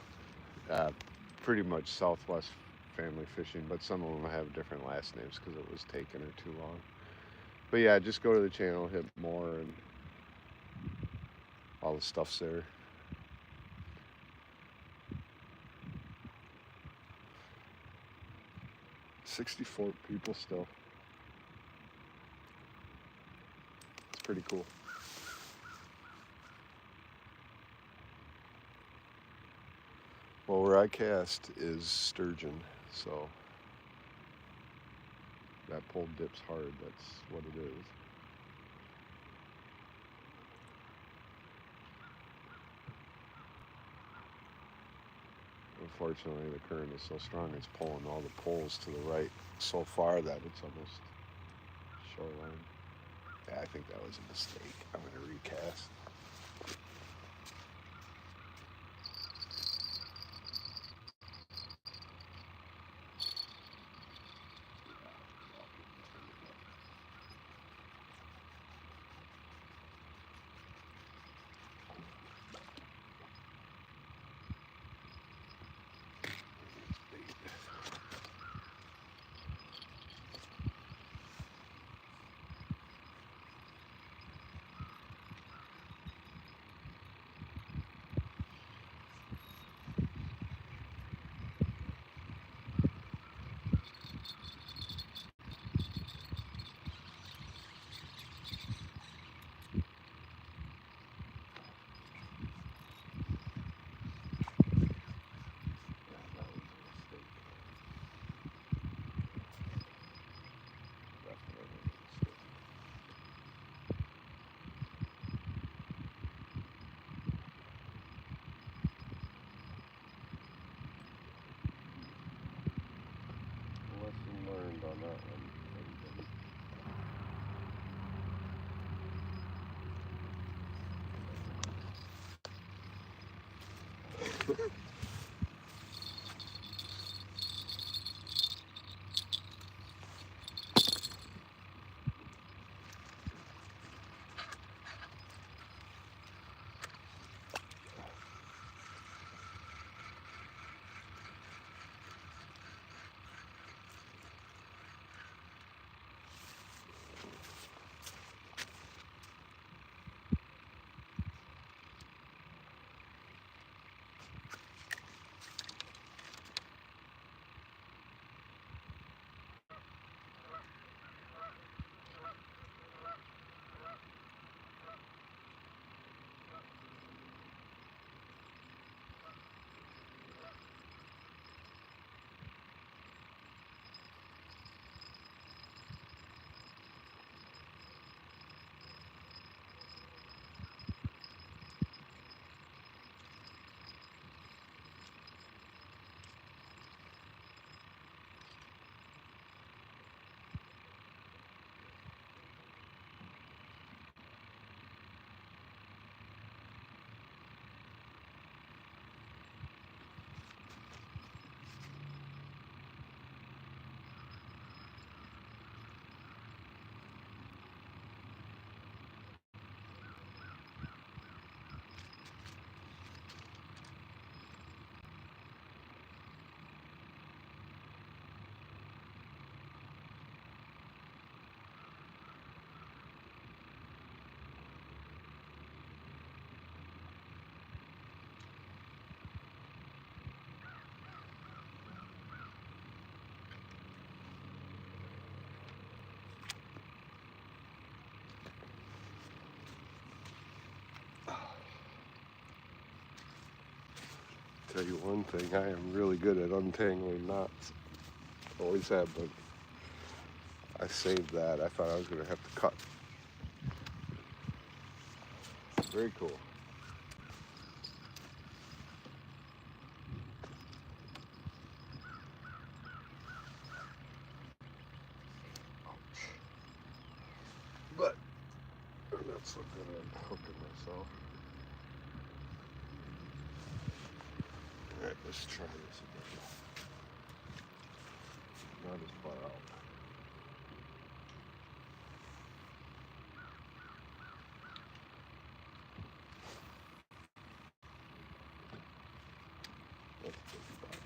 Pretty much Southwest Family Fishing, but some of them have different last names because it was taken or too long. But yeah, just go to the channel, hit more, and all the stuff's there. $64 people still. It's pretty cool. Well, where I cast is sturgeon, so that pole dips hard. That's what it is. Unfortunately, the current is so strong, it's pulling all the poles to the right so far that it's almost shoreline. Yeah, I think that was a mistake. I'm going to recast. Tell you one thing, I am really good at untangling knots. Always have been. I saved that. I thought I was going to have to cut. Very cool. But I'm not so good at hooking myself. Alright, let's try this again. Not as far out. Let's take it back.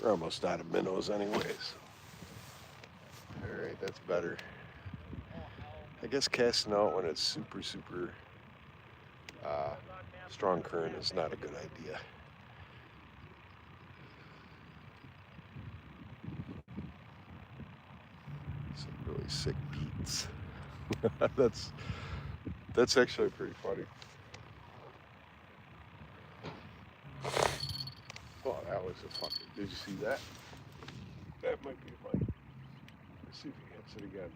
We're almost out of minnows anyways. Alright, that's better. I guess casting out when it's super strong current is not a good idea. Some really sick beats. That's actually pretty funny. Oh, that was a fucking. Did you see that? That might be a bite. Let's see if he hits it again.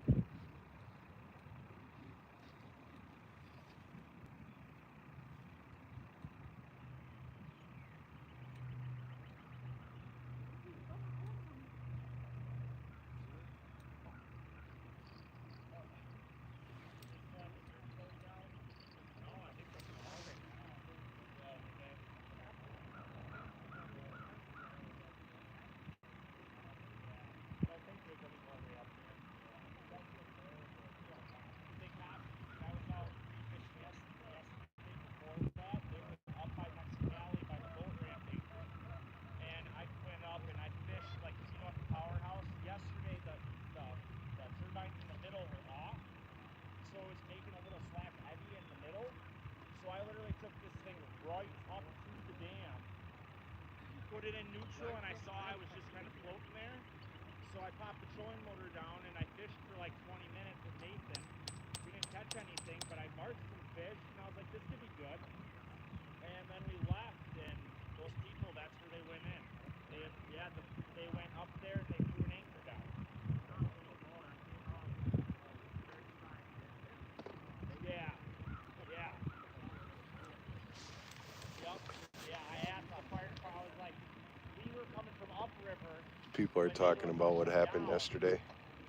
put it in neutral and I saw I was just kind of floating there. So I popped the trolling motor down and I fished for like 20 minutes with Nathan. We didn't catch anything, but I marked some fish and I was like, this could be good. And then we left, and those people, that's where they went in. They went up there and they threw an anchor down. Yeah. Yep. Yeah, I asked the fire department, I was like, we were coming from upriver. People are talking about what happened yesterday.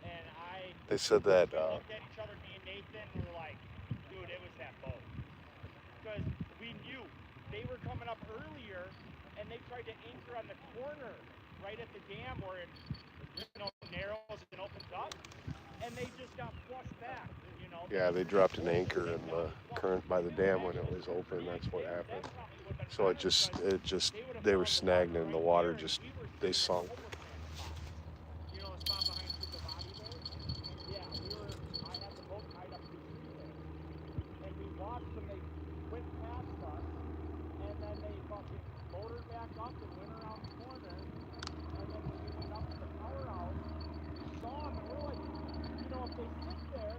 And They said that we looked at each other, me and Nathan, and we were like, dude, it was that boat. Because we knew they were coming up earlier, and they tried to anchor on the corner right at the dam where it narrows and opens up, and they just got flushed back. yeah, they dropped an anchor in the current by the dam when it was open. That's what happened. So it just they were snagged in the water. Just they sunk. You know, the spot behind the body there? Yeah, I had the boat tied up to the there. And we watched them, they went past us, and then they fucking motored back up and went around the corner. And then when we went up to the powerhouse, we saw them, and we're like, if they sit there,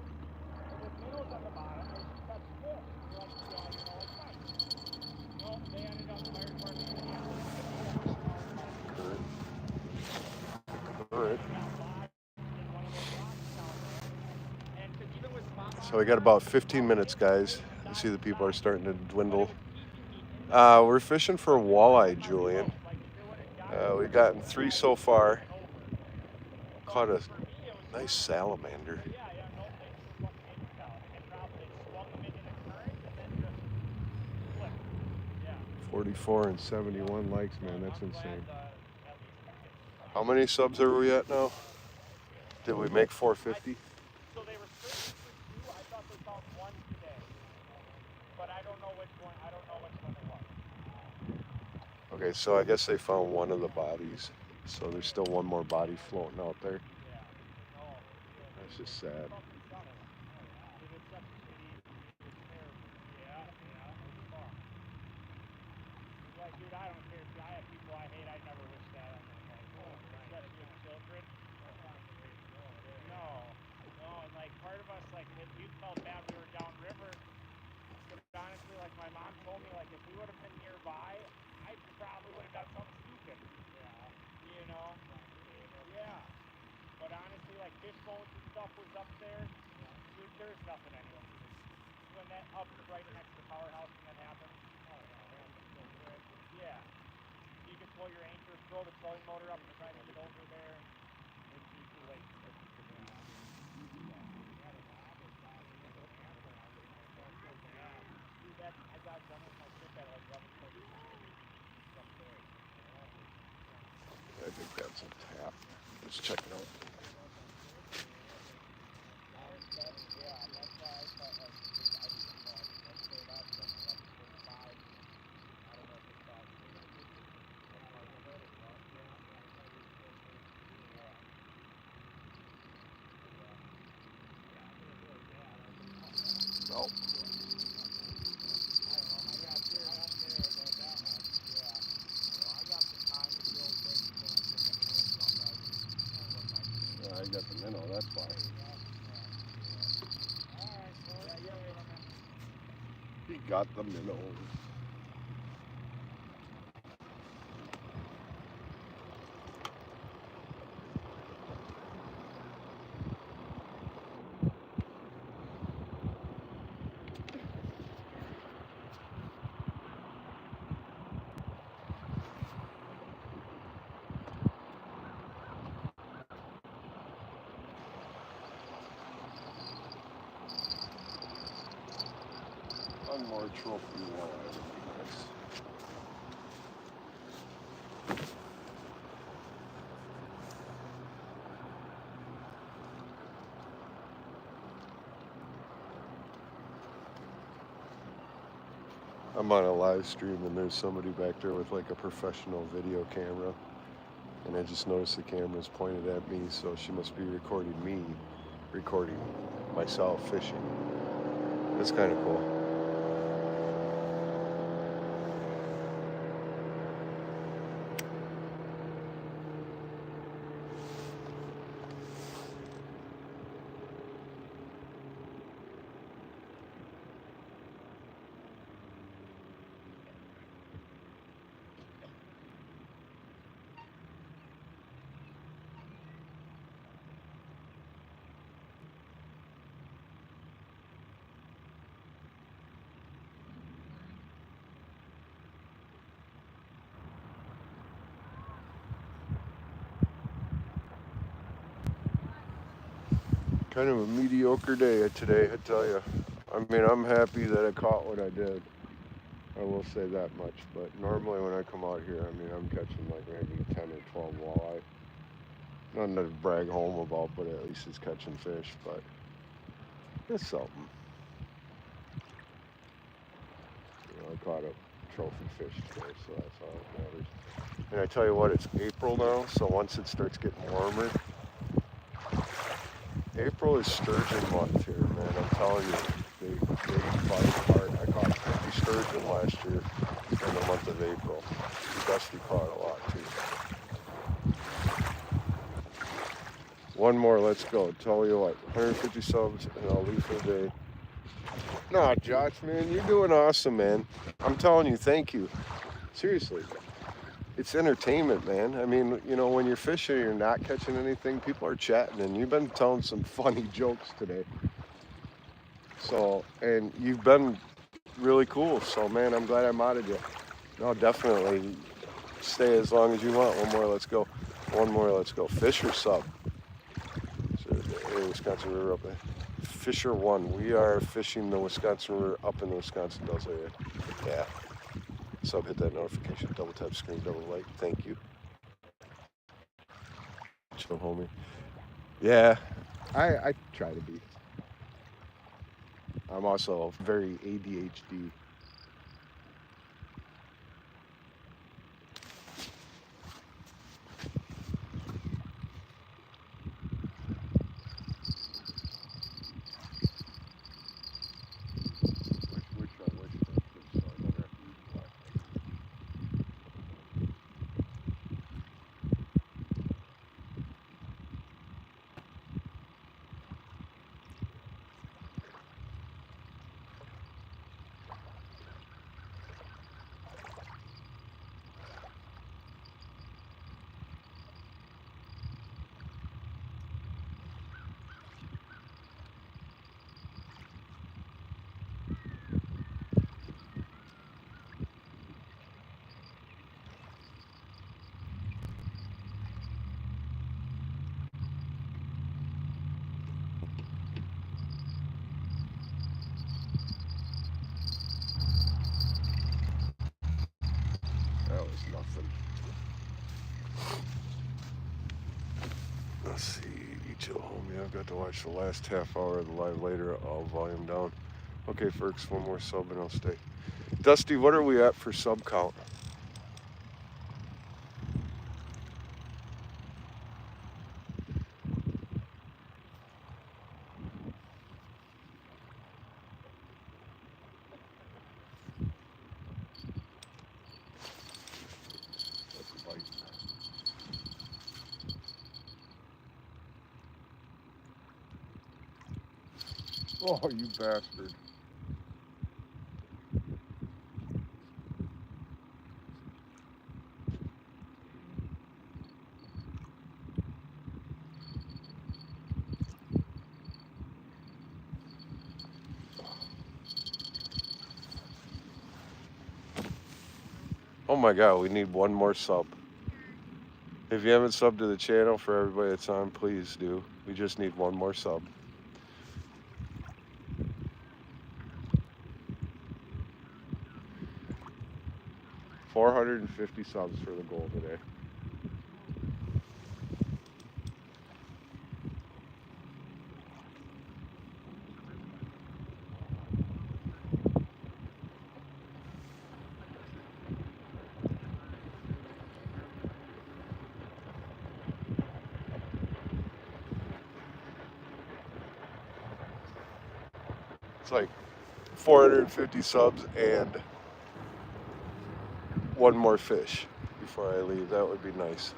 and with minnows on the bottom, they should catch fish. We're like, it's fine. No, they ended up fire department. Current. So we got about 15 minutes, guys. You see the people are starting to dwindle. We're fishing for walleye, Julian. We've gotten 3 so far. Caught a nice salamander. 44 and 71 likes, man. That's insane. How many subs are we at now? Did we make 450? So they were searching for 2. I thought they found 1 today. But I don't know which one. I don't know which one it was. Okay, so I guess they found one of the bodies. So there's still one more body floating out there. That's just sad. Dude, I don't care. I have people I hate. I never wish that on them. Like, good children. No, and like part of us, like, we felt bad we were downriver. But honestly, like my mom told me, like if we would have been nearby, I probably would have done something stupid. Yeah. But honestly, like fish bones and stuff was up there. Dude, there's nothing anywhere. When that up right next to the powerhouse when that happened. Yeah. You can pull your anchor, throw the trolling motor up and try to get over there. It's too late. I got done with my trip at like 11:30. I think that's a tap. Let's check it out. No. I got the minnow, that's why. He got the minnow. One more trophy walleye would be nice. I'm on a live stream and there's somebody back there with like a professional video camera, and I just noticed the camera's pointed at me, so she must be recording me, recording myself fishing. That's kind of cool. Kind of a mediocre day today, I tell you. I mean, I'm happy that I caught what I did. I will say that much. But normally when I come out here, I mean, I'm catching like maybe 10 or 12 walleye. Nothing to brag home about, but at least it's catching fish. But it's something. You know, I caught a trophy fish today, so that's all that matters. And I tell you what, it's April now, so once it starts getting warmer, April is sturgeon month here, man. I'm telling you, they fly apart. I caught 50 sturgeon last year in the month of April. Dusty caught a lot too. One more, let's go. Tell you what, 150 subs and I'll leave for the day. Nah, Josh, man, you're doing awesome, man. I'm telling you, thank you. Seriously. It's entertainment, man. I mean, you know, when you're fishing, you're not catching anything, people are chatting, and you've been telling some funny jokes today. So, and you've been really cool. So, man, I'm glad I modded you. No, definitely stay as long as you want. One more, let's go. One more, let's go. Fisher sub. So, hey, Wisconsin River up there. Fisher 1. We are fishing the Wisconsin River up in the Wisconsin Dells area. Yeah. Sub, hit that notification, double tap screen, double like, thank you. Chill, homie. Yeah, I try to be. I'm also very ADHD. Which one? So I never have to eat black. That was nothing. Let's see, you chill, homie. I've got to watch the last half hour of the live later. I'll volume down. Okay, Ferks, one more sub and I'll stay. Dusty, what are we at for sub count? Oh, you bastard. Oh my god, we need one more sub. If you haven't subbed to the channel, for everybody that's on, please do. We just need one more sub. $450 subs for the goal today. It's like 450 subs and one more fish before I leave. That would be nice.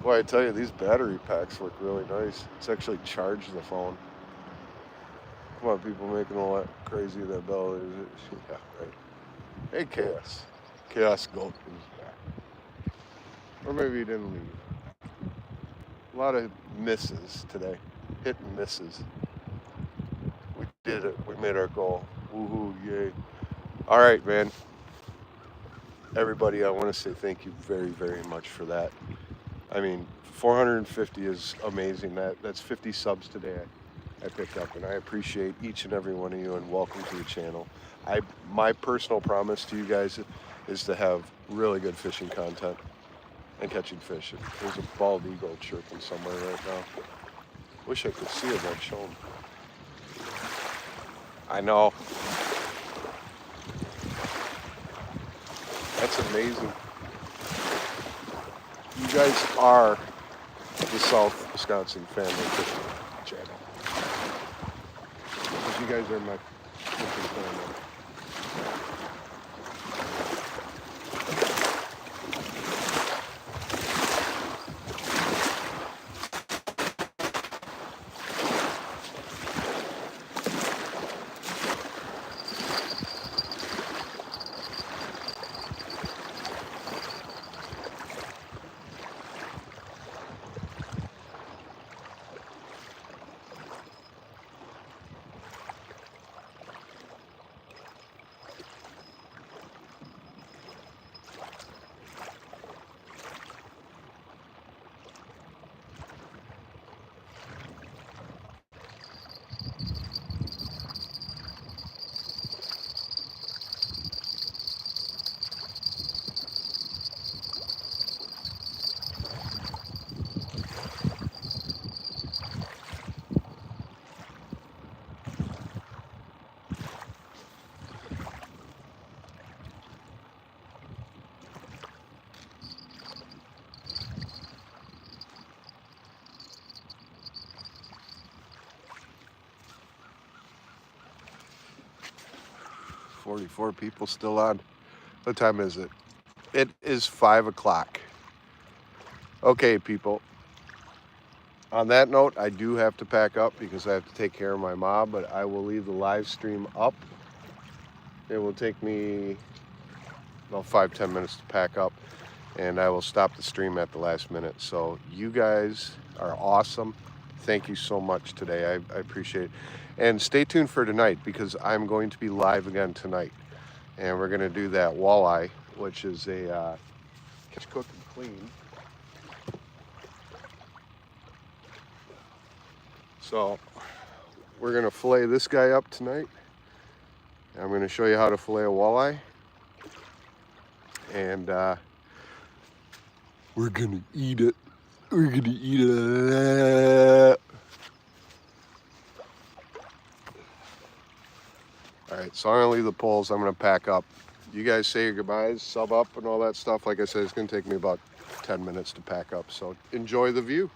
Boy, I tell you, these battery packs look really nice. It's actually charged the phone. Come on, people making a lot crazy of that bell. Is it? Yeah, right. Hey, Chaos. Chaos Goat is back. Or maybe he didn't leave. A lot of misses today. Hit and misses. We did it. We made our goal. Woohoo, yay. All right, man. Everybody, I want to say thank you very, very much for that. I mean, 450 is amazing. That's 50 subs today I picked up, and I appreciate each and every one of you, and welcome to the channel. My personal promise to you guys is to have really good fishing content and catching fish. There's a bald eagle chirping somewhere right now. Wish I could see him. I'd show him. I know. That's amazing. You guys are the South Wisconsin Family Fishing Channel. Because you guys are my fishing family. $44 people still on. What time is it? It is 5 o'clock. Okay, people. On that note, I do have to pack up because I have to take care of my mom, but I will leave the live stream up. It will take me about 5-10 minutes to pack up, and I will stop the stream at the last minute. So you guys are awesome. Thank you so much today. I appreciate it. And stay tuned for tonight because I'm going to be live again tonight. And we're going to do that walleye, which is a catch, cook, and clean. So we're going to fillet this guy up tonight. I'm going to show you how to fillet a walleye. And we're going to eat it. We're going to eat it. All right, so I'm going to leave the poles. I'm going to pack up. You guys say your goodbyes, sub up, and all that stuff. Like I said, it's going to take me about 10 minutes to pack up. So enjoy the view.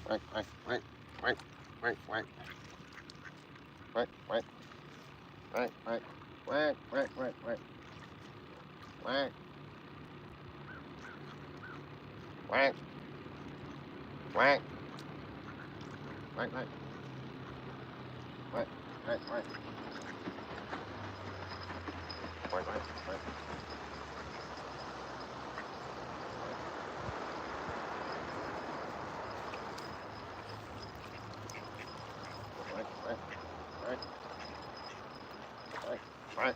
Quack, quack, quack, quack, quack, quack. Quack, quack. Quack, quack, quack, quack, quack, quack. Quack. Quack. Quack. Quack, quack. Quack, quack, quack. Quack, quack, quack. Quack, quack, quack. Quack, quack.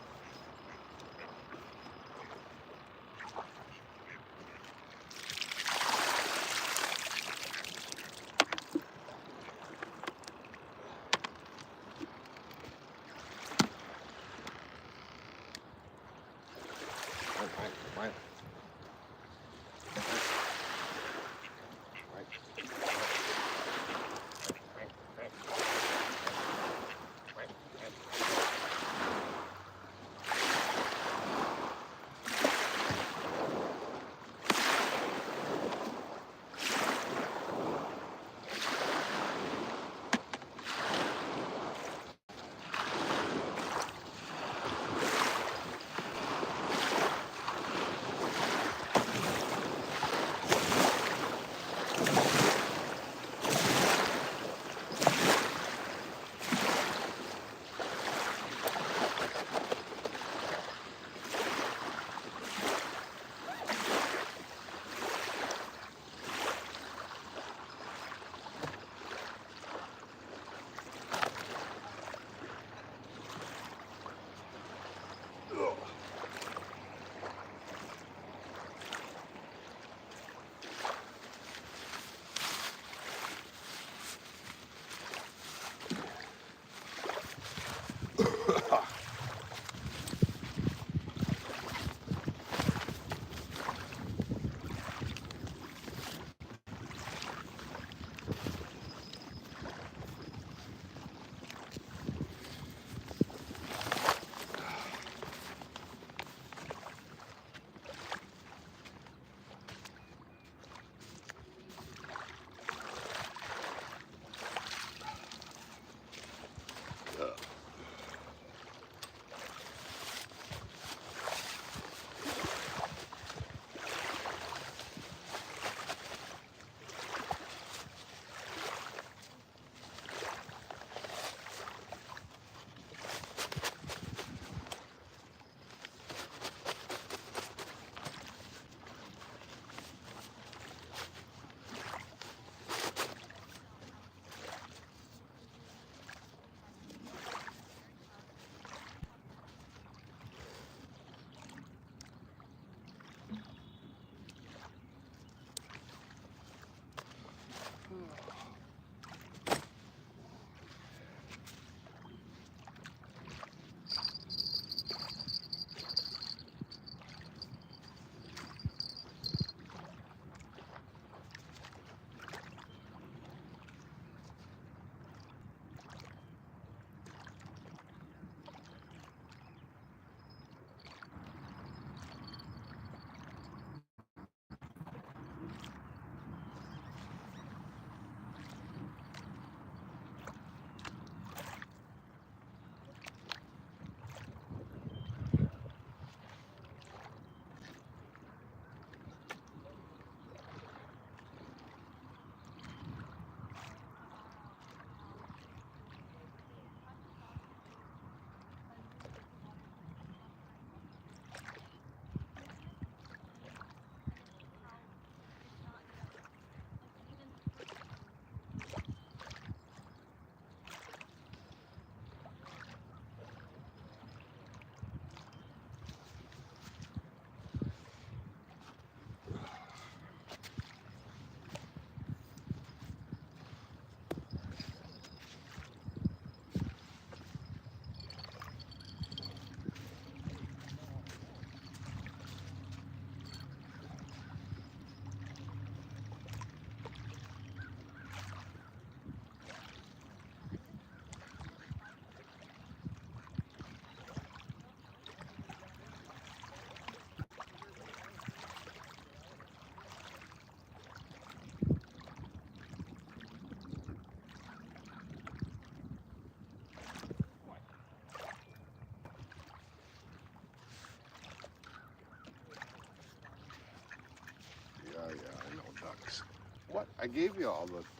I gave you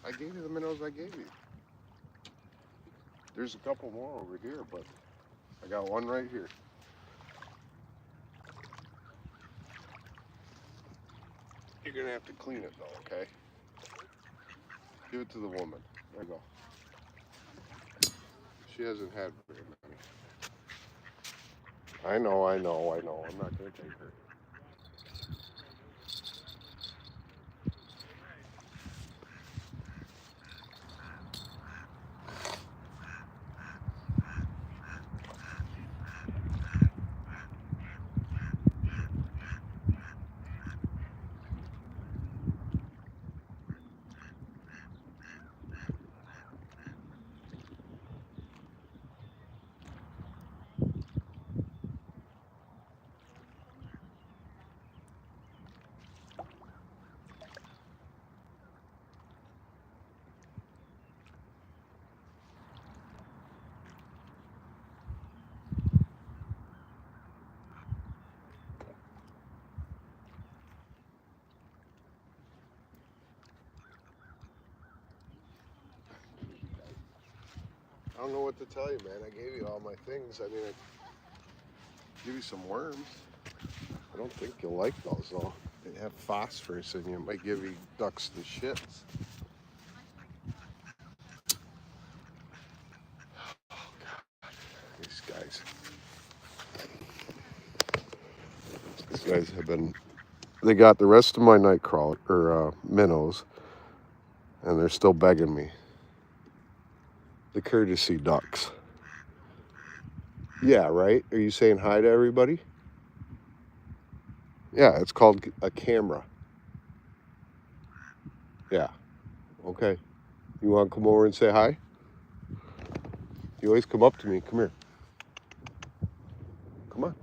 the minnows I gave you. There's a couple more over here, but I got one right here. You're gonna have to clean it though, okay? Give it to the woman. There you go. She hasn't had very many. I know. I'm not gonna take her. I don't know what to tell you, man. I gave you all my things. I mean, I give you some worms. I don't think you'll like those, though. They have phosphorus in you. It might give you ducks the shits. Oh, God. These guys have been... They got the rest of my night crawler, or minnows, and they're still begging me. The courtesy ducks. Yeah, right? Are you saying hi to everybody? Yeah, it's called a camera. Yeah. Okay. You want to come over and say hi? You always come up to me. Come here. Come on.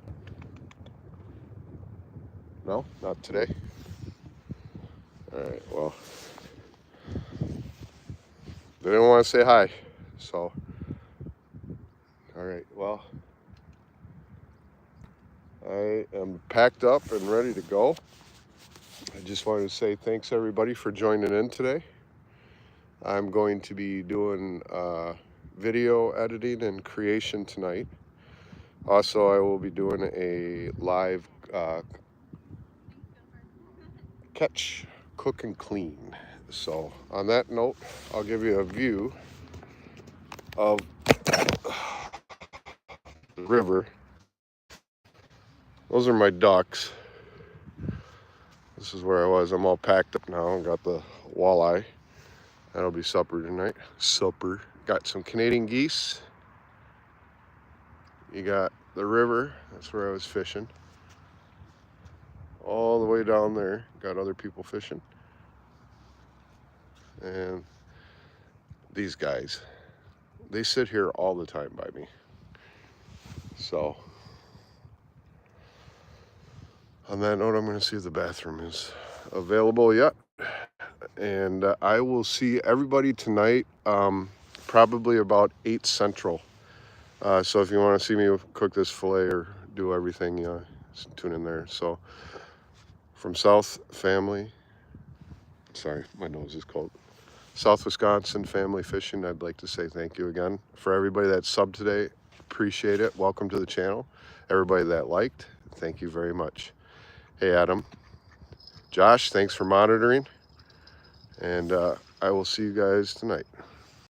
No? Not today? All right, well. They didn't want to say hi, so. All right, well. I am packed up and ready to go. I just wanted to say thanks everybody for joining in today. I'm going to be doing video editing and creation tonight. Also, I will be doing a live catch, cook, and clean. So on that note, I'll give you a view of the river. Those are my ducks. This is where I was. I'm all packed up now. Got the walleye. That'll be supper tonight. Supper. Got some Canadian geese. You got the river. That's where I was fishing. All the way down there. Got other people fishing. And these guys. They sit here all the time by me. So, on that note, I'm going to see if the bathroom is available yet. And I will see everybody tonight, probably about 8 Central. So if you want to see me cook this filet or do everything, tune in there. So from South Family, sorry, my nose is cold. South Wisconsin Family Fishing, I'd like to say thank you again. For everybody that subbed today, appreciate it. Welcome to the channel. Everybody that liked, thank you very much. Hey, Adam. Josh, thanks for monitoring. And I will see you guys tonight.